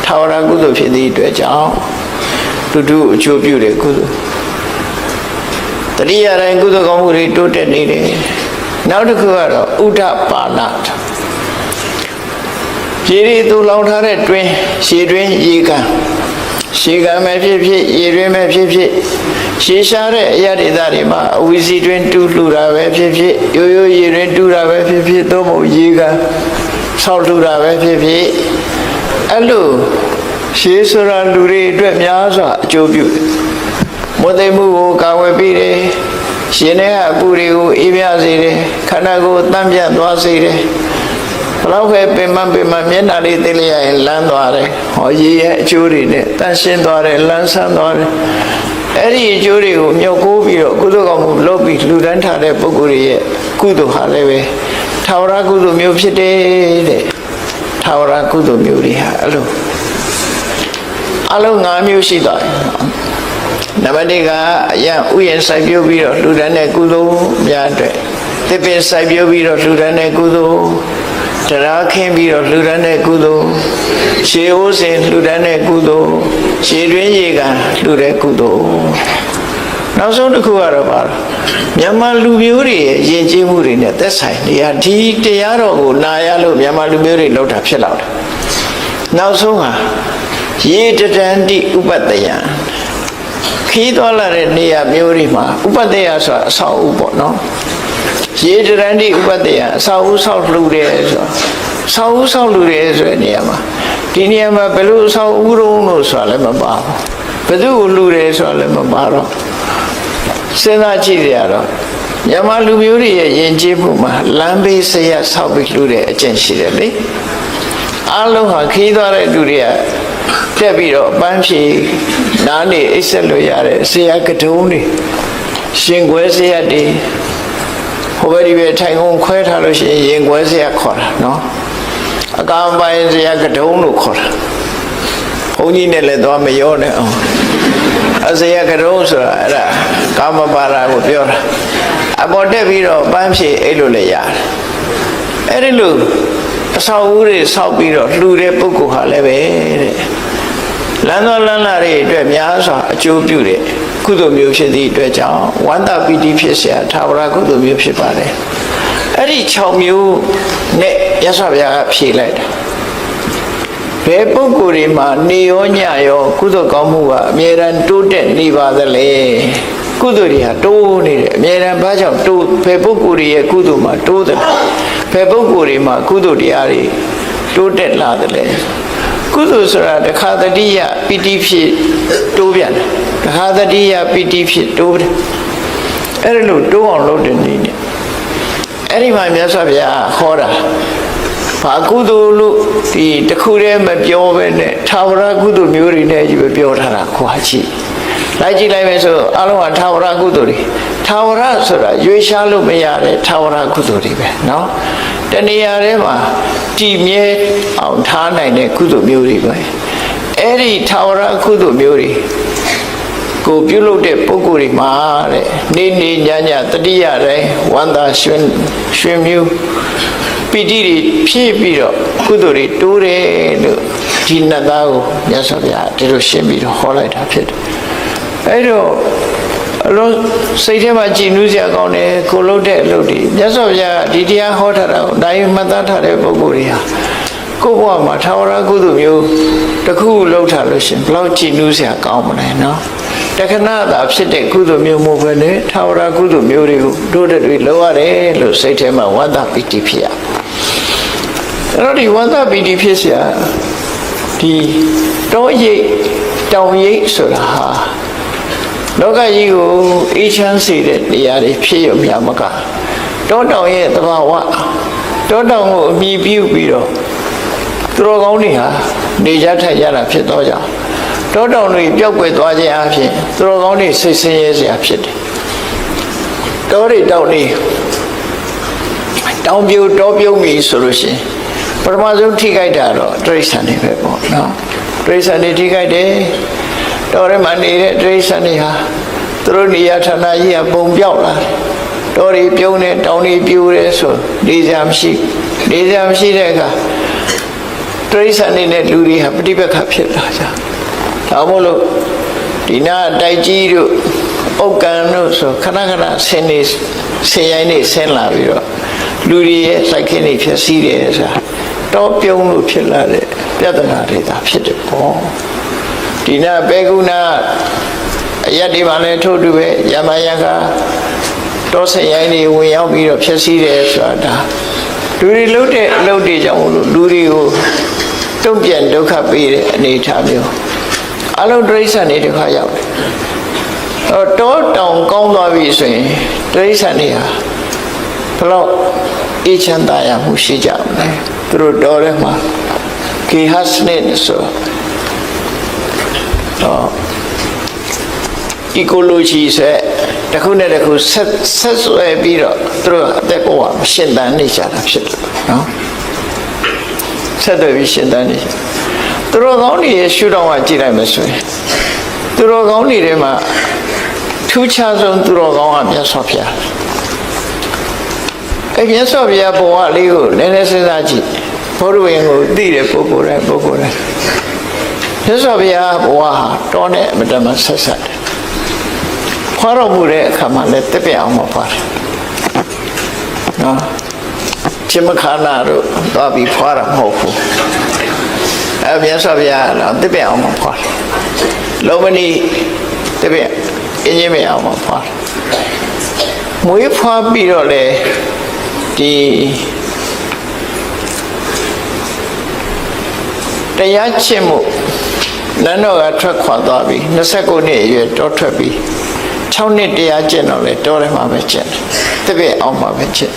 ထာဝရကုသိုလ်ဖြစ်သည့်အတွက်ကြောင့်တူတူအကျိုးပြုတဲ့ကုသိုလ်တတိယတိုင်းကုသိုလ်ကောင်းမှုတွေတိုးတက်နေတယ်နောက်တစ်ခုကတော့ဥဒ္ဒပါဏရေတွေသူလောင်ထားတဲ့တွင်းရေတွင်းရေကန်ရေကန်ပဲဖြစ်ဖြစ်ရေတွင်းပဲဖြစ်ဖြစ်ရေရှားတဲ့အရာဒေသတွေမှာအဝီစီတွင်းတူးလှူတာပဲဖြစ်ဖြစ်ရိုးရိုးရေတွင်းတူးတာပဲဖြစ်ဖြစ်သို့မဟုတ်ရေကန်ဆောက်လှူတာပဲဖြစ်ဖြစ်အဲ့လိုရေဆိုတာလူတွေအတွက်များစွာအကျိုးပြုမွတ်သိမှုကိုကာဝယ်ပေးတယ်ရှင်ထဲကအပူတွေကိုအေးမြစေတယ်ခန္ဓာကိုယ်တန့်ပြတ်သွားစေတယ်ဘလောက်ပဲပင်မမျက်နှာလေးသိလိုက်ရရင်လန်းသွားတယ်ဟောရေရဲ့အကျိုးတွေနဲ့တန့်ရှင်းသွားတယ်လန်းဆန်းသွားတယ်အဲ့ဒီအကျိုးတွေကိုမြုပ်ကိုးပြီးတော့ကုသိုလ်ကောင်းမှုလုပ်ပြီးလှူဒန်းထားတဲ့ပုဂ္ဂိုလ်ရဲ့ကုသိုလ်ဟာလည်းပဲထာဝရကုသိုလ်မျိုးဖြစ်တယ်တဲ့ထာဝရကုသိုလ်မျိုးတွေဟာအလုံး၅မျိုးရှိသွားတယ် နံပါတ်1ကအယံဥယျာဉ်စိုက်ပျိုးပြီးတော့လှူဒါန်းတဲ့ကုသိုလ်များအတွက်သစ်ပင်စိုက်ပျိုးပြီးတော့လှူဒါန်းတဲ့ကုသိုလ်တရားခင်းပြီးတော့လှူဒါန်းတဲ့ကုသိုလ်ရှေးဥစဉ်လှူဒါန်းတဲ့ကုသိုလ်ရှေးတွင်ရေကန်လှူတဲ့ကုသိုလ်နောက်ဆုံးတစ်ခုကတော့ပါမြန်မာလူမျိုးတွေရဲ့ယဉ်ကျေးမှုတွေနဲ့သက်ဆိုင်နေရဒီတရားတော်ကိုနာရလို့မြန်မာလူမျိုးတွေလောက်တာဖြစ်လာတယ်နောက်ဆုံးဟာရေတတန္တိဥပတ္တယံခီးသွားလာတဲ့နေရာမျိုးတွေမှာဥပတ္တယဆိုတာအဆောက်အဦပေါ့နော်ရေတရန္တိဥပတ္တယအဆောက်အဦဆောက်လှူတယ်ဆိုဆောက်အဦဆောက်လှူတယ်ဆိုတဲ့နေရာမှာဒီနေရာမှာဘယ်လိုဆောက်အဦတုံးလို့ဆိုတာလည်းမပါဘူးဘယ်သူကိုလှူတယ်ဆိုတာလည်းမပါတော့စဉ်းစားကြည့်ရတော့မြန်မာလူမျိုးတွေရဲ့ယဉ်ကျေးမှုမှာလမ်းဘေးဆရာဆောက်ပြီးလှူတဲ့အကျင့်ရှိတယ်လေအားလုံးဟာခီးသွားတဲ့လူတွေကတက်ပြီးတော့ပန်းဖြေနားနေအိပ်ဆက်လို့ရတဲ့ဆရာကတုံးတွေရှင်ခွဲဆရာတွေဟိုဘက်ဒီဘက်ထိုင်ကုန်ခွဲထားလို့ရှိရင်ရင်ခွဲဆရာခေါ်တာနော်အကောင်ပိုင်းဆရာကတုံးလို့ခေါ်တာဘုန်းကြီးနဲ့လည်းသွားမရောနဲ့အောင်အဆရာကတုံးဆိုတာအဲ့ဒါကာမပါဒကိုပြောတာအပေါ်တက်ပြီးတော့ပန်းဖြေအိပ်လို့လည်းရတယ်အဲ့ဒီလိုအဆောက်အဦတွေဆောက်ပြီးတော့လှူတဲ့ပုဂ္ဂိုလ်ဟာလည်းပဲတဲ့လမ်းတော်လမ်းလာတွေအတွက်များစွာအကျိုးပြုတဲ့ကုသိုလ်မျိုးဖြစ်သည့်အတွက်ကြောင့်ဝန္တာပီတိဖြစ်เสียထာဝရကုသိုလ်မျိုးဖြစ်ပါတယ်အဲ့ဒီ6မျိုးနဲ့ရသော်ဗျာကဖြေလိုက်တာဘယ်ပုဂ္ဂိုလ်တွေမှာနေရောညရောကုသိုလ်ကောင်းမှုကအမြဲတမ်းတိုးတက်နေပါသလဲကုသိုလ်တွေဟာတိုးနေတယ်အမြဲတမ်းဘာကြောင့်တိုးဘယ်ပုဂ္ဂိုလ်တွေရဲ့ကုသိုလ်မှာတိုးတယ်ဘယ်ပုဂ္ဂိုလ်တွေမှာကုသိုလ်တရားတွေတိုးတက်လာတယ်လဲကုသိုလ်ဆိုတာတခါတတိယပီတိဖြစ်တိုးပြန်တယ်တခါတတိယပီတိဖြစ်တိုးတယ်အဲ့ဒါလို့တိုးအောင်လုပ်တဲ့နည်းနဲ့အဲ့ဒီမှာမြတ်စွာဘုရားဟောတာဘာကုသိုလ်လို့ဒီတခုတည်းမပြောဘဲနဲ့ထာဝရကုသိုလ်မျိုးတွေနဲ့ကြီးပဲပြောထားတာခွာကြည့်လိုက်ကြည့်လိုက်မယ်ဆိုအလုံးကထာဝရကုသိုလ်တွေထာဝရဆိုတာရွေးရှားလို့မရတဲ့ထာဝရကုသိုလ်တွေပဲเนาะတဏှာထဲမှာတည်မြဲအောင်ထားနိုင်တဲ့ကုသိုလ်မျိုးတွေပဲအဲ့ဒီထာဝရကုသိုလ်မျိုးတွေကိုပြုလုပ်တဲ့ပုဂ္ဂိုလ်တွေမှာတဲ့နေနေညညတတိယတိုင်းဝန္တာရွှင်မျိုးပီတိတွေဖြည့်ပြီးတော့ကုသိုလ်တွေတိုးတယ်လို့ဒီနတ်သားကိုမြတ်စွာဘုရားဒီလိုရှင်းပြီးတော့ဟောလိုက်တာဖြစ်တယ်အဲ့တော့အလုံးစိတ်ထဲမှာကြည်နူးစရာကောင်းတယ်ကိုလုပ်တဲ့အလုပ်တွေမြတ်စွာဘုရားဒီတရားဟောထားတာကိုတိုင်းမှတ်သားထားတဲ့ပုဂ္ဂိုလ်တွေဟာကိုယ့်ဘဝမှာထာဝရကုသိုလ်မျိုးတစ်ခုလုပ်ထားလို့ရှင်ဘယ်လောက်ကြည်နူးစရာကောင်းမလဲနော်တခဏသာဖြစ်တဲ့ကုသိုလ်မျိုးမဟုတ်ဘဲနဲ့ထာဝရကုသိုလ်မျိုးတွေကိုတိုးတက်ပြီးလုပ်ရတယ်လို့စိတ်ထဲမှာဝန္တာပီတိဖြစ်ရအဲ့တော့ဒီဝန္တာပီတိဖြစ်เสียဒီတောရိပ်တောင်ရိပ်ဆိုတာဟာလောကကြီးကိုအေးချမ်းစေတဲ့နေရာတွေဖြစ်ရမြမကတောတောင်ရဲ့သဘာဝတောတောင်ကိုအမိပြုပြီးတော့သူတော်ကောင်းတွေဟာနေကြထိုင်ကြတာဖြစ်တော့ကြောင့်တောတောင်တွေပျောက်ကွယ်သွားခြင်းအပြင်သူတော်ကောင်းတွေစိတ်ဆင်းရဲစရာဖြစ်တယ်တောတွေတောင်တွေတောင်ပြိုတောပြုံးပြီဆိုလို့ရှိရင်ပထမဆုံးထိခိုက်တာတော့တိရစ္ဆာန်တွေပဲပေါ့နော်တိရစ္ဆာန်တွေထိခိုက်တယ်တောထဲမှာနေတဲ့တိရစ္ဆာန်တွေဟာသူတို့နေရာဌာနကြီးကပုံပြောက်လာတယ်တောတွေပြုံးတယ်တောင်တွေပြိုတယ်ဆိုနေစရာမရှိတဲ့အခါတိရစ္ဆာန်တွေနဲ့လူတွေဟာပဋိပက္ခဖြစ်လာကြဒါမို့လို့ဒီနာတိုက်ကြီးတို့ဥက္ကံတို့ဆိုခဏခဏဆင်းရိုင်းနေဆင်းလာပြီးတော့လူတွေရဲ့စိုက်ခင်းတွေဖြစ်စည်းတယ်ဆိုတာတောပြုံးလို့ဖြစ်လာတဲ့ပြဿနာတွေဒါဖြစ်တယ်ပေါ့ဒီနာဘေကုဏအရက်ဒီမှာလည်းထို့တူပဲယမယကတောဆရိုင်းတွေဝင်ရောက်ပြီးတော့ဖြစ်စည်းတယ်ဆိုတာလူတွေလှုပ်တဲ့အလုပ်တွေကြောင့်လို့လူတွေကိုတုံ့ပြန်ဒုက္ခပေးတဲ့အနေအထားမျိုးအလုံးတိရစ္ဆာန်တွေဒုက္ခရောက်တယ်တောတောင်ကောင်းသွားပြီဆိုရင်တိရစ္ဆာန်တွေဟာဘယ်လောက်အေးချမ်းသာရမှုရှိကြမလဲသူတို့တောထဲမှာကေဟစနစ်ဆိုecology ဆိုတခုနဲ့တခုဆက်ဆွဲပြီးတော့သူတို့အသက်ဘဝမရှင်သန်နေကြတာဖြစ်တယ်နော်ဆက်သွယ်ပြီးရှင်သန်နေသူတို့ကောင်းတွေရှုထောင့်ကကြည့်လိုက်မယ်ဆိုရင်သူ သူတော်ကောင်းတွေထဲမှာထူးခြားဆုံးသူတော်ကောင်းကမြတ်စွာဘုရားမြတ်စွာဘုရားဘဝလေးကိုနည်းနည်းစဉ်းစားကြည့်ဘုရားဝင်ကိုသိတဲ့ပုဂ္ဂိုလ်တိုင်းမြတ်စွာဘုရားဘဝဟာတောနဲ့အမတမဆက်ဆက်တယ်ဖွာတော်မူတဲ့အခါမှာလည်းတပြည့်အောင်မဖွာတယ်နော်ချင်းမခါနာတို့သွားပြီးဖွာတာမဟုတ်ဘူးမြတ်စွာဘုရားတော့တပြည့်အောင်မဖွာတယ်လုံးမနီတပြည့်အင်းကြီးမအောင်မဖွာတယ်မွေးဖွာပြီးတော့လေဒီတရားချစ်မှုနန်းတော်ကထွက်ခွာသွားပြီ29နှစ်အရွယ်တောထွက်ပြီး6နှစ်တရားကျင့်တော့လေတောထဲမှာပဲကျင့်တယ်တပည့်အောင်မှာပဲကျင့်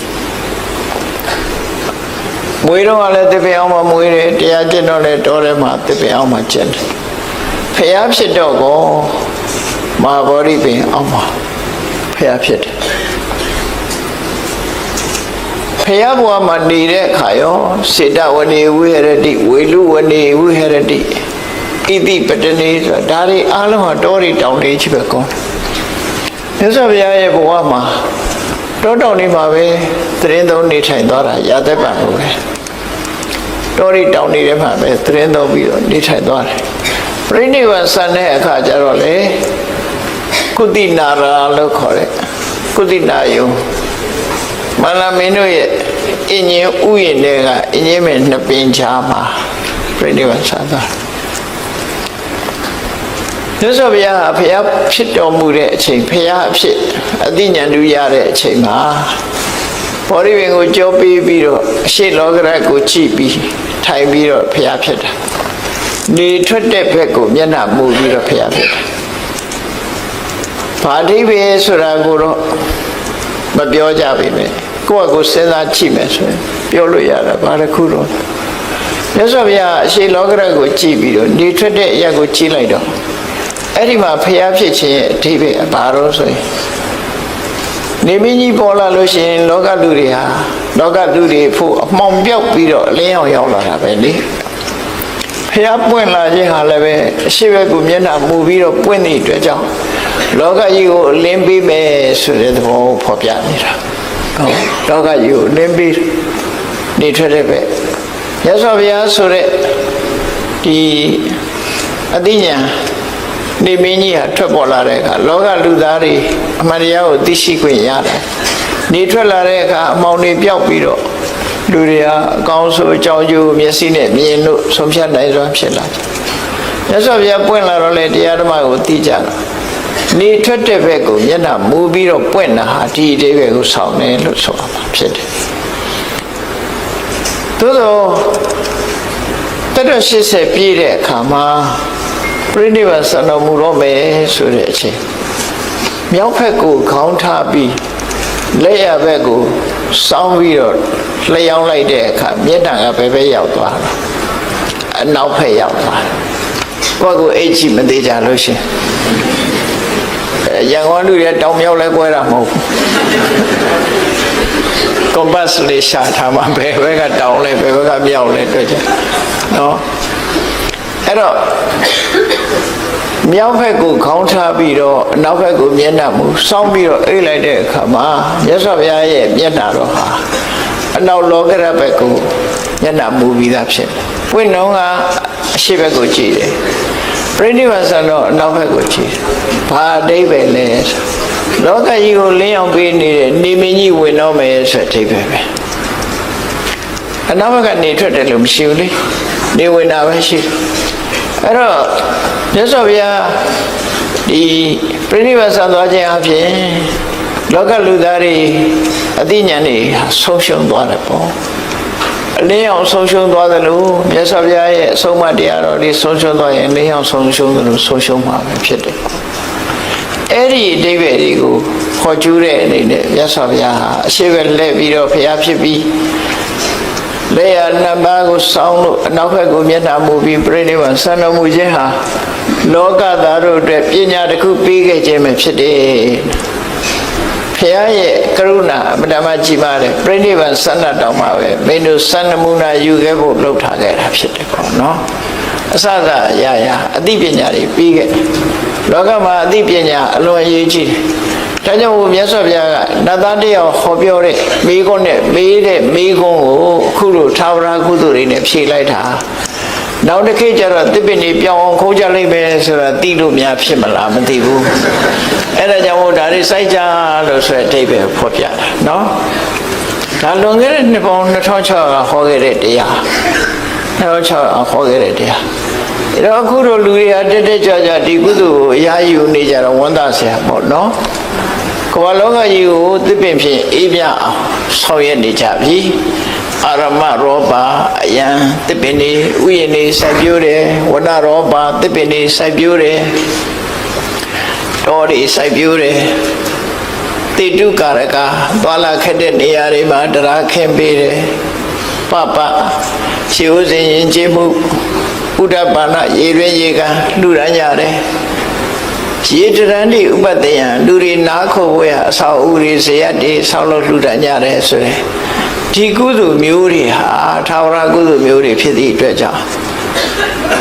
မွေးတော့လည်းတပည့်အောင်မှာမွေးတယ်တရားကျင့်တော့လေတောထဲမှာတပည့်အောင်မှာကျင့်တယ်ဖျားဖြစ်တော့ကောမဟာဗောဓိပင်အောင်မှာဖျားဖြစ်တယ်ဖျားဘဝမှာနေတဲ့အခါရောစေတဝနေဝိဟရတိဝေလူဝနေဝိဟရတိဣတိပတနေဆိုတာဒါတွေအားလုံးဟာတောတွေတောင်တွေချပဲကောမြတ်စွာဘုရားရဲ့ဘဝမှာတောတောင်တွေမှာပဲသတင်းသုံးနေထိုင်သွားတာရာသက်ပံလို့ပဲတောတွေတောင်တွေထဲမှာပဲသတင်းသုံးပြီးတော့နေထိုင်သွားတယ်ပြိဋိဘံဆန်တဲ့အခါကျတော့လေကုသီနာရာလို့ခေါ်တဲ့ကုသီနာယုံမန္တမင်းတို့ရဲ့အင်းကြီးဥယျာဉ်တွေကအင်းကြီးမဲ့နှစ်ပင်ချာမှာပြိဋိဘံဆန်သွားမြတ်စွာဘုရားဟာဘုရားဖြစ်တော်မူတဲ့အချိန်ဘုရားအဖြစ်အသိဉာဏ်တူရတဲ့အချိန်မှာဘောဓိပင်ကိုကြောပေးပြီးတော့အရှိလောကရကိုကြည့်ပြီးထိုင်ပြီးတော့ဘုရားဖြစ်တာနေထွက်တဲ့ဘက်ကိုမျက်နှာမူပြီးတော့ဘုရားဖြစ်တာဘာအဓိပ္ပာယ်ဆိုတာကိုတော့မပြောကြပါနဲ့ကိုယ့်အကိုစဉ်းစားကြည့်မယ်ဆိုရင်ပြောလို့ရတာဘာတစ်ခုတော့မြတ်စွာဘုရားအရှိလောကရကိုကြည့်ပြီးတော့နေထွက်တဲ့အရာကိုကြည့်လိုက်တော့အဲ့ဒီမှာဖျားဖြစ်ခြင်းရဲ့အဓိပ္ပာယ်ဘာလို့ဆိုရင်နေမင်းကြီးပေါ်လာလို့ရှိရင်လောကလူတွေဟာလောကလူတွေဖို့အမှောင်ပြောက်ပြီးတော့အလင်းအောင်ရောက်လာတာပဲလေဖျားပွင့်လာခြင်းဟာလည်းပဲအရှိဘက်ကိုမျက်နှာမူပြီးတော့ပွင့်တဲ့အတွက်ကြောင့်လောကကြီးကိုအလင်းပေးမယ်ဆိုတဲ့သဘောကိုဖော်ပြနေတာဟုတ်လောကကြီးကိုအလင်းပေးနေထွက်တဲ့ပဲမြတ်စွာဘုရားဆိုတဲ့ဒီအသိဉာဏ်နေမင်းကြီးဟာထွက်ပေါ်လာတဲ့အခါလောကလူသားတွေအမှန်တရားကိုသိရှိခွင့်ရတယ်နေထွက်လာတဲ့အခါအမောင်တွေပျောက်ပြီးတော့လူတွေဟာအကောင်းဆုံးအကြောင်းကျိုးမျက်စိနဲ့မြင်လို့ဆုံးဖြတ်နိုင်စွာဖြစ်လာတယ်မြတ်စွာဘုရားပွင့်လာတော့လေတရားဓမ္မကိုသိကြတာနေထွက်တဲ့ဘက်ကိုမျက်နှာမူပြီးတော့ပွင့်တာဟာဒီအဓိပ္ပာယ်ကိုဆောင်တယ်လို့ဆိုရမှာဖြစ်တယ်သို့သောတက်တော့80ပြည့်တဲ့အခါမှာပြိဋိဘံဆန်တော်မူတော့မယ်ဆိုတဲ့အချိန်မြောက်ဘက်ကိုခေါင်းထားပြီးလက်ရဘက်ကိုစောင်းပြီးတော့လျှောင်းလိုက်တဲ့အခါမျက်နှာကဘယ်ရောက်သွားတာအနောက်ဘက်ရောက်သွားတယ်ကိုယ့်ကိုအိတ်ချမသေးကြလို့ရှင်ရန်ကုန်လူတွေတောင်မြောက်လဲကွဲတာမဟုတ်ဘူးကွန်ပတ်လေးရှာထားမှဘယ်ဘက်ကတောင်လဲဘယ်ဘက်ကမြောက်လဲတွေ့ကြနော်အဲ့တော့မြောက်ဘက်ကိုခေါင်းထားပြီးတော့အနောက်ဘက်ကိုမျက်နှာမူစောင်းပြီးတော့အိတ်လိုက်တဲ့အခါမှာမြတ်စွာဘုရားရဲ့မျက်နှာတော်ဟာအနောက်လောကရဘက်ကိုမျက်နှာမူပြီးသားဖြစ်တယ်။ပွင့်တော့ကအရှိဘက်ကိုကြည့်တယ်။ပြိဋိဘံဆန်တော့အနောက်ဘက်ကိုကြည့်တယ်။ဘာအဓိပ္ပာယ်လဲ။လောကကြီးကိုလင်းအောင်ပေးနေတဲ့နေမင်းကြီးဝင်တော့မယ်ဆိုတဲ့အဓိပ္ပာယ်ပဲ။အနောက်ဘက်ကနေထွက်တယ်လို့မရှိဘူးလေ။နေဝင်တာပဲရှိတယ်။အဲ့တော့မြတ်စွာဘုရားဒီပြိဋိဘံဆန်သွားခြင်းအပြင်လောကလူသားတွေအသိဉာဏ်တွေဆုံးရှုံးသွားတယ်ပေါ့အလင်းအောင်ဆုံးရှုံးသွားသလိုမြတ်စွာဘုရားရဲ့အဆုံးအမတရားတော်တွေဆုံးရှုံးသွားရင်အလင်းအောင်ဆုံးရှုံးသလိုဆုံးရှုံးမှာပဲဖြစ်တယ်အဲ့ဒီအဓိပ္ပာယ်တွေကိုခေါ်ကျူးတဲ့အနေနဲ့မြတ်စွာဘုရားဟာအရှိပဲလှည့်ပြီးတော့ဘုရားဖြစ်ပြီးလက်ရနှစ်ပါးကိုစောင်းလို့အနောက်ဘက်ကိုမျက်နှာမူပြီးပြိဋိဘံဆန်တော်မူခြင်းဟာလောကသားတို့အတွက်ပညာတစ်ခုပေးခဲ့ခြင်းပဲဖြစ်တယ်ဘုရားရဲ့ကရုဏာအမှန်တမ်းကြီးမားတယ်ပြိဋိဘံဆန္ဒတော်မှာပဲမင်းတို့စံနမူနာယူခဲ့ဖို့လှုပ်ထားခဲ့တာဖြစ်တယ်ပေါ့နော်အစစရရအသိပညာတွေပြီးခဲ့ လောကမှာအသိပညာအလွန်အရေးကြီးတယ်ဒါကြောင့်မြတ်စွာဘုရားကနတ်သားတယောက်ဟောပြောတဲ့မိကုန်းနဲ့မေးတဲ့မိကုန်းကိုအခုလိုသာဝရကုသိုလ်တွေနဲ့ဖြေလိုက်တာနောက်တစ်ခေတ်ကျတော့သစ်ပင်တွေပြောင်းအောင်ခိုးကြလိုက်မယ်ဆိုတာသိလို့များဖြစ်မလားမသိဘူးအဲ့ဒါကြောင့်ဒါတွေစိုက်ကြလို့ဆိုတဲ့အဓိပ္ပာယ်ဖော်ပြတာနော်ဒါလွန်ခဲ့တဲ့နှစ်ပေါင်း2600ဟောခဲ့တဲ့တရား2600ဟောခဲ့တဲ့တရားအဲ့တော့အခုတို့လူတွေတက်တက်ကြွကြွဒီကုသိုလ်ကိုအရာယူနေကြတော့ဝန်သားဆရာပေါ့နော်ကမ္ဘာလောကကြီးကိုသစ်ပင်ဖြင့်အေးမြအောင်ဆောင်ရွက်နေကြပြီအာရမရောပါအယံသစ်ပင်တွေဥယျာဉ်တွေစိုက်ပျိုးတယ်ဝဏရောပါသစ်ပင်တွေစိုက်ပျိုးတယ်တောတွေစိုက်ပျိုးတယ်တေတုကာရကသွာလာခက်တဲ့နေရာတွေမှာတရားခင်းပေးတယ်ပပရှေးဥစဉ်ရင်ကျေးမှုဥဒ္ဒပါဏရေရွေးရေကလူရန်ကြတယ်ရေတရန်ဒီဥပတယံလူတွေနားခိုဖို့ရအဆောက်အဦတွေဇေယျတွေဆောက်လို့လူရန်ကြတယ်ဆိုတဲ့ဒီကုသိုလ်မျိုးတွေဟာသာဝရကုသိုလ်မျိုးတွေဖြစ်သည့်အတွက်ကြောင့်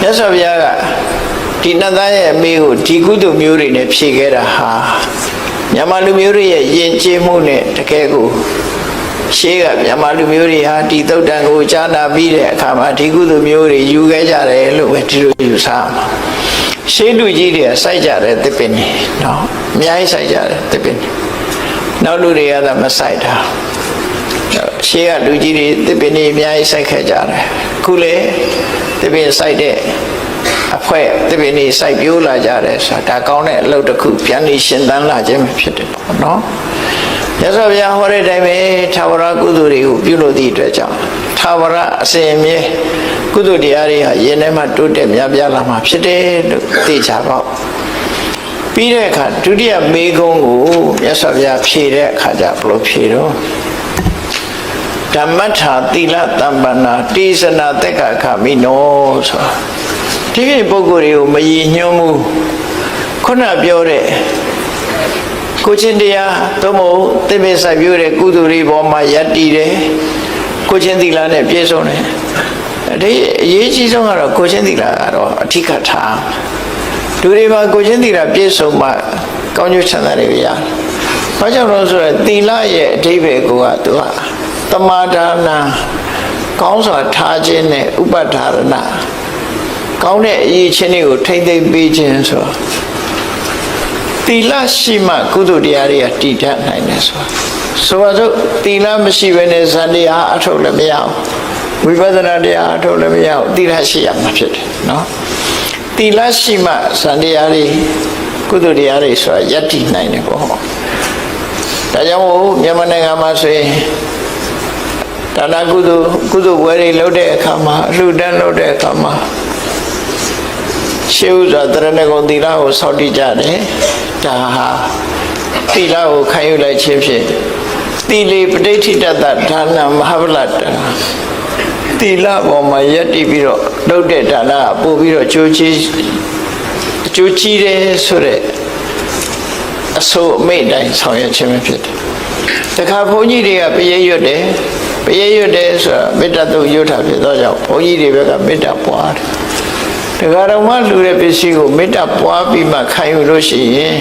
မြတ်စွာဘုရားကဒီနတ်သားရဲ့အမေကိုဒီကုသိုလ်မျိုးတွေနဲ့ဖြည့်ခဲ့တာဟာမြန်မာလူမျိုးတွေရဲ့ယဉ်ကျေးမှုနဲ့တကယ်ကိုရှေးကမြန်မာလူမျိုးတွေဟာဒီသုတ်တန်ကိုကြားနာပြီးတဲ့အခါမှာဒီကုသိုလ်မျိုးတွေယူခဲ့ကြတယ်လို့ပဲဒီလိုယူဆမှာရှေးလူကြီးတွေကစိုက်ကြတယ်သစ်ပင်တွေနော်အများကြီးစိုက်ကြတယ်သစ်ပင်တွေနောက်လူတွေကသာမစိုက်တာရှေးကလူကြီးတွေသစ်ပင်တွေအများကြီးစိုက်ခဲ့ကြတယ်အခုလေသစ်ပင်စိုက်တဲ့အဖွဲသစ်ပင်တွေစိုက်ပျိုးလာကြတယ်ဆိုတာဒါကောင်းတဲ့အလုပ်တစ်ခုပြန်နေရှင်သန်လာခြင်းဖြစ်တယ်ပေါ့နော်မြတ်စွာဘုရားဟောတဲ့အတိုင်းပဲသာဝရကုသိုလ်တွေကိုပြုလို့သည့်အတွက်ကြောင့်သာဝရအစဉ်အမြဲကုသိုလ်တရားတွေဟာယင်ထဲမှာတိုးတက်များပြားလာမှာဖြစ်တယ်လို့သိကြပါဦးပြီးတဲ့အခါဒုတိယမေကုန်းကိုမြတ်စွာဘုရားဖြေတဲ့အခါကျဘယ်လိုဖြေတော့ဓမ္မထာသီလတမ္ပနာတိစနာတက္ကခမိနောဆိုဒီကိပုဂ္ဂိုလ်တွေကိုမရည်ညွှန်းမှုခုနပြောတဲ့ကိုချင်းတရားသို့မဟုတ်သင်္ဘေစိုက်ပြိုးတဲ့ကုသိုလ်တွေပေါ်မှာယက်တည်တယ်ကိုချင်းသီလနဲ့ပြည့်စုံတယ်ဒီအရေးကြီးဆုံးကတော့ကိုချင်းသီလကတော့အဓိကထားလူတွေမှာကိုချင်းသီလပြည့်စုံမှကောင်းကျိုးချမ်းသာတွေရ။ဘာကြောင့်လဲဆိုတော့သီလရဲ့အဓိပ္ပာယ်ကသူကသမာဒါနကောင်းစွာထားခြင်းနဲ့ဥပဒါရဏကောင်းတဲ့အရေးချင်းတွေကိုထိမ့်သိမ့်ပေးခြင်းဆိုသီလရှိမှကုသိုလ်တရားတွေကတည်တတ်နိုင်တယ်ဆိုပါစို့သီလမရှိဘဲနဲ့ဇန်တရားအထုတ်လည်းမရအောင်ဝိပဿနာတရားအထုတ်လည်းမရအောင်သီလရှိရမှာဖြစ်တယ်နော်သီလရှိမှဇန်တရားတွေကုသိုလ်တရားတွေဆိုတာယက်တည်နိုင်တယ်ပေါ့ဒါကြောင့်မို့မြန်မာနိုင်ငံမှာဆိုရင်ဒါနကုသိုလ်ဝယ်တွေလုပ်တဲ့အခါမှာအလှူဒန်းလုပ်တဲ့အခါမှာရှေးဥစွာတရဏဂုံသီလကိုစောင့်တည်ကြတယ်ဒါဟာသီလကိုခံယူလိုက်ခြင်းဖြင့်သီလေပဋိဋ္ဌိတတဒါနမဟာဗလတ္တသီလပေါ်မှာယက်တည်ပြီးတော့လုပ်တဲ့ဒါနကပို့ပြီးတော့အကျိုးကြီးတယ်ဆိုတဲ့အဆိုအမိန့်တိုင်းဆောင်ရွက်ခြင်းဖြစ်တယ်တခါဘုန်းကြီးတွေကပရိရွတ်တယ်ဆိုတာမေတ္တာတုတ်ရွတ်တာဖြစ်သောကြောင့်ဘုန်းကြီးတွေဘက်ကမေတ္တာပွားတယ်တရားတော်မှလူတဲ့ပစ္စည်းကိုမေတ္တာပွားပြီးမှခံယူလို့ရှိရင်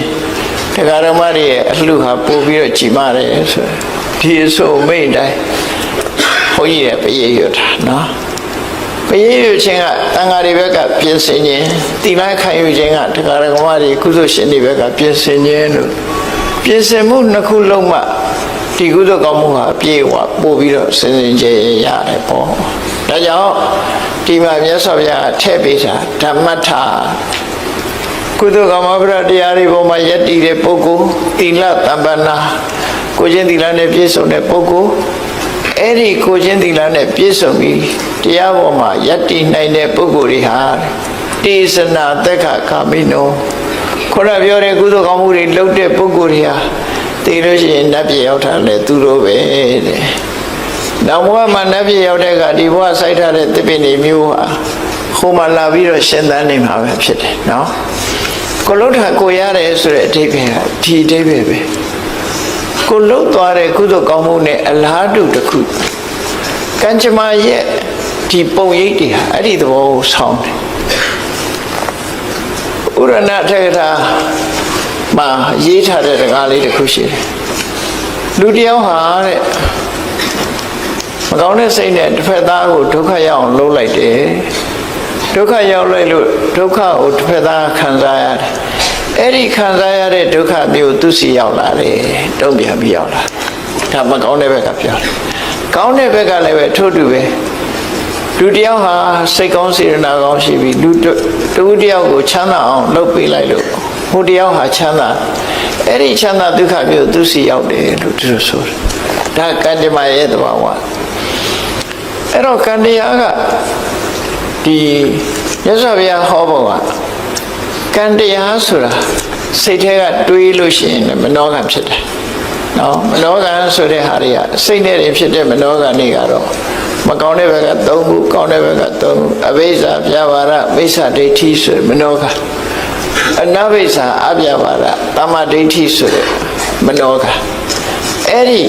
တရားတော်မှရဲ့အလှဟာပို့ပြီးတော့ကြည်မာတယ်ဆိုဒီအဆိုအမိန့်တိုင်းဘုန်းကြီးတွေပရိရွတ်တာနော်ပရိရွတ်ခြင်းကတန်ဃာတွေဘက်ကပြင်ဆင်ခြင်းတိလခံယူခြင်းကတရားတော်မှတွေကုသိုလ်ရှင်တွေဘက်ကပြင်ဆင်ခြင်းလို့ပြင်ဆင်မှုနှစ်ခုလုံးမှဒီကုသိုလ်ကောင်းမှုဟာအပြည့်အဝပို့ပြီးတော့စင်စင်ကြယ်ရတယ်ပေါ့ဒါကြောင့်ဒီမှာမြတ်စွာဘုရားထည့်ပေးတာဓမ္မထာကုသိုလ်ကောင်းမှုတရားတွေပေါ်မှာယက်တည်တဲ့ပုဂ္ဂိုလ်သီလတမ္ပနာကိုချင်းသီလနဲ့ပြည့်စုံတဲ့ပုဂ္ဂိုလ်အဲ့ဒီကိုချင်းသီလနဲ့ပြည့်စုံပြီးတရားပေါ်မှာယက်တည်နိုင်တဲ့ပုဂ္ဂိုလ်တွေဟာတေသနာသက်ခကာမိနောခေါ်ရပြောတဲ့ကုသိုလ်ကောင်းမှုတွေလုပ်တဲ့ပုဂ္ဂိုလ်တွေဟာသိလို့ရှိရင်နတ်ပြည်ရောက်တာလေသူတို့ပဲတဲ့။နောက်ဘဝမှာနတ်ပြည်ရောက်တဲ့ကဒီဘဝစိုက်ထားတဲ့သစ်ပင်တွေမျိုးဟာဟိုမှာလာပြီးတော့ရှင်သန်နေမှာပဲဖြစ်တယ်နော်။ကိုလုံးထကိုရတယ်ဆိုတဲ့အဓိပ္ပာယ်ကဒီအဓိပ္ပာယ်ပဲ။ကိုလုံးသွားတဲ့ကုသိုလ်ကောင်းမှုနဲ့အလားတူတစ်ခုကံကြမ္မာရဲ့ဒီပုံရိပ်တွေဟာအဲ့ဒီသဘောကိုဆောင်းတယ်။ ဥရဏထေရမှာရေးထားတဲ့စကားလေးတစ်ခုရှိတယ်လူတယောက်ဟာတဲ့မကောင်းတဲ့စိတ်နဲ့တစ်ဖက်သားကိုဒုက္ခရောက်အောင်လုပ်လိုက်တယ်ဒုက္ခရောက်လိုက်လို့ဒုက္ခကိုတစ်ဖက်သားခံစားရတယ်အဲ့ဒီခံစားရတဲ့ဒုက္ခမျိုးသူစီရောက်လာတယ်တုံ့ပြန်ပြီးရောက်လာဒါမကောင်းတဲ့ဘက်ကပြောတယ်ကောင်းတဲ့ဘက်ကလည်းပဲထို့တူပဲလူတယောက်ဟာစိတ်ကောင်းစေတနာကောင်းရှိပြီးလူတူတယောက်ကိုချမ်းသာအောင်လုပ်ပေးလိုက်လို့ဟိုတယောက်ဟာချမ်းသာအဲ့ဒီချမ်းသာဒုက္ခမျိုးသူစီရောက်တယ်လို့သူတို့ဆိုတယ်ဒါကံကြမ္မာရဲ့သဘာဝအဲ့တော့ကံတရားကဒီမြတ်စွာဘုရားဟောပုံကကံတရားဆိုတာစိတ်ထဲကတွေးလို့ရှိရင်မနောကံဖြစ်တယ်နော်မနောကံဆိုတဲ့ဟာတွေကစိတ်နဲ့ဖြစ်တဲ့မနောကံတွေကတော့မကောင်းတဲ့ဘက်က၃ခုကောင်းတဲ့ဘက်က၃ခုအဘိဇ္ဇာပြဘာရမိစ္ဆာဒိဋ္ဌိဆိုမနောကံအနဘိဇ္ဇာအပြဘာရတမ္မာဒိဋ္ဌိဆိုတဲ့မနောကံအဲ့ဒီ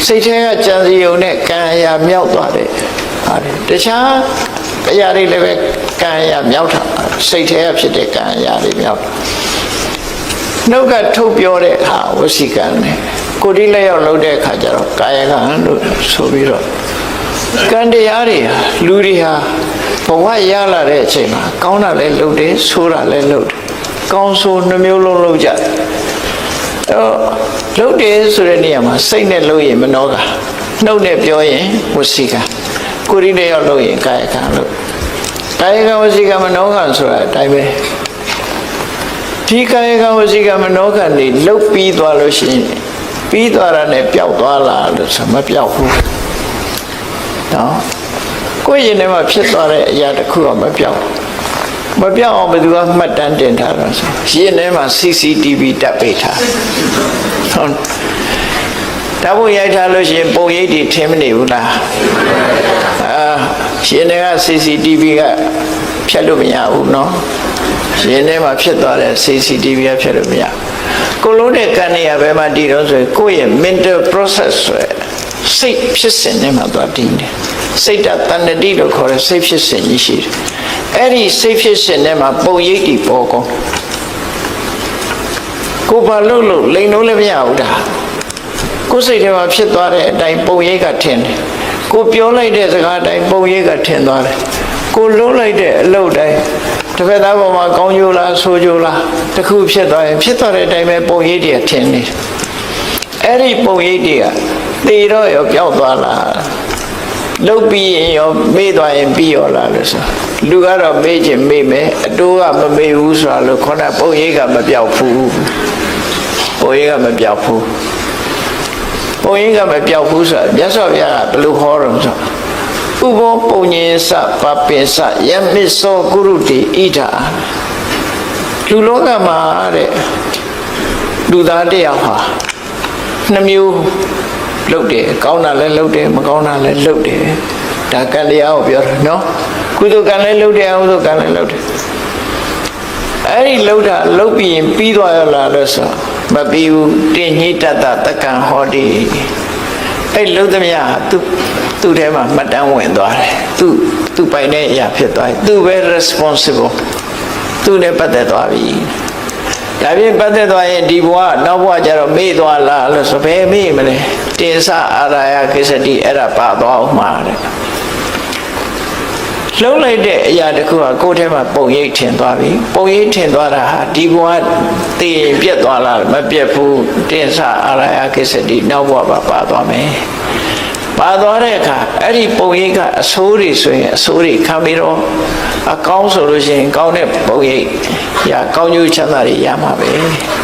စိတ်ထဲကကြံစည်ုံနဲ့ကံအရာမြောက်သွားတယ်ဟာတခြားအရာတွေလည်းပဲကံအရာမြောက်တာစိတ်ထဲကဖြစ်တဲ့ကံအရာတွေမြောက်တာနှုတ်ကထုတ်ပြောတဲ့အခါဝစီကံနဲ့ကိုယ်ဒီလက်ရောက်လုပ်တဲ့အခါကျတော့ကာယကံလို့ဆိုပြီးတော့ကံတရားတွေဟာလူတွေဟာဘဝရလာတဲ့အချိန်မှာကောင်းတာလည်းလုပ်တယ်ဆိုးတာလည်းလုပ်တယ်ကောင်းဆိုးနှမျိုးလုံးလုပ်ကြတယ်လုပ်တယ်ဆိုတဲ့နေရာမှာစိတ်နဲ့လုပ်ရင်မနောကနှုတ်နဲ့ပြောရင်ဝစီကံကိုယ်ဒီလက်ရောက်လုပ်ရင်ကာယကံလို့ကာယကံဝစီကံမနောကံဆိုတာအတိုင်းပဲဒီကာယကံဝစီကံမနောကံတွေလုတ်ပြီးသွားလို့ရှိရင်ပြီးသွားတာနဲ့ပျောက်သွားလားလို့ဆိုမပျောက်ဘူးနော်ကိုယ်ရင်ထဲမှာဖြစ်သွားတဲ့အရာတစ်ခုတော့မပျောက်အောင်ဘယ်သူကမှတ်တမ်းတင်ထားတော့ဆိုရင်ထဲမှာ CCTV တပ်ပေးထားဟုတ်တာဘုံရိုက်ထားလို့ရှိရင်ပုံရိပ်တွေထင်မနေဘူးလားရှင်တွေက CCTV ကဖြတ်လို့မရဘူးเนาะရှင်ထဲမှာဖြစ်သွားတဲ့ CCTV ကဖြတ်လို့မရကိုလုံးတဲ့ကံနေရဘယ်မှာတည်တော့ဆိုကိုယ့်ရဲ့ mental process ဆိုစိတ်ဖြစ်စဉ်ထဲမှာသွားတည်တယ်စိတ်တဏ္ဍတိလို့ခေါ်တဲ့စိတ်ဖြစ်စဉ်ကြီးရှိတယ်အဲ့ဒီစိတ်ဖြစ်စဉ်ထဲမှာပုံရိပ်တွေပေါ်ကုန်ကိုဘာလို့လိန်လို့လည်းမရဘူးဒါကိုယ်စိတ်ထဲမှာဖြစ်သွားတဲ့အတိုင်းပုံရိပ်ကထင်တယ်ကိုပြောလိုက်တဲ့စကားတိုင်းပုံရိပ်ကထင်သွားတယ်ကိုလုံးလိုက်တဲ့အလုပ်တိုင်းတစ်ဖက်သားပေါ်မှာကောင်းကျိုးလားဆိုးကျိုးလားတခုဖြစ်သွားရင်ဖြစ်သွားတဲ့အတိုင်းပဲပုံရိပ်တွေထင်နေတယ်အဲ့ဒီပုံရိပ်တွေကသေတော့ရောပျောက်သွားလားလုတ်ပြီးရင်ရောမေ့သွားရင်ပြီးရောလားလို့ဆိုလူကတော့မေ့ခြင်းမေ့မယ်အတိုးကမမေ့ဘူးဆိုတာလို့ခေါင်းပုံရိပ်ကမပျောက်ဘူးပုံရိပ်ကမပျောက်ဘူးပုံရိပ်ကမပျောက်ဘူးဆိုတာမြတ်စွာဘုရားကဘယ်လိုဟောတော့ဆိုဥဘောပုံညင်စပပင်စယမစ္စောကုရုတိဣဒာလူလောကမှာတဲ့လူသားတယောက်ဟာနှမျိုးလုပ်တယ်ကောင်းတာလည်းလုပ်တယ်မကောင်းတာလည်းလုပ်တယ်ဒါကံတရားကိုပြောတာနော်ကုသိုလ်ကံလည်းလုပ်တယ်အကုသိုလ်ကံလည်းလုပ်တယ်အဲ့ဒီလုပ်တာလုပ်ပြီးရင်ပြီးသွားရလားလို့ဆိုမပြီးဘူးတင်ညိတတတက္ကံဟောတိအဲ့လုပ်သမျှသူ့ထဲမှာမှတ်တမ်းဝင်သွားတယ်သူပိုင်တဲ့အရာဖြစ်သွားတယ်သူပဲ responsible သူနဲ့ပတ်သက်သွားပြီဒါပြင်ပတ်သက်သွားရင်ဒီဘဝနောက်ဘဝကျတော့မေ့သွားလားလို့ဆိုဘယ်မေ့မလဲတင်္စအာရယကိစ္စတိအဲ့ဒါပါသွားအောင်မှာတဲ့လှုပ်လိုက်တဲ့အရာတစ်ခုကကိုယ်ထဲမှာပုံရိပ်ထင်သွားပြီပုံရိပ်ထင်သွားတာဟာဒီဘဝတည်ရင်ပြတ်သွားလားမပြတ်ဘူးတင်္စအာရယကိစ္စတိနောက်ဘဝပါသွားမယ်ပါသွားတဲ့အခါအဲ့ဒီပုံရိပ်ကအဆိုးတွေဆိုရင်အဆိုးတွေခံပြီးတော့အကောင်းဆိုလို့ရှိရင်ကောင်းတဲ့ပုံရိပ်ရကောင်းကျိုးချမ်းသာတွေရမှာပဲ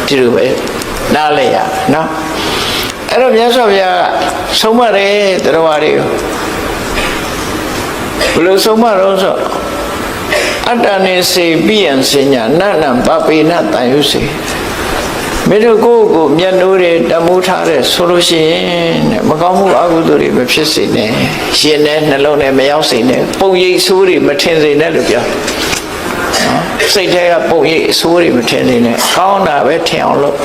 ဒီလိုပဲနားလဲရနော်အဲ့တော့မြတ်စွာဘုရားကဆုံးမတယ်တရားဝါတွေကိုဘယ်လိုဆုံးမတော့ဆိုအတ္တနေစေပိယံစညာနန္နံပပေနတန်ယုစေမင်းတို့ကိုမျက်နှိုးတွေတမိုးထားတဲ့ဆိုလို့ရှိရင်မကောင်းမှုအကုသိုလ်တွေမဖြစ်စေနဲ့ရှင်နဲ့နှလုံးနဲ့မရောက်စေနဲ့ပုံရိပ်ဆိုးတွေမထင်စေနဲ့လို့ပြောနော်စိတ်ထဲကပုံရိပ်အဆိုးတွေမထင်စေနဲ့ကောင်းတာပဲထင်အောင်လုပ်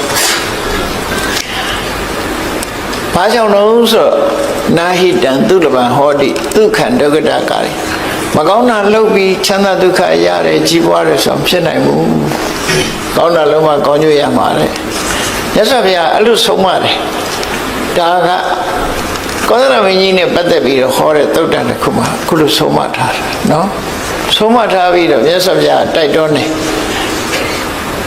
ဘာကြောင့်လို့ဆိုနာဟိတံသူလပံဟောတိဒုက္ခံဒုက္ခတာကာရီ မကောင်းတာလုပ်ပြီးချမ်းသာဒုက္ခရတယ်ကြီးပွားတယ်ဆိုဖြစ်နိုင်ဘူးကောင်းတာလုံးဝကောင်းကျိုးရမှာလေမြတ်စွာဘုရားအဲ့လိုဆုံးမတယ်ဒါကကောသလမင်းကြီးနဲ့ပတ်သက်ပြီးတော့ဟောတဲ့သုတ်တန်တစ်ခုမှာခုလိုဆုံးမထားတယ်နော်ဆုံးမထားပြီးတော့မြတ်စွာဘုရားတိုက်တွန်းတယ်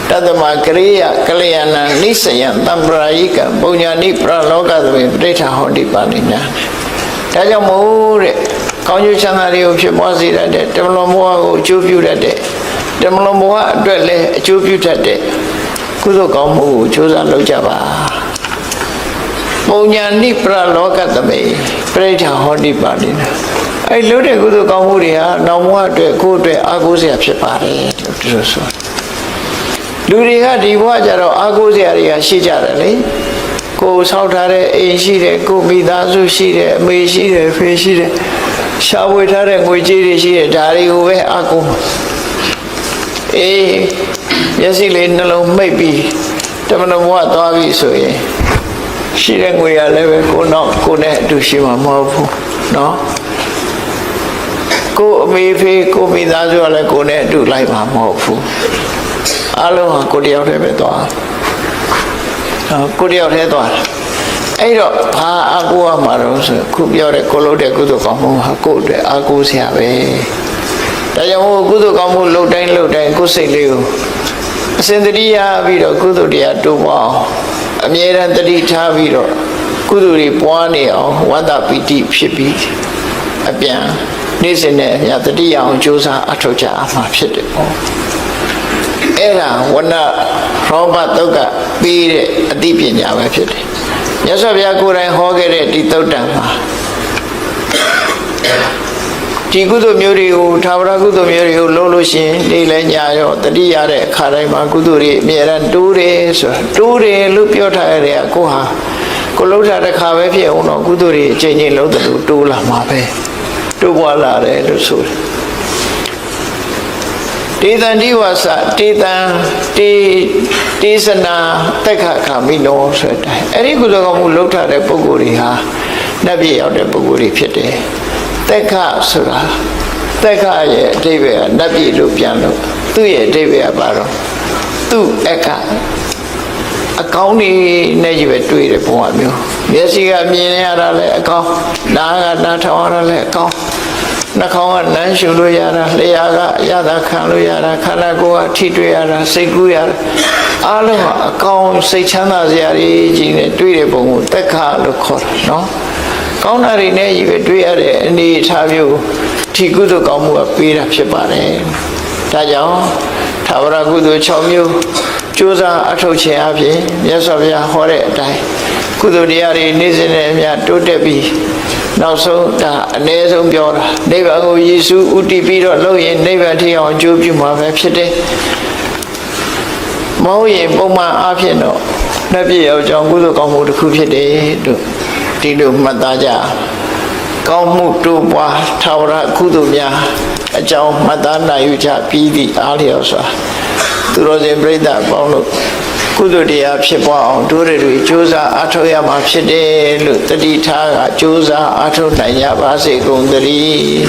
တသမကရိယကလျာဏနိစ္စယံတံပရာယိကပုညာနိပရလောကသမေပဋိဋ္ဌာဟောတိပါဏိညာဒါကြောင့်မို့တဲ့ကောင်းကျိုးချမ်းသာတွေကိုဖြစ်ပွားစေတတ်တဲ့တမလွန်ဘဝကိုအကျိုးပြုတတ်တဲ့တမလွန်ဘဝအတွက်လည်းအကျိုးပြုတတ်တဲ့ကုသိုလ်ကောင်းမှုကိုကြိုးစားလုပ်ကြပါပုညာနိပရလောကသမေပဋိဋ္ဌာဟောတိပါဏိညာအဲ့လို့တဲ့ကုသိုလ်ကောင်းမှုတွေဟာနောက်ဘဝအတွက်ကိုယ်အတွက်အားကိုးစရာဖြစ်ပါတယ်လို့ဒီလိုဆိုလူတွေကဒီဘဝကြတော့အားကိုးစရာတွေကရှိကြတယ်လေကိုယ်ဆောက်ထားတဲ့အိမ်ရှိတယ်ကိုယ်မိသားစုရှိတယ်အမေရှိတယ်ဖေရှိတယ်ရှာဝေထားတဲ့ငွေကြေးတွေရှိတယ်ဒါတွေကိုပဲအားကိုးအေးမျက်စိလေးနှလုံးမိတ်ပြီးတမန်တော်ဘဝသွားပြီဆိုရင်ရှိတဲ့ငွေရလည်းပဲကိုနောက်ကိုနဲ့အတူရှိမှာမဟုတ်ဘူးနော်ကိုအမေဖေကိုမိသားစုကလည်းကိုနဲ့အတူလိုက်မှာမဟုတ်ဘူးအလုံးဟာကိုတယောက်တည်းပဲသွားကိုတယောက်တည်းသွားအဲ့တော့ဘာအကူရမှာတော့ဆိုခုပြောတဲ့ကိုလို့တဲ့ကုသိုလ်ကောင်းမှုဟာကိုအတွက်အကူစရာပဲဒါကြောင့်မို့ကုသိုလ်ကောင်းမှုလှုပ်တိုင်းကိုယ်စိတ်လေးကိုအစဉ်တတိယပြီးတော့ကုသိုလ်တရားတိုးပွားအောင်အမြဲတမ်းတတိထားပြီးတော့ကုသိုလ်တွေပွားနေအောင်ဝတ္တပီတိဖြစ်ပြီးအပြန်နေ့စဉ်နဲ့ညတတိယအောင်ကြိုးစားအထောက်ကြအားမှာဖြစ်တယ်ပေါ့အဲ့ဒါဝဏရောဘတုတ်ကပြီးတဲ့အသိပညာပဲဖြစ်တယ်မြတ်စွာဘုရားကိုယ်တိုင်ဟောခဲ့တဲ့ဒီသုတ်တံမှာဒီကုသိုလ်မျိုးတွေကိုသာဝရကုသိုလ်မျိုးတွေကိုလုပ်လို့ရှိရင်နေလဲညာရောတတိရတဲ့အခါတိုင်းမှာကုသိုလ်တွေအမြဲတမ်းတိုးတယ်ဆိုတာတိုးတယ်လို့ပြောထားရတဲ့ကိုဟာကိုလှုပ်ထားတဲ့ခါပဲဖြစ်အောင်တော့ကုသိုလ်တွေအချိန်ချင်းလှုပ်တယ်လို့တိုးလာမှာပဲတိုးပွားလာတယ်လို့ဆိုတယ်တေတံဒီဝါစတေတံတေသနာတက်ခခမိနောဆိုတဲ့အဲ့ဒီကုသိုလ်ကောင်းမှုလှုပ်ထားတဲ့ပုဂ္ဂိုလ်တွေဟာနတ်ပြည်ရောက်တဲ့ပုဂ္ဂိုလ်တွေဖြစ်တယ်တက်ခဆိုတာတက်ခရဲ့အဓိပ္ပာယ်ကနတ်ပြည်လို့ပြန်လို့သူ့ရဲ့အဓိပ္ပာယ်ကဘာတော့သူ့အကောင်းနေနဲ့ကြီးပဲတွေ့တယ်ဘုံကမျိုးမျက်စိကမြင်ရတာလည်းအကောင်းနားကနားထောင်ရတာလည်းအကောင်းနှာခေါင်းကနမ်းရှုလို့ရတာလျှာကအရသာခံလို့ရတာခန္ဓာကိုယ်ကထိတွေ့ရတာစိတ်ကူးရတာအားလုံးကအကောင်းစိတ်ချမ်းသာစရာကြီးနဲ့တွေ့တဲ့ဘုံကိုတက်ခလို့ခေါ်တာနော်ကောင်းတာတွေနဲ့ကြီးပဲတွေ့ရတဲ့အနေအထားမျိုးဒီကုသိုလ်ကောင်းမှုကပေးတာဖြစ်ပါတယ်ဒါကြောင့်သာဝရကုသိုလ်6မျိုးကြိုးစားအထောက်ခြင်းအပြင်မြတ်စွာဘုရားဟောတဲ့အတိုင်းကုသိုလ်တရားတွေနေ့စဉ်နဲ့အမျှတိုးတက်ပြီးနောက်ဆုံးဒါအ ਨੇ ဆုံးပြောတာနိဗ္ဗာန်ကိုယေရှုဥတည်ပြီးတော့လုပ်ရင်နိဗ္ဗာန်ထိအောင်အကျိုးပြုမှာပဲဖြစ်တယ်မဟုတ်ရင်ပုံမှန်အားဖြင့်တော့လက်ပြည့်ရောက်ကြောင်းကုသိုလ်ကောင်းမှုတစ်ခုဖြစ်တယ်လို့ဒီလိုမှတ်သားကြကောင်းမှုတိုးပွားထာဝရကုသိုလ်များအကြောင်းမှတ်သားနိုင်ယူကြပြီးသည့်အားလျော်စွာသူတော်စင်ပြိဿအပေါင်းတို့ကုသိုလ်တရားဖြစ်ပွားအောင်တို့တွေကြိုးစားအားထုတ်ရမှာဖြစ်တယ်လို့တတိထားကကြိုးစားအားထုတ်နိုင်ကြပါစေကုန်သတည်း